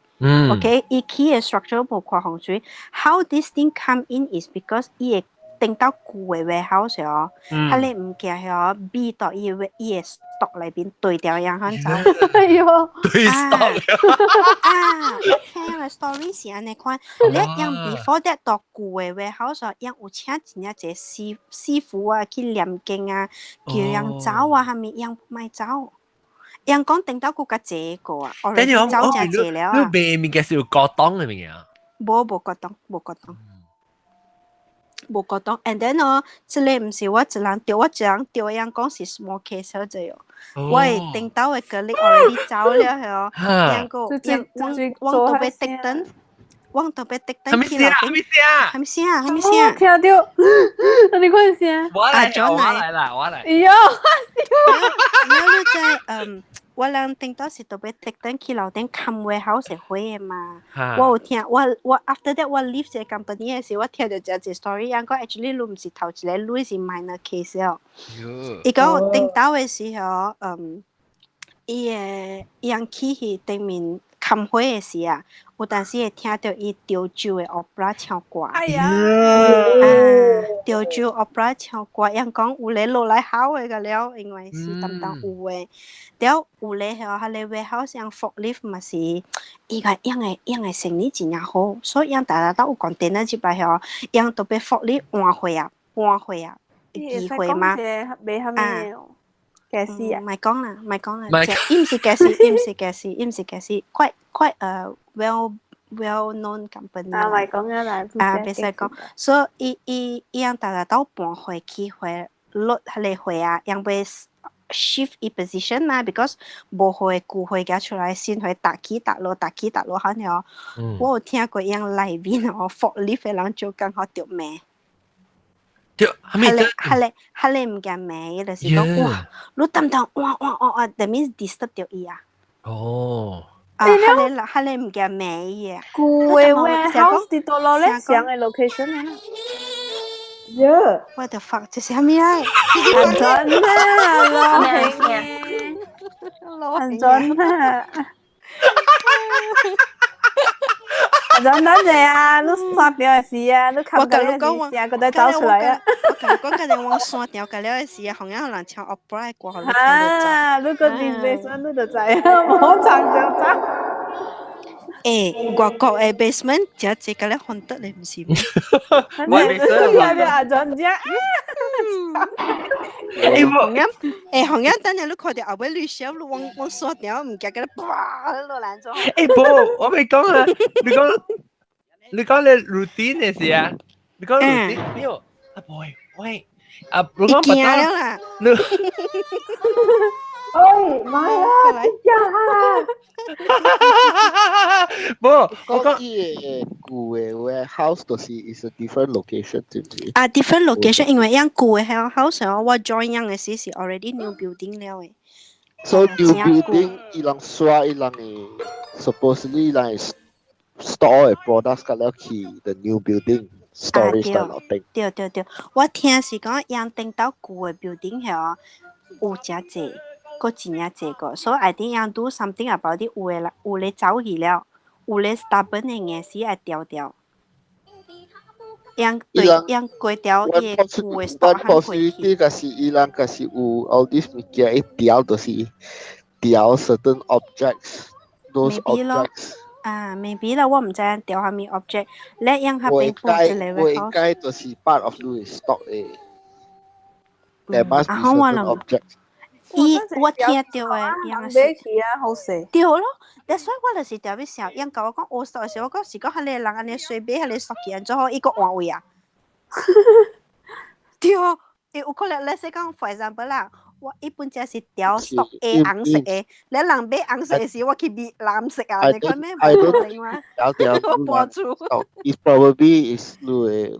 Speaker 4: OK， 伊起嘅 structure 冇看風水。How this thing come in is because 伊嘅定到舊嘅 warehouse 哦，佢哋唔驚哦，B 到伊嘅 stock 裏邊對掉樣樣走。
Speaker 5: 哎呦，
Speaker 1: 對 stock
Speaker 4: 聽個 story 是安尼看，你樣 before that 到舊嘅 warehouse 樣有請真一隻師傅啊，去念經啊，叫樣走啊，係咪樣賣走？樣講定到嗰個這個啊，我哋走就這了啊。
Speaker 1: 你邊面嘅是有角檔係咪啊？
Speaker 4: 冇角檔。and then 哦，這裡唔是我一人掉，我一人掉樣講是 small case 小姐哦。我係定到嘅個你 already 走了係哦，樣個往到被滴燈，係咪先？
Speaker 5: 聽到，你看先。
Speaker 1: 我嚟啦。
Speaker 5: 哎呦，
Speaker 4: 你在我倆定到是特別特登去樓頂看 warehouse 嘅會嘛，我有聽，我 after that 我 leave 這個 company 嘅時候，我聽到這隻 story，人講 actually 你唔是頭一個，你是 minor case 哦。伊講我定到嘅時候，伊個人去對面看會嘅時啊，有當時會聽到伊潮州嘅 opera 唱歌。
Speaker 5: 哎呀，
Speaker 4: 潮州 opera 唱歌，人講有咧落來考嘅個了，因為是淡淡有嘅。แล้ว有咧係話你 warehouse 樣 forklift 嘛是，伊個樣嘅生意真係好，所以樣大家都有講電啦，接來係話樣特別 forklift 換回啊，機會嘛。
Speaker 5: 未係咩？嘅事啊？
Speaker 4: 唔係講啦，伊唔是嘅事 quite well known company。
Speaker 5: 啊，咪講啊啦，
Speaker 4: 別使講，所以伊樣大家都搬回去回落嚟回啊，樣被 shift 一 position 嘛 ，because 無會顧會嘅出來先會打起打落，好了。我有聽過樣內面哦，forklift 嘅人做剛好掉咩？
Speaker 1: 掉，
Speaker 4: 係你唔驚咩？就是講哇，你等哇，that means disturb 掉伊啊。
Speaker 1: 哦。
Speaker 4: 係你唔驚咩嘢？
Speaker 5: 舊嘅 warehouse 啲到落咧上嘅 location 咧。
Speaker 7: Yeah.
Speaker 4: What the fuck？這是咩啊？
Speaker 5: 很準啊，很準啊！很準得滯啊！你刷掉嘅事啊，你冚緊嘅事啊，佢都走出嚟啊！
Speaker 4: 我同你講嘅你往刷掉嘅了嘅事啊，同樣可能唱 opera 過後你
Speaker 5: 啊，你個電視你就滯啊，冇撐就走。
Speaker 4: 外國嘅 basement 就這個咧看得你唔是咩？
Speaker 5: 我係你阿準啫。
Speaker 4: 紅音等陣你看到後尾綠小，你往刷掉唔記得哇，你落爛咗。
Speaker 1: 不，我未講啊，你講你 routine 嘅事啊，你講 routine 沒有？啊 boy，喂，啊，你講
Speaker 4: 不到啦，
Speaker 1: 你。
Speaker 7: 哎，媽呀！呀！
Speaker 1: 不，我
Speaker 10: 講啲舊嘅 warehouse 就是 is a different location，知唔知？
Speaker 4: 啊 ，different location， 因為樣舊嘅 house 我 join 樣嘅時是 already new building 了誒。
Speaker 10: So new building 伊人刷伊人嘅 supposedly 伊人係 store 嘅 products 咁樣去 the new building storage 等落定。
Speaker 4: 對，我聽是講樣頂到舊嘅 building 係有真濟。個錢也借過，所以 I think 要 do something about 啲有咧走去了，有咧 stubborn 嘅嘢事係掉，樣過掉嘢有嘅 stop 行回去。
Speaker 10: 呢個是伊人個是有 all this 物件一掉就是掉 certain objects，those objects。maybe
Speaker 4: 啦，我唔知掉下面 object，你樣下邊放之類嘅。
Speaker 10: 我應該就是 part of the stock 嘅。There must be certain objects。
Speaker 4: 我聽到誒，樣
Speaker 5: 是啊，好勢。
Speaker 4: 對咯，所以我就是特別想，樣教我講我實嘅時候，我講是講係你人安尼隨便係你索件咗好一個換位啊。對，有可能你說講 for example 啦，我一般只是掉 stock A 紅色嘅，你人買紅色嘅時候，我去買藍色啊，你講咩唔可能嘛？我播出。
Speaker 10: It probably is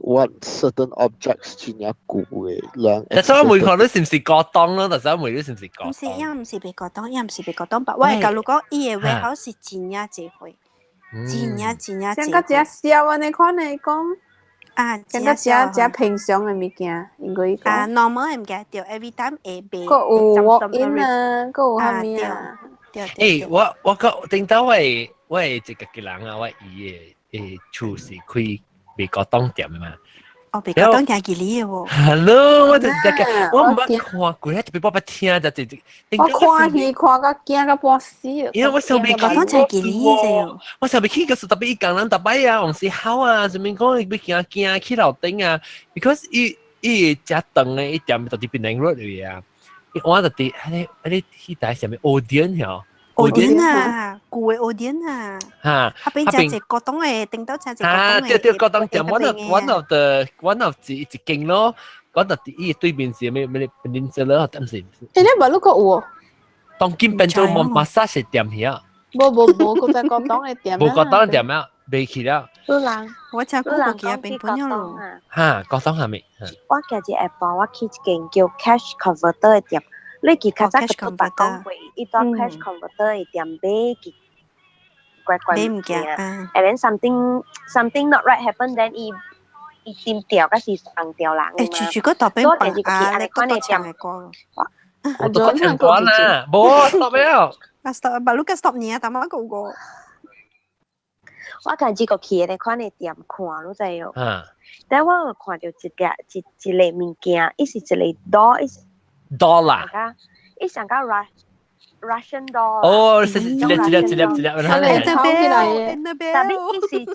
Speaker 10: what certain objects 前一舊嘅兩。
Speaker 1: 但係我每個都是唔是過檔咯？但係我每都是唔是過檔。
Speaker 4: 唔是，因唔是被過檔，因唔是被過檔。我係假如講伊嘅 warehouse 是真呀濟回，真呀。
Speaker 5: 像個只小啊，你看你講。像個只平常嘅物件，應該講。
Speaker 4: normal 嘅物件，對 every time 會被。
Speaker 5: 個有 walk in 啊，個有下面啊。
Speaker 1: 我個頂到我一個人啊，我伊嘅厝是開美國當店嘅嘛。
Speaker 4: 哦，美國當店幾哩嘅喎。
Speaker 1: Hello，我就是在講，我唔捌看過，特別我捌聽就係。
Speaker 5: 我看戲看到驚到半死。
Speaker 1: 因為我上邊
Speaker 4: 講就係幾哩啫。
Speaker 1: 我上邊去個是特別一個人特別啊，往時好啊，上面講要驚去樓頂啊 ，because 伊只長嘅一點到啲邊兩 road 嚟啊，我就啲喺去台上面 audience 嗬。
Speaker 4: Audience 啊，舊嘅 audience 啊，
Speaker 1: 嚇，
Speaker 4: 下邊只國東嘅，頂到只國東嘅。
Speaker 1: 對，國東店 one of 一間咯，嗰度啲對面是咩 Peninsula 唔是？
Speaker 5: 你冇碌過喎？
Speaker 1: 當今變做massage店here。
Speaker 5: 冇，嗰隻國東嘅店。
Speaker 1: 冇國東嘅店啊，未去啦。
Speaker 12: 有人，
Speaker 4: 我只嗰個嘅並本咗咯。
Speaker 1: 嚇，國東係咪？
Speaker 12: 我家隻 app 我去一間叫 Cash Converter 嘅店。你記較早個白講會，伊當 cash converter 嘅店買佢怪物件，and then something not right happen， then 伊掂掉，嗰時放掉人。
Speaker 4: 住嗰度邊白啊，你嗰度唱嘅歌。
Speaker 1: 我都唱歌啦，冇 stop 了。
Speaker 4: stop，把 Lucas stop 你啊，但係嗰個。
Speaker 12: 我家隻個去嗰款嘅店看，你知有？但我有看到一個物件，伊是一個刀，伊是。
Speaker 1: dollar，
Speaker 12: 一想到 Russian doll，
Speaker 1: 哦，是一粒，
Speaker 12: 但係伊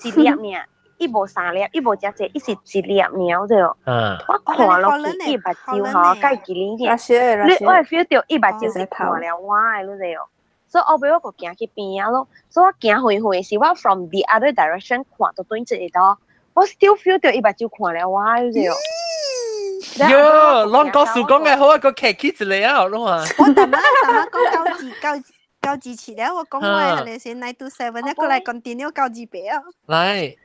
Speaker 12: 是一粒命，伊無三粒，伊無只隻，伊是一粒命啫。我看落去伊目睭吼，介幾厘嘅，你我會 feel 到伊目睭是看了我嘅，你知哦。所以後尾我個行去邊啊咯，所以我行遠遠時，我 from the other direction 看到對一個刀，我 still feel 到伊目睭看了我，你知哦。
Speaker 1: 哟，啷個數講嘅好一個劇起嚟啊，啷啊？
Speaker 4: 我大媽講九字詞咧，我講我係你先9 to 7，一個嚟 continue 九字8啊。
Speaker 1: 嚟。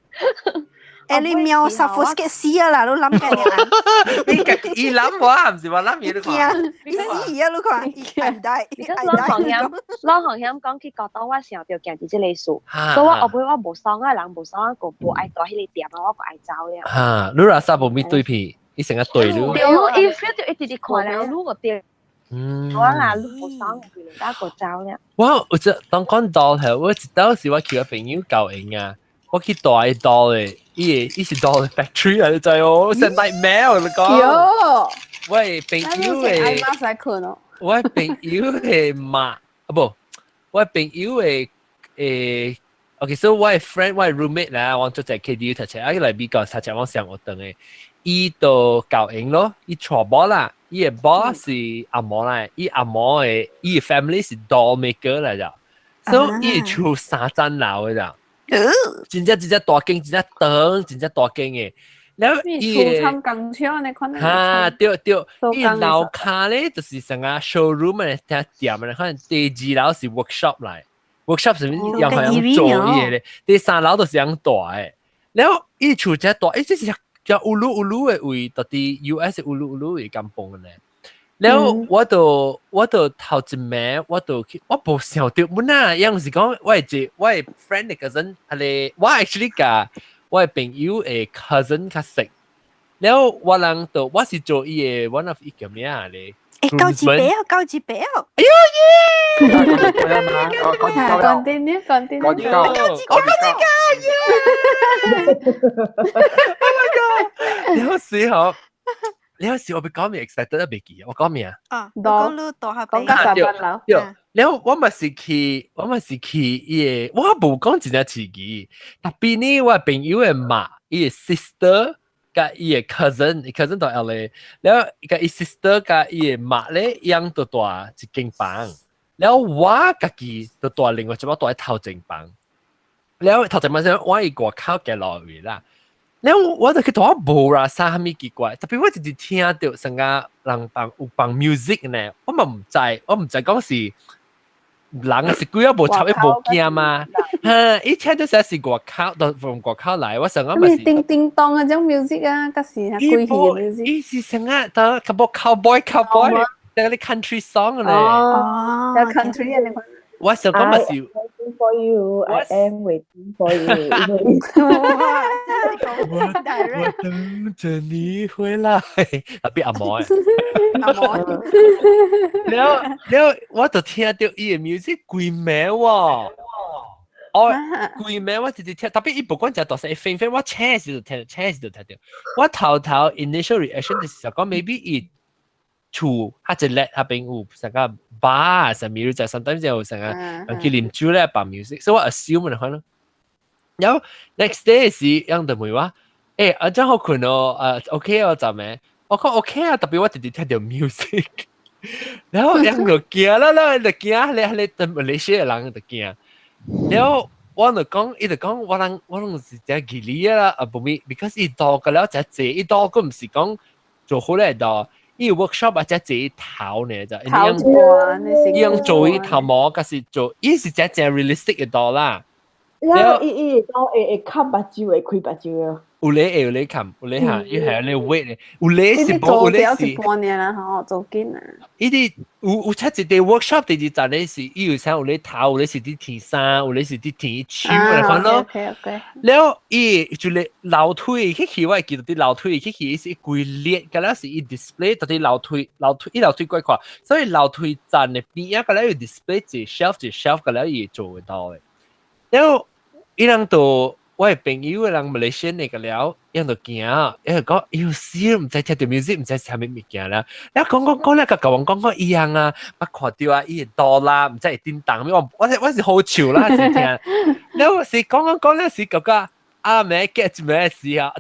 Speaker 4: 你瞄10嘅死啊啦，你諗緊嘢？
Speaker 1: 你諗我唔是話諗嘢都講。
Speaker 4: 你死啊！你講，唔得。
Speaker 12: 老行險講佢覺得我成日就見住這類數，所以我背我無爽啊，人無爽個無愛到迄個點啊，我個愛走了。
Speaker 1: 嚇，你話沙無咪對片，你成日對了。
Speaker 12: 對，我一 feel 到一直看了，如果對，我啦，你無爽佢嚟打個走了。
Speaker 1: 我就當講到係，我知道是我叫個朋友教應啊。我去大道咧，伊是大嘅 factory 啊，你知哦，成 nightmare 你講。喂，朋友嘅，我朋友嘅媽，不，我朋友嘅OK， so 我 friend， 我 roommate 啦，我做隻 KTV 讀冊，伊來美國讀冊，我上學堂嘅，伊就教英咯，伊傳播啦，伊嘅 boss 是阿嬤啦，伊阿嬤嘅，伊嘅 family 是 doll maker 嚟咋，所以伊住3層樓嘅咋。真正大間，真正長，真正大間嘅。然後伊
Speaker 5: 參工廠你看
Speaker 1: 嚇，對，伊樓下咧就是成個 showroom 嘅店嘅，可能第2樓是 workshop 嚟 ，workshop 上面又係咁做嘢咧。第3樓就是咁大嘅。然後伊厝只大，伊即係叫烏魯嘅位，到啲 US 烏魯嘅咁崩嘅咧。然後我就頭一暝，我冇想到本啊，有時講我係 friend 嘅 cousin， 係我 actually 㗎，我係朋友嘅 cousin 較識。然後我是做伊嘅 one of 伊咁樣啊咧。
Speaker 4: 高級表。
Speaker 1: 哎呀
Speaker 5: ！continue。
Speaker 1: 高級高。你有時我咪講咩 excited 得未記啊？我講咩啊？
Speaker 4: 我講你大下
Speaker 5: 講3分樓。
Speaker 1: 然後我咪是去伊，我冇講真正刺激，特別呢我朋友嘅媽，伊嘅 sister 加伊嘅 cousin 到 LA， 然後加伊 sister 加伊嘅媽咧，養到大一間房，然後我家己就大另外一個大喺頭前房，然後頭前房先我一個靠嘅落去啦。然後我就去同我無啦啥咪奇怪，特別我直接聽到成個人有放 music 呢，我唔知講是人是幾啊無插一部機嘛，一聽到實是外口，到從外口來，我成個咪是
Speaker 5: 叮叮當嗰種 music 啊，嗰時係鬼戲嘅 music。
Speaker 1: 伊是成個到個 cowboy，嗰啲 country song 咧。
Speaker 5: 哦，有 country 啊，你講。
Speaker 1: 我想講咪是。
Speaker 7: For you, I am waiting for you.
Speaker 1: 我等着你回來，特別阿嬤然後我就聽到伊嘅 music 鬼名喎，鬼名我直接聽，特別伊不管只多細飛，我車時就聽到，我頭 initial reaction 就是講 maybe 伊厝他一叻他邊有成個 bar 上面就 sometimes 就成個人去啉酒咧放 music， 所以我 assume 嚟看咯。然後 next day 是樣就問我，阿張好困哦，OK 我就咩？我講 OK 啊，特別我直接聽到 music， 然後樣就驚啦，就驚你馬來西亞人就驚，然後我就講，伊就講我人是只吉利啦，不咪 because 伊多個了只濟，伊多個唔是講做好咧多。伊 workshop 或者自己頭呢就，伊用做伊頭毛，嗰時做，伊是只 realistic 嘅多啦。
Speaker 7: 然後伊會看目睭，會開目睭啊。
Speaker 1: 有你看，有你嚇，伊係你 wait 咧，有你是冇，有你是。
Speaker 5: 半年啦，嗬，做緊啊。
Speaker 1: 伊啲有出一啲 workshop，第二站咧是，伊有想有你頭，有你是啲填衫，有你是啲填超嚟看咯。然後伊就你樓梯去，我記得啲樓梯去是規列，㗎啦是伊 display 到啲樓梯鬼快，所以樓梯站嘅邊一個咧要 display 住 shelf 㗎啦要做得到嘅。然後伊人到。我係朋友嘅人馬來西亞嚟嘅了，樣就驚，因為講要死唔使聽到 music， 唔使係咩物件啦。你講咧，個舊王講一樣啊，我看到啊，伊多啦，唔使叮當，我是好笑啦，是聽。你有時講咧，是覺得啊咩 get 咩事啊？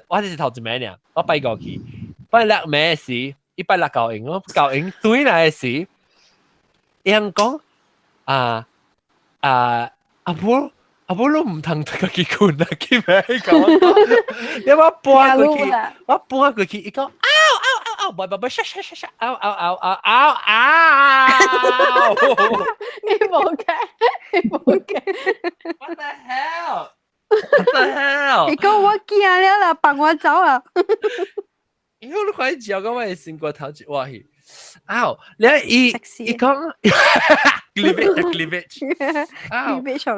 Speaker 1: 我係頭一名呢，我拜過去，拜六咩事？伊拜六教英咯，教英對嚟嘅事，樣講阿婆都唔通佢結婚啦，佢咪講，因為我搬過去，伊講 boy boy shut shut shut shut ow ow ow ow ow ow
Speaker 5: 你冇嘅
Speaker 1: What the hell？What the hell？
Speaker 4: 你講我驚了啦，放我走啊！
Speaker 1: 因為你快啲講，我係成個頭一哇去，你講 cleavage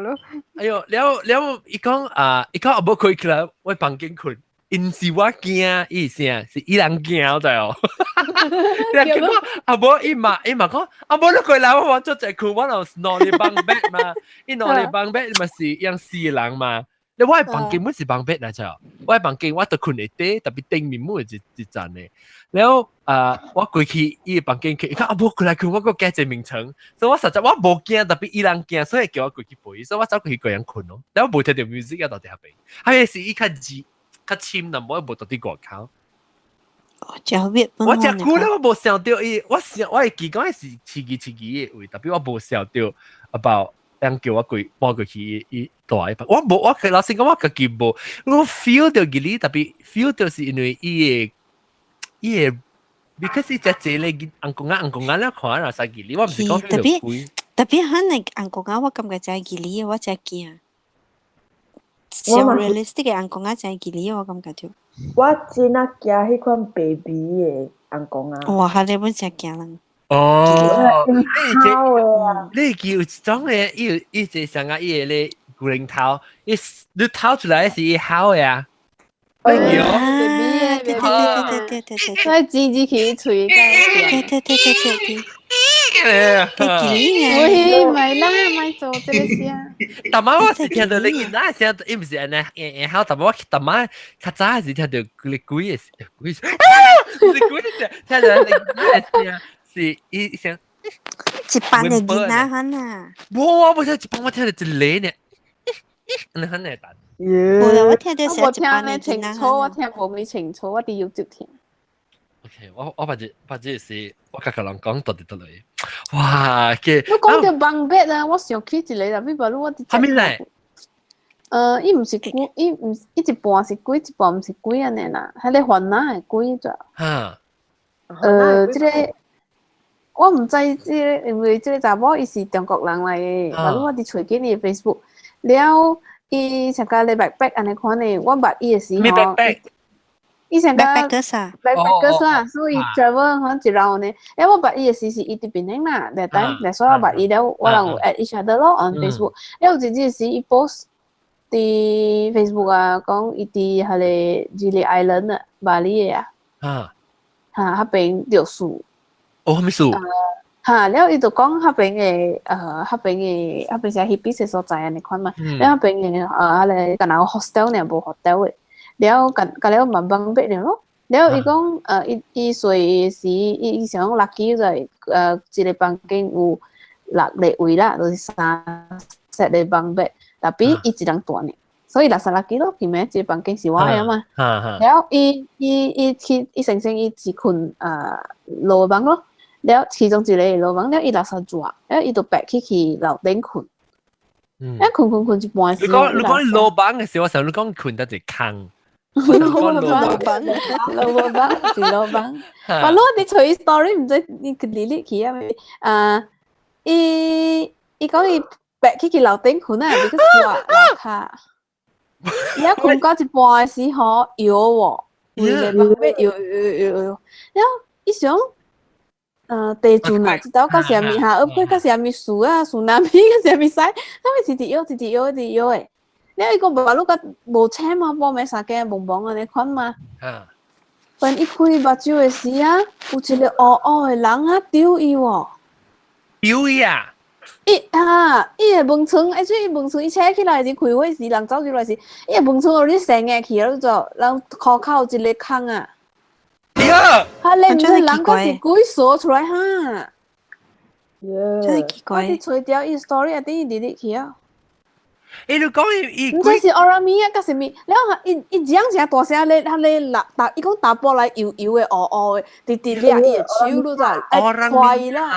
Speaker 4: 咯。
Speaker 1: 哎呦，你講伊講阿冇開起來，我房間困，因是我驚，伊聲是伊人驚在哦。你講阿冇伊嘛講阿冇你過來，我做隻困，我就攞你房 bed 嘛，伊攞你房 bed 咪是樣四人嘛。你我係房間本是房 bed 嚟啫，我係房間我就困喺底，特別頂面門一陣嘅。然後我過去伊房間去，伊講阿冇過來困，我個加隻名稱，所以我實在我冇驚，特別伊人驚，所以叫我過去陪，所以我走過去個人困咯。然後冇聽到 music 到底下邊，係是伊較淺啦，冇到啲國口。我只久咧，我冇想到伊，我係記講係是刺激嘅位，特別我冇想到 about。人叫我搬過去伊大一班，我老實講我自己冇，我 feel 到佢哩，特別 feel 到是因為伊個 because 伊只隻咧紅公鴨咧看啦，曬佢哩，我唔是講特別可能紅公鴨我感覺真係佢哩，我真係驚，上 realistic 嘅紅公鴨真係佢哩，我感覺到。
Speaker 7: 我真係驚迄款 baby 嘅紅公鴨。
Speaker 1: 哇！係你本真驚人。你叫有種嘅，伊隻上個伊個咧古靈頭，你頭出來是伊烤嘅啊！哎呦，
Speaker 5: 對，所以吱吱起嘴嘅，喂，唔係啦，咪做這個事啊！
Speaker 1: 但係我是聽到你見那聲，伊唔是安尼，好，但係我但係較早是聽到你鬼嘅，鬼，是鬼嘅，聽到你那聲。是伊想一班嘅囡仔ਹਨ啊！我冇聽一班，我聽到一個呢，你很難答。我聽到
Speaker 5: 我聽咧清楚，我聽冇咩清楚，我哋要接聽。
Speaker 1: OK， 我把這是我甲人講到底得嚟。哇！嘅，
Speaker 5: 我講到房 bed 啊，我想起一個啦，比如講我哋。
Speaker 1: 係咩嚟？
Speaker 5: 伊唔是龜，伊一半是龜，一半唔是龜安尼啦，係咧番仔係龜咋？
Speaker 1: 嚇！
Speaker 5: 即個。我唔知因為這個查某伊是中國人嚟嘅，反正我哋隨見伊 Facebook， 了伊成個咧 backpack 安尼款嘅，我捌伊嘅時候，伊成個 backpackers 啦，所以 travel 可能一路呢，了我捌伊嘅時是伊啲邊兄啦，但所以我捌伊了，我人有 at each other 咯 on Facebook， 了有一陣時伊 post 啲 Facebook 啊，講伊啲係咧 Gili Island 啊，巴黎嘅啊，嚇邊條樹。
Speaker 1: 哦，咩事？
Speaker 5: 了伊就講迄邊嘅是 hippies 嘅所在安尼款嘛，了迄邊嘅咧，敢若 hostel 呢，無 hotel 嘅，了甲了慢慢變了咯。了伊講伊隨時伊想 lucky 就係一個房間有6個位啦，就是3 set 嘅房 bed， 特別伊一人大呢，所以60 lucky 咯，佢咩？一個房間是我嘅嘛。了伊成伊是困落房咯。了其中一個落房了，伊60住，了伊就白去樓頂困，困一半時。你
Speaker 1: 講落房嘅時候，我想你講困得一坑。
Speaker 5: 落房是落房。話攞啲隨 story 唔知你delete去啊？伊講伊白去樓頂困啊，你個住樓下。而家困到一半時候搖喎，搖，了伊想。地主啊，知道嗰時咪下，嗰嗰時咪樹啊，樹南邊嗰時咪曬，咁咪一直搖誒。你一個馬路個無車嘛，幫咩啥嘅蹦蹦啊？你看嘛。但一開目睭嘅時啊，有一個嘅人啊丟伊喎。
Speaker 1: 丟伊啊！
Speaker 5: 伊個門窗，伊門窗伊扯起來是開會時，人走入來時，伊個門窗有啲成日去了做，人口口一個坑啊。係你唔係人嗰時鬼鎖出來哈，
Speaker 4: 真係奇怪。
Speaker 5: 我哋除掉伊 story 啊，等於 delete 去啊。
Speaker 1: 你講伊，
Speaker 5: 唔知是 Orami 啊，嗰時咪，你話伊講成大聲咧，伊講打波來搖嘅，嘅，滴咧伊個手都在，快啦。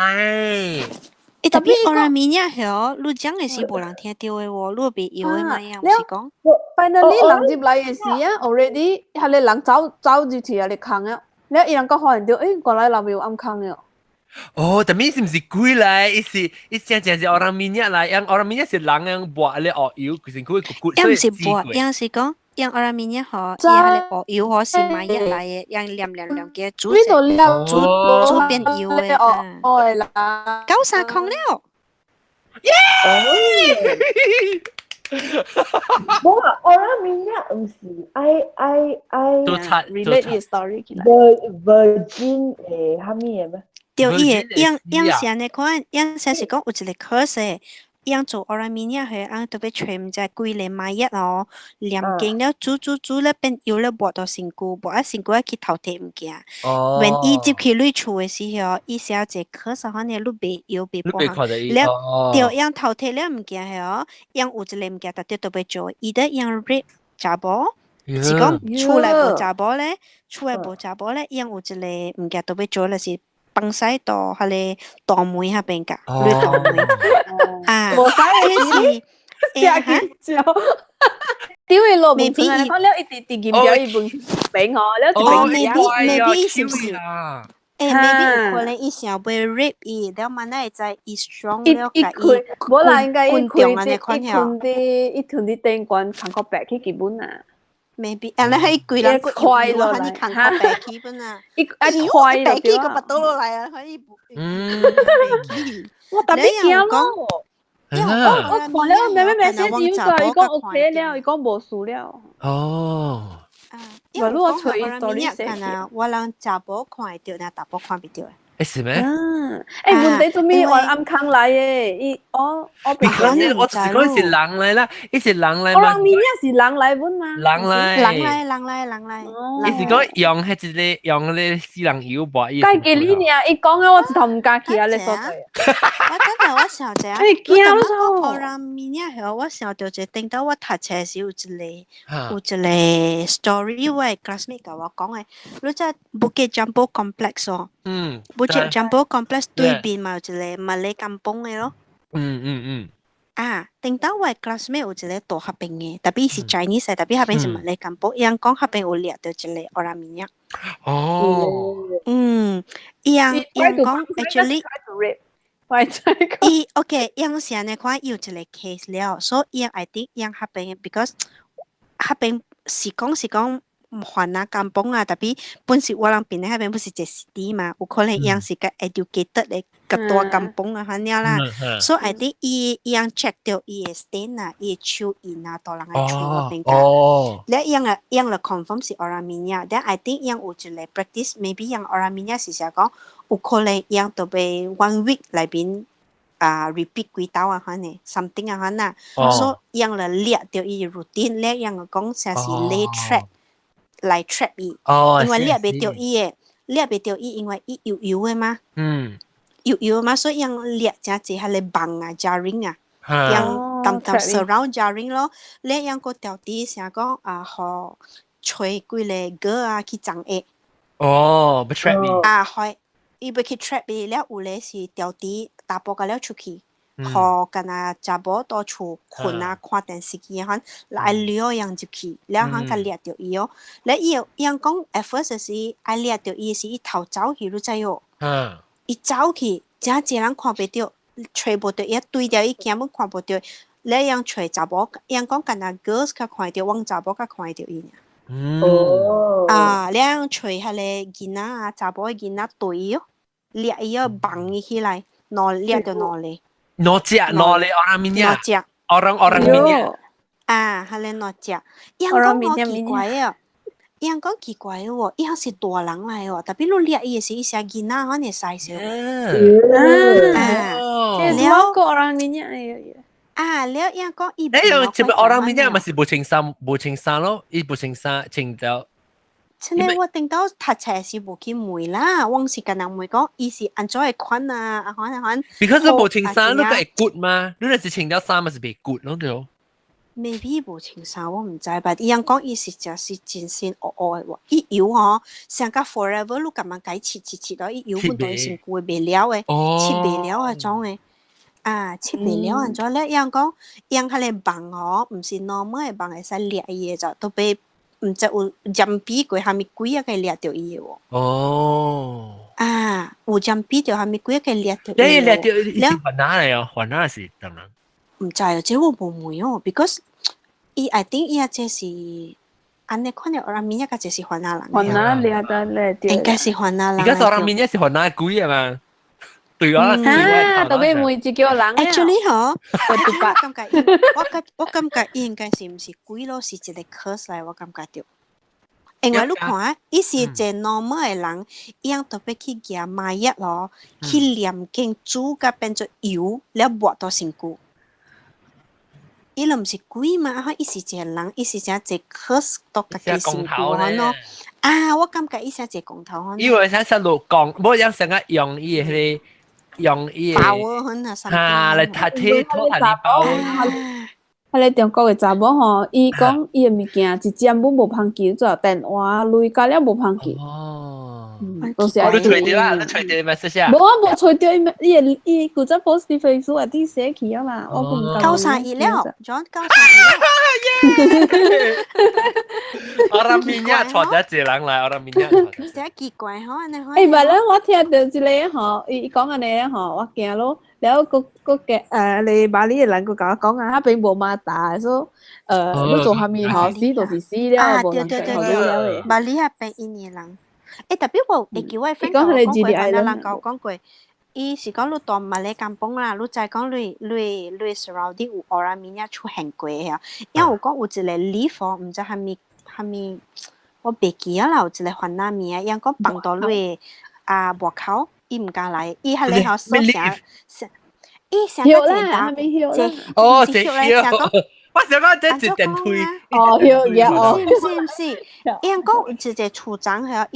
Speaker 4: 特別 Orami 呀，係哦，你講嘅是無人聽到嘅喎，你別搖嘅嘛樣，唔是講。
Speaker 5: finally 人入來嘅時啊 ，already 係你人走入去啊，你坑啊。你伊人講可能掉，過來那邊有暗坑嘅。
Speaker 1: Oh, tapi mesti kui lah. Isi orang minyak lah. Yang orang minyak si lang yang buat le oil, kusin kui kukut.
Speaker 4: Yang si buat, yang si講，yang orang minyak 嗬，伊係le oil 嗬是買一嚟嘅，yang涼嘅煮變油嘅。
Speaker 5: 哦啦
Speaker 4: ，93空了。
Speaker 7: 冇啊，orang minyak 唔是I
Speaker 5: relate the story 起來。
Speaker 7: virgin 誒，蝦米嘢咩？
Speaker 4: 對，樣先你看，樣先是講有一個 course 樣做 orang minyak 係樣特別全就係貴嚟買一哦，兩件了煮了變油了薄到身軀，薄啊身軀去頭鐵唔驚。when 伊接去你厝嘅時候，伊寫一個 course 可能你別油別薄，了對樣頭鐵了唔驚係哦，樣有一個唔驚，特別特別做，伊得樣 rape 查甫。是講厝內無查甫咧，厝內無查甫咧，樣有一個唔驚特別做咧是。放曬到佢哋大妹嗰邊㗎，你大妹啊，
Speaker 5: 即是嚇，屌你老母親啊！你講了一啲劍表一本俾我，了一本
Speaker 4: maybe 是唔是？maybe 可能伊想被 rape 伊，แล้วมันได้ใจ伊 strong แล้วกับ伊
Speaker 5: 冇啦，應該
Speaker 4: 一
Speaker 5: 團啲電管韓國白去基本啊。
Speaker 4: maybe 啊，你係貴人個快落嚟，韓國白基本啊，一快白基個拔到落嚟啊，可以。
Speaker 5: 我特別驚咯。我看了咩寫字，伊講 OK 了，伊講無事了。
Speaker 1: 哦。
Speaker 4: 因為我吹 story 寫，我讓查甫看會到，但查甫看唔到。
Speaker 1: 是咩？
Speaker 5: 問題做咩我暗坑嚟嘅？我
Speaker 1: 是講是人嚟啦，伊是人嚟。
Speaker 5: 我人面是人嚟本嘛？
Speaker 4: 人嚟。
Speaker 1: 伊是講用迄一個用咧死人油薄伊。
Speaker 5: 介記你呢？伊講嘅我一頭唔敢去啊！你所在。
Speaker 4: 我真係我想者，
Speaker 5: 你驚咯？
Speaker 4: 我人面後我想到就等到我讀冊時有一個 story， 我 classmate 甲我講嘅，你即係 Bukit Jumbo Complex 哦。Bukit Jumbo Complex 對邊嘛有一個Malay kampung嘅咯。啊，等到我 classmate 有一個大合併嘅，特別是 Chinese 嘅，特別合併是Malay kampung，伊講合併有掠到一個orang minyak。
Speaker 1: 哦。
Speaker 4: 伊講 actually。OK， 樣先嚟看有一個 case 了，所以I think 樣合併 because 合併是講還那kampung啊，特別本時我人邊咧嗰邊不是隻 city 嘛，有可能樣是個 educated 嘅個大kampung啊，咁樣啦。所以 I think 伊樣 check 到伊嘅 stain 啊，伊嘅手印啊，當然係全嗰邊㗎。咧樣嚟 confirm 是 orang minyak，但 I think 樣有一個 practice，maybe 樣 orang minyak 是成講有可能樣就被 one week 裏邊repeat 幾道啊，可能 something 啊，可能，所以樣嚟掠到伊 routine，咧樣講成是 lay trap。來 trap 伊，因為掠袂到伊嘅，掠袂到伊，因為伊油嘅嘛，油嘛，所以樣掠真濟係嚟綁啊 jarring 啊，樣淡 surround jarring 咯，咧樣個條啲成講學吹幾個歌啊去爭誒，
Speaker 1: 哦，要 trap 伊，
Speaker 4: 係，伊要去 trap 伊，咧有咧是條啲打波個了出去。學跟啊查甫到厝困啊看電視機啊，來撩樣入去，然後佢掠到伊哦。咧伊樣講 at first 是愛掠到伊是伊頭走去你知喲。伊走去，真濟人看袂到，找無到伊對掉伊根本看無到。咧樣找查甫，樣講跟啊 girls 較看到，往查甫較看到伊。咧樣找迄個囡仔啊，查甫嘅囡仔對伊哦，掠伊哦綁伊起來，攞掠到攞嚟。
Speaker 1: no orang minyak orang minyak
Speaker 4: 係咧no只，伊講我奇怪啊，伊講奇怪喎，伊係大人嚟喎，特別你掠伊是伊成囡仔，可能細小。
Speaker 5: 了個 orang minyak
Speaker 4: 了伊講伊。
Speaker 1: 這邊 orang minyak masih 無穿衫咯，伊無穿衫穿到。
Speaker 4: 真係我聽到讀冊是無去問啦，往時間人問講，伊是安怎會款啊？可能。
Speaker 1: Because 你無穿衫，你個會 good 嘛？你若是穿咗衫，咪是袂 good 咯，對。
Speaker 4: Maybe 無穿衫，我唔知吧。伊樣講伊是就是真心惡惡嘅喎，伊油嗬，成個 forever 你咁樣解切到伊油本來是攰袂了嘅，切袂了嗰種嘅。切袂了嗰種咧，伊樣講，伊樣係嚟綁嗬，唔是 normal 嘅綁，係使掠伊嘅就都被。唔知有針比過下面幾啊個掠到伊喎。
Speaker 1: 哦。
Speaker 4: 啊，有針比就下面幾啊個掠到伊。
Speaker 1: 你掠到伊是雲南嚟哦，雲南是當然。
Speaker 4: 唔知啊，這我冇問哦 ，because 伊 I think 伊啊這是，安尼看到我面一個就是雲南人。
Speaker 5: 雲南掠到掠到。
Speaker 4: 應該是雲南人。
Speaker 1: 而家我面一是雲南鬼啊嘛。對我啦，
Speaker 5: 特別每隻叫人。
Speaker 4: Actually 嗬，我感覺應該是唔是鬼咯，是一個 curse 嚟，我感覺到。因為你看啊，伊是一個 normal 嘅人，伊樣特別去夾麻藥咯，去煉經煮甲變做油，了抹到身軀。伊就唔是鬼嘛，伊是一個人，伊是一個 curse 到家己身軀咯。啊，我感覺伊是一個公頭。
Speaker 1: 因為佢路講，冇有成日用伊個。用伊個嚇嚟睇睇拖下啲包。
Speaker 5: 迄個中國嘅查某吼，伊講伊嘅物件一針本無芳記，做電話累加了無芳記。
Speaker 1: 哦，
Speaker 5: 都是
Speaker 1: 你吹掉啊？你吹掉咪試下？
Speaker 5: 無，我無吹掉，伊古早 post 啲 Facebook 啊啲寫起啊嘛，我唔夠。
Speaker 4: 92了，John 92了。
Speaker 1: Orang minyak 坐咗一人嚟，orang minyak。
Speaker 4: 真奇怪嗬，安尼可。
Speaker 5: 誒，唔係咧，我聽到一個吼，伊講安尼吼，我驚咯。แล้วก็แกเลยบาลี人ก็講啊，他並無馬大，所以你做下面學死就是死了，無能學到了嘅。
Speaker 4: บาลี係俾印尼人，特別我會叫我 friend 講過，人講過，伊是講你當馬來甘榜啦，你再講你 surrounding 有奧拉米亞出現過嘅，因為我講有一個理貨，唔知係咪我別記啦，有一個雲南面，因講幫到你幕口。伊唔敢來，伊係你學收成，伊成個正打，
Speaker 1: 哦，正曉，我想講這是電推，
Speaker 5: 哦，曉哦，
Speaker 4: 唔是，伊講一個處長係，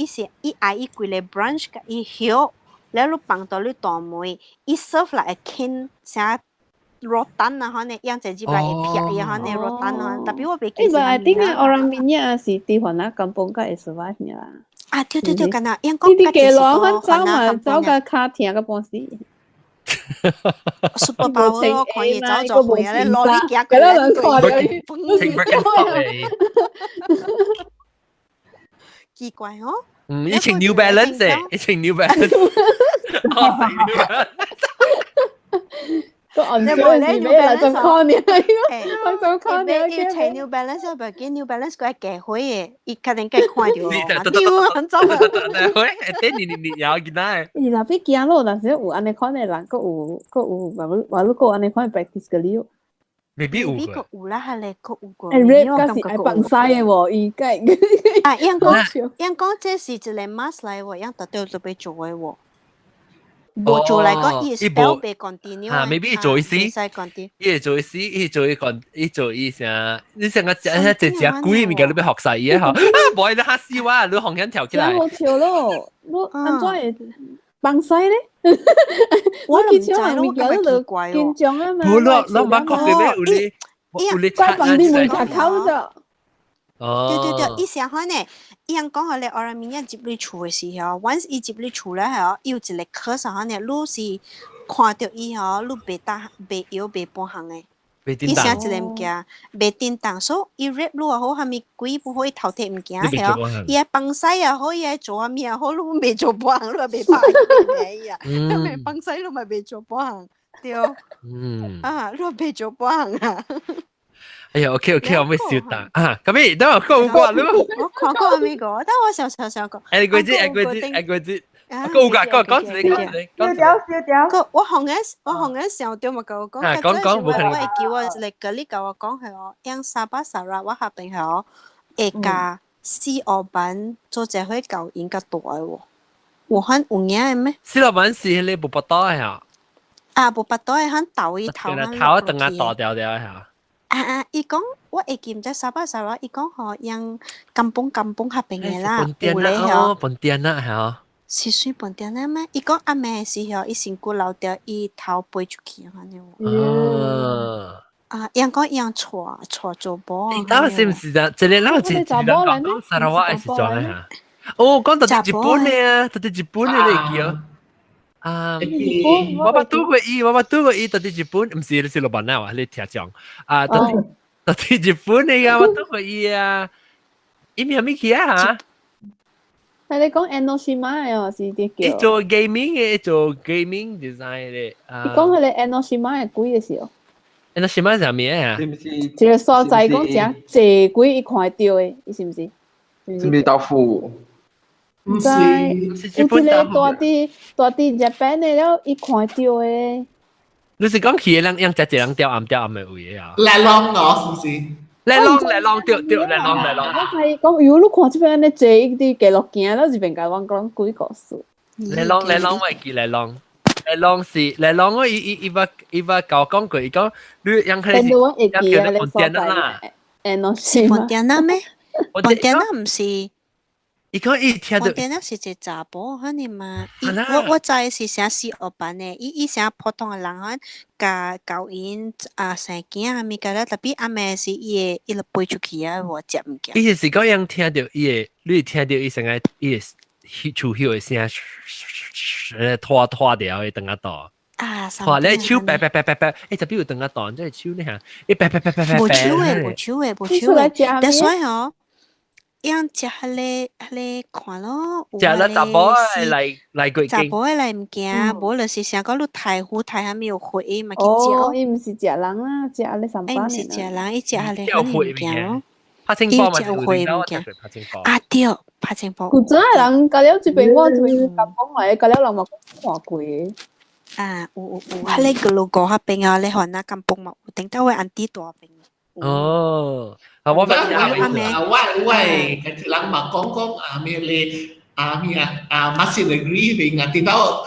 Speaker 4: 伊愛伊規個 branch 嘅，伊曉，然後你幫到你當妹，伊 serve 來傾成肉蛋啊，可能樣子之類嘅片啊，可能肉蛋啊，特別我別記。
Speaker 5: 唔係，點解我諗面嘢是啲雲南甘榜嘅 survive 嘅啦？
Speaker 4: 啊，對，咁啊，因講
Speaker 5: 啲嘅咯，走個卡聽個半時。
Speaker 4: Super Power 我可以走咗去啊！你攞呢幾個人奇怪哦。
Speaker 1: 以前 New Balance 嘅，以前 New Balance。
Speaker 5: 個按照係咩啦？就 con 你係我就 con 你。
Speaker 4: 要請 New Balance， 要不要見 New Balance 佢係假貨嘅，伊肯定佢看到。丟很糟。
Speaker 1: 你有見到？
Speaker 5: 伊那邊見咯，但是有安尼看嘅人，個有話如果安尼看 practice 嘅了。
Speaker 1: 未必有。
Speaker 4: 個有啦，係你個有個。
Speaker 5: red 嗰時係崩曬嘅喎，伊計。
Speaker 4: 啊，因講這是一個 mask 嚟喎，因特登就俾做嘅喎。冇做嚟講，伊 spell 被 continue
Speaker 1: 啊，maybe 做一時，伊做一時，伊做一成，你成個只鬼物件你要學曬嘢嚇，啊，唔係你嚇死我，你紅響跳起來。
Speaker 5: 好笑咯，你安怎會崩曬咧？我見咗係物件都見狀啊嘛。
Speaker 1: 冇咯，你唔講佢咩？有你
Speaker 5: 拆崩啲門卡口啫。
Speaker 1: 哦。
Speaker 4: 對，伊成可呢？伊樣講佢哋奧拉米亞接你厝嘅時候 ，once 伊接你厝咧係，有一個科上可能你是看到伊嗬，你別打別搖別半行嘅，伊成一個物件別叮當，所以伊 rap 你又好，係咪鬼不可以頭貼物件係嗬？伊係崩西又好，伊係做下面又好，你未做半行，你係別拍嘅啊，你未崩西你咪別做半行，對，啊，你別做半行啊。
Speaker 1: 哎呀 ，OK， 我咪笑答啊！咁樣等我講過咯。
Speaker 4: 我看過未過？等我想講。
Speaker 1: 哎，佢知，講住你。
Speaker 4: 笑。我紅嘅時候對我講，
Speaker 1: 講，
Speaker 4: 我係叫我嚟個呢個我講係我，因沙巴沙拉我下邊係我一家四老闆做隻可以教應該大喎。我看有嘢咩？
Speaker 1: 四老闆是你不不到係啊？
Speaker 4: 啊，不不到係很倒一頭。
Speaker 1: 頭等下倒掉係啊？
Speaker 4: 伊講我會記唔知沙巴沙拉，伊講嗬，用甘榜下邊嘅啦，
Speaker 1: 有咧嗬，本店啦係啊，
Speaker 4: 是算本店啦咩？伊講阿妹時候，伊身軀流掉，伊頭飛出去安尼喎。啊，人講用錯做波。
Speaker 1: 當時唔是就即係嗱，即係講沙拉話係做咧嚇。哦，講到日本咧，到日本咧叫。啊，我捌拄過伊，到啲日本，唔是你是老闆啦，你聽講啊，到啲日本嚟噶，我拄過伊啊，伊名咩去啊嚇？
Speaker 5: 係你講 Enoshima 嘅還是啲叫？
Speaker 1: 伊做 gaming 嘅，做 gaming design 嘅。
Speaker 5: 你講佢哋 Enoshima 係貴嘅時候。
Speaker 1: Enoshima 係咩啊？
Speaker 3: 是唔是？
Speaker 5: 一個所在講正濟貴一看到嘅，你是唔是？
Speaker 3: 是唔是豆腐？
Speaker 5: 唔知，有一個大啲 Japan 嘅了，一看到嘅。
Speaker 1: 你是講佢人養只隻人吊暗嘅位啊？
Speaker 9: 嚟浪我是唔是？
Speaker 1: 嚟浪對，嚟浪。
Speaker 5: 我係講，如果你看這邊咧坐啲記錄鏡，แล้ว這邊講我講幾個數。
Speaker 1: 嚟浪咪記嚟浪。嚟浪我伊話教講過，伊講你養佢養佢本店啦。
Speaker 5: 是
Speaker 4: 本店啦咩？本店啦唔是。
Speaker 1: 伊講伊聽到。
Speaker 4: 本店啦是隻查甫，嚇你嘛？我知是寫私學班嘅，伊寫普通嘅人嚇，甲教因生囝啊咪個啦，特別阿妹是伊就飛出去啊，我接唔見。
Speaker 1: 伊是講樣聽到伊，你聽到伊成個伊手響嘅聲，拖掉嘅等下倒。拖你手白，誒特別有等下倒，即係手呢下，伊白。
Speaker 4: 無手嘅，但所以嗬。樣食迄個看咯，
Speaker 1: 食了查甫來過
Speaker 4: 查甫來唔驚，無就是想講你太虎太還沒有血嘛去食。
Speaker 5: 哦，伊唔是食人啦，食阿你上班。
Speaker 4: 伊唔是食人，伊食迄個很唔驚咯。
Speaker 1: 拍青波嘛，
Speaker 4: 伊食血唔驚。啊對，拍青波。
Speaker 5: 古早嘅人，隔了這邊我這邊咁講來，隔了人嘛看過嘅。
Speaker 4: 啊，有，迄個路過迄邊啊，你看那咁崩嘛，有頂到位安迪大邊。
Speaker 1: 哦。我
Speaker 9: 我嘅人嘛講咩咧咩masjid negeri 邊啊，聽到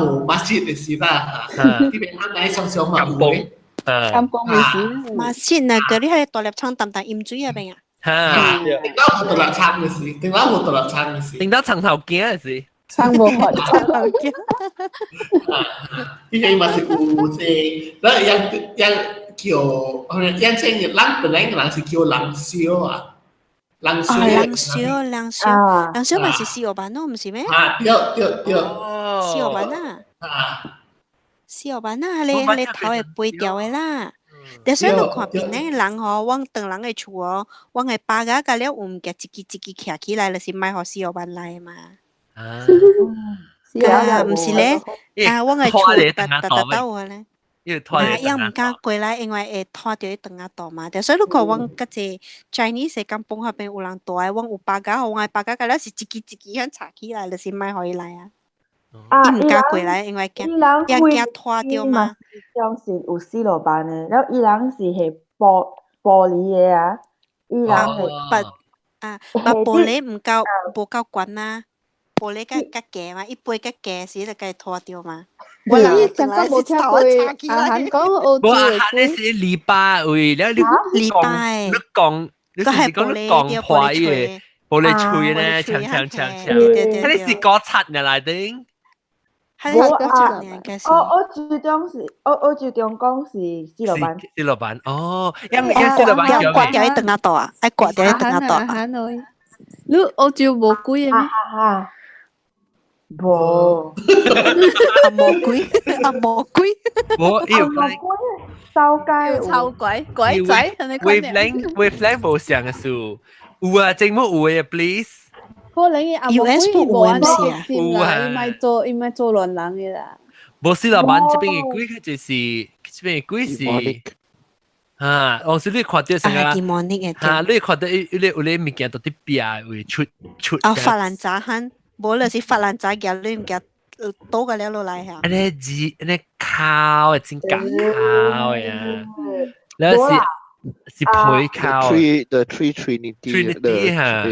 Speaker 9: 無 masjid 嘅事啦，呢邊啱啱上上嘛會，kampung
Speaker 5: 嘅事。
Speaker 4: masjid negeri 係獨立倉淡鹽水啊邊啊，
Speaker 9: 聽到冇獨立倉嘅事，聽到冇獨立倉嘅事，
Speaker 1: 聽到長頭鏡嘅事，
Speaker 5: 長無學長頭鏡，
Speaker 9: 呢個嘛是有即，嗱叫人稱人本來人是叫人燒啊，人燒咪是豉油版咯，唔是咩？啊，對，
Speaker 4: 豉油版啊，豉油版啊，你頭係背掉嘅啦。但所以你看邊咧人嗬，往等人嘅厝哦，往係巴架架了，唔夾一支徛起來，就是買好豉油版來嘛。唔是咧，往係厝得咧。樣唔加貴啦，因為會拖到啲凳仔度嘛。但所以你看往嗰隻 Chinese 嘅間崩下邊有人大，往有巴架，往巴架嗰咧是一支樣插起來，就是買可以來啊。伊唔加貴啦，因為驚拖掉嘛。
Speaker 7: 像是有四樓板嘅，然後伊人是係玻璃嘅啊，伊人係
Speaker 4: 玻璃唔夠滾啦。玻璃個夾嘛，一杯個夾時就計拖掉嘛。
Speaker 5: 我想講冇聽過阿韓講澳洲
Speaker 1: 嘅。你是禮拜喂，你講破嘅玻璃吹咧，長，你是國產嘅嚟定？
Speaker 7: 我注重是，我注重講是四樓板。
Speaker 1: 四樓板哦，因四樓板
Speaker 4: 要刮掉一凳仔度啊，愛刮掉一凳仔度啊。
Speaker 5: 你澳洲無貴嘅咩？
Speaker 7: 無，
Speaker 4: 冇鬼，
Speaker 7: 收街
Speaker 5: 臭鬼仔，wavelength
Speaker 1: 無上嘅數，有啊，政府有嘅 please。
Speaker 5: 可能阿
Speaker 4: US 不有啊，
Speaker 5: 有啊，伊咪做亂人嘅啦。
Speaker 1: 無四老闆這邊嘅鬼就是這邊嘅鬼是啊，我是你看到成個啊，你看到有物件到啲邊會出
Speaker 4: 啊，法蘭扎漢。無就是法蘭仔夾你唔夾倒個了落來嚇。
Speaker 1: 安尼字安尼烤真假烤呀，แล้ว是配烤。
Speaker 10: The three Trinity
Speaker 1: 嚇。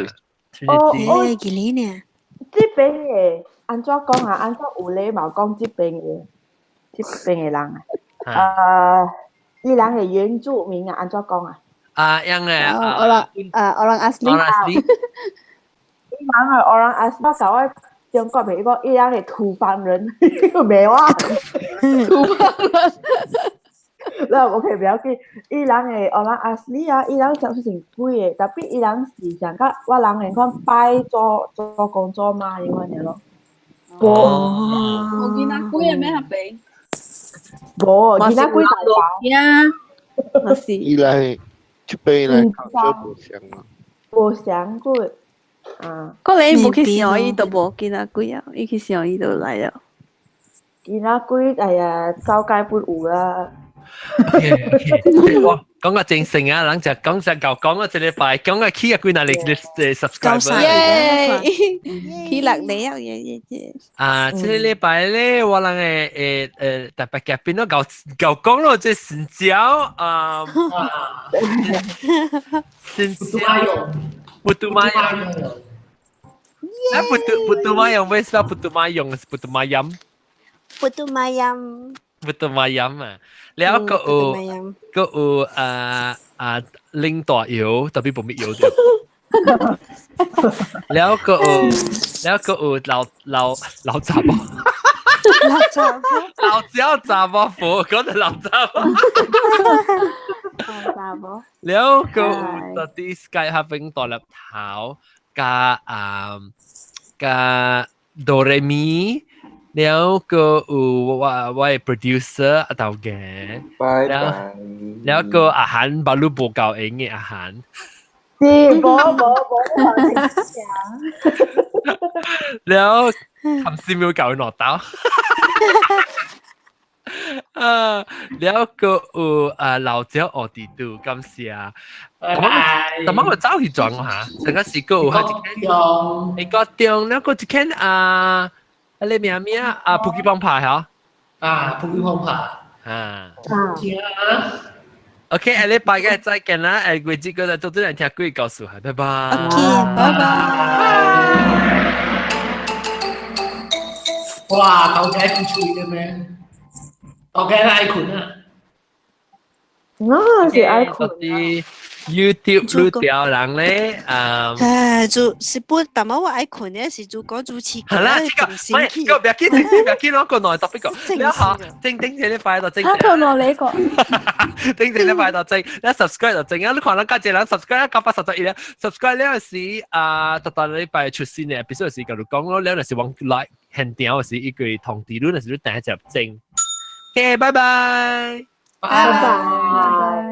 Speaker 4: Trinity 幾年呢？
Speaker 7: 這邊嘅安怎講啊？安怎有禮貌講這邊嘅人啊？伊人係原住民啊？安怎講啊？
Speaker 1: 樣嘅
Speaker 5: orang asli。
Speaker 7: 伊人係orang asli，搞我中國譬如講，伊人係土方人，咩話？土方人。嗱，OK，不要緊。伊人係orang asli啊，伊人就是成貴嘅，但係伊人是上個我人係講拜做工作嘛，應該係咯。
Speaker 5: 我見阿貴係咩合比？
Speaker 7: 冇，見阿貴大把。
Speaker 5: 呀，我是。
Speaker 10: 伊來這邊來搞做不像嘛。
Speaker 7: 無想過啊。
Speaker 5: 嗰你冇去上醫都冇見啊鬼啊，伊去上醫都嚟了。
Speaker 7: 見啊鬼，哎呀，周街不有啦。
Speaker 1: 哇，講個正成啊，人就講實舊講個這禮拜，講個 key 啊，幾難嚟 subscriber。
Speaker 5: 耶！起落嚟啊！耶！
Speaker 1: 啊，這禮拜咧，我人特別嘅變咗舊講咯，即係神教啊，神教Putu Mayam。Putu Mayam, where's that Putu Mayam? Putu Mayam.
Speaker 4: Putu Mayam.
Speaker 1: Putu Mayam 啊，แล้วก็拎ตัวเอวแต่พี่ผมไม่เอวเดียวแล้วก็เราจับเราเจ้าจับฟูก็จะเราจับแล้วก็ตอนที่ Sky having ตัวรับเท้ากับโดเรมีแล้วก็ว่า producer อาตาวแกแล้วก็อาหารบาลูโบเก่าเองไงอาหารแล้วทำซิมิวเก่าหนอเต้าแล้วก็老姐我哋都咁時啊，但係我走去撞我嚇，成個時個係一個鐘，แล้วก็จะแค่อะไรเมียพุกิปองผ่าเหรอ
Speaker 9: พุกิปองผ่า
Speaker 1: โอเคอะไรไปกัน再見啦我哋個就到啲人聽故事告訴下拜拜
Speaker 4: OK 拜拜
Speaker 9: 哇豆仔咁脆嘅咩豆仔係 icon 啊
Speaker 7: 是 icon
Speaker 1: YouTube 錄掉人咧，
Speaker 4: 就是不，但係我愛困咧是做講主持。
Speaker 1: 係啦，呢個唔係，不要緊，不要緊，攞個內特別個，你好，正呢塊度正。
Speaker 5: 啊，個內你個，
Speaker 1: 正呢塊度正，你 subscribe 就正啊，你可能家姐人 subscribe 981咧 ，subscribe 呢個是特禮拜出新嘅 episode 時嗰度講咯，呢個是往 like 很屌嘅是一個通知，呢個是第一集正。OK，拜拜，
Speaker 7: 拜拜。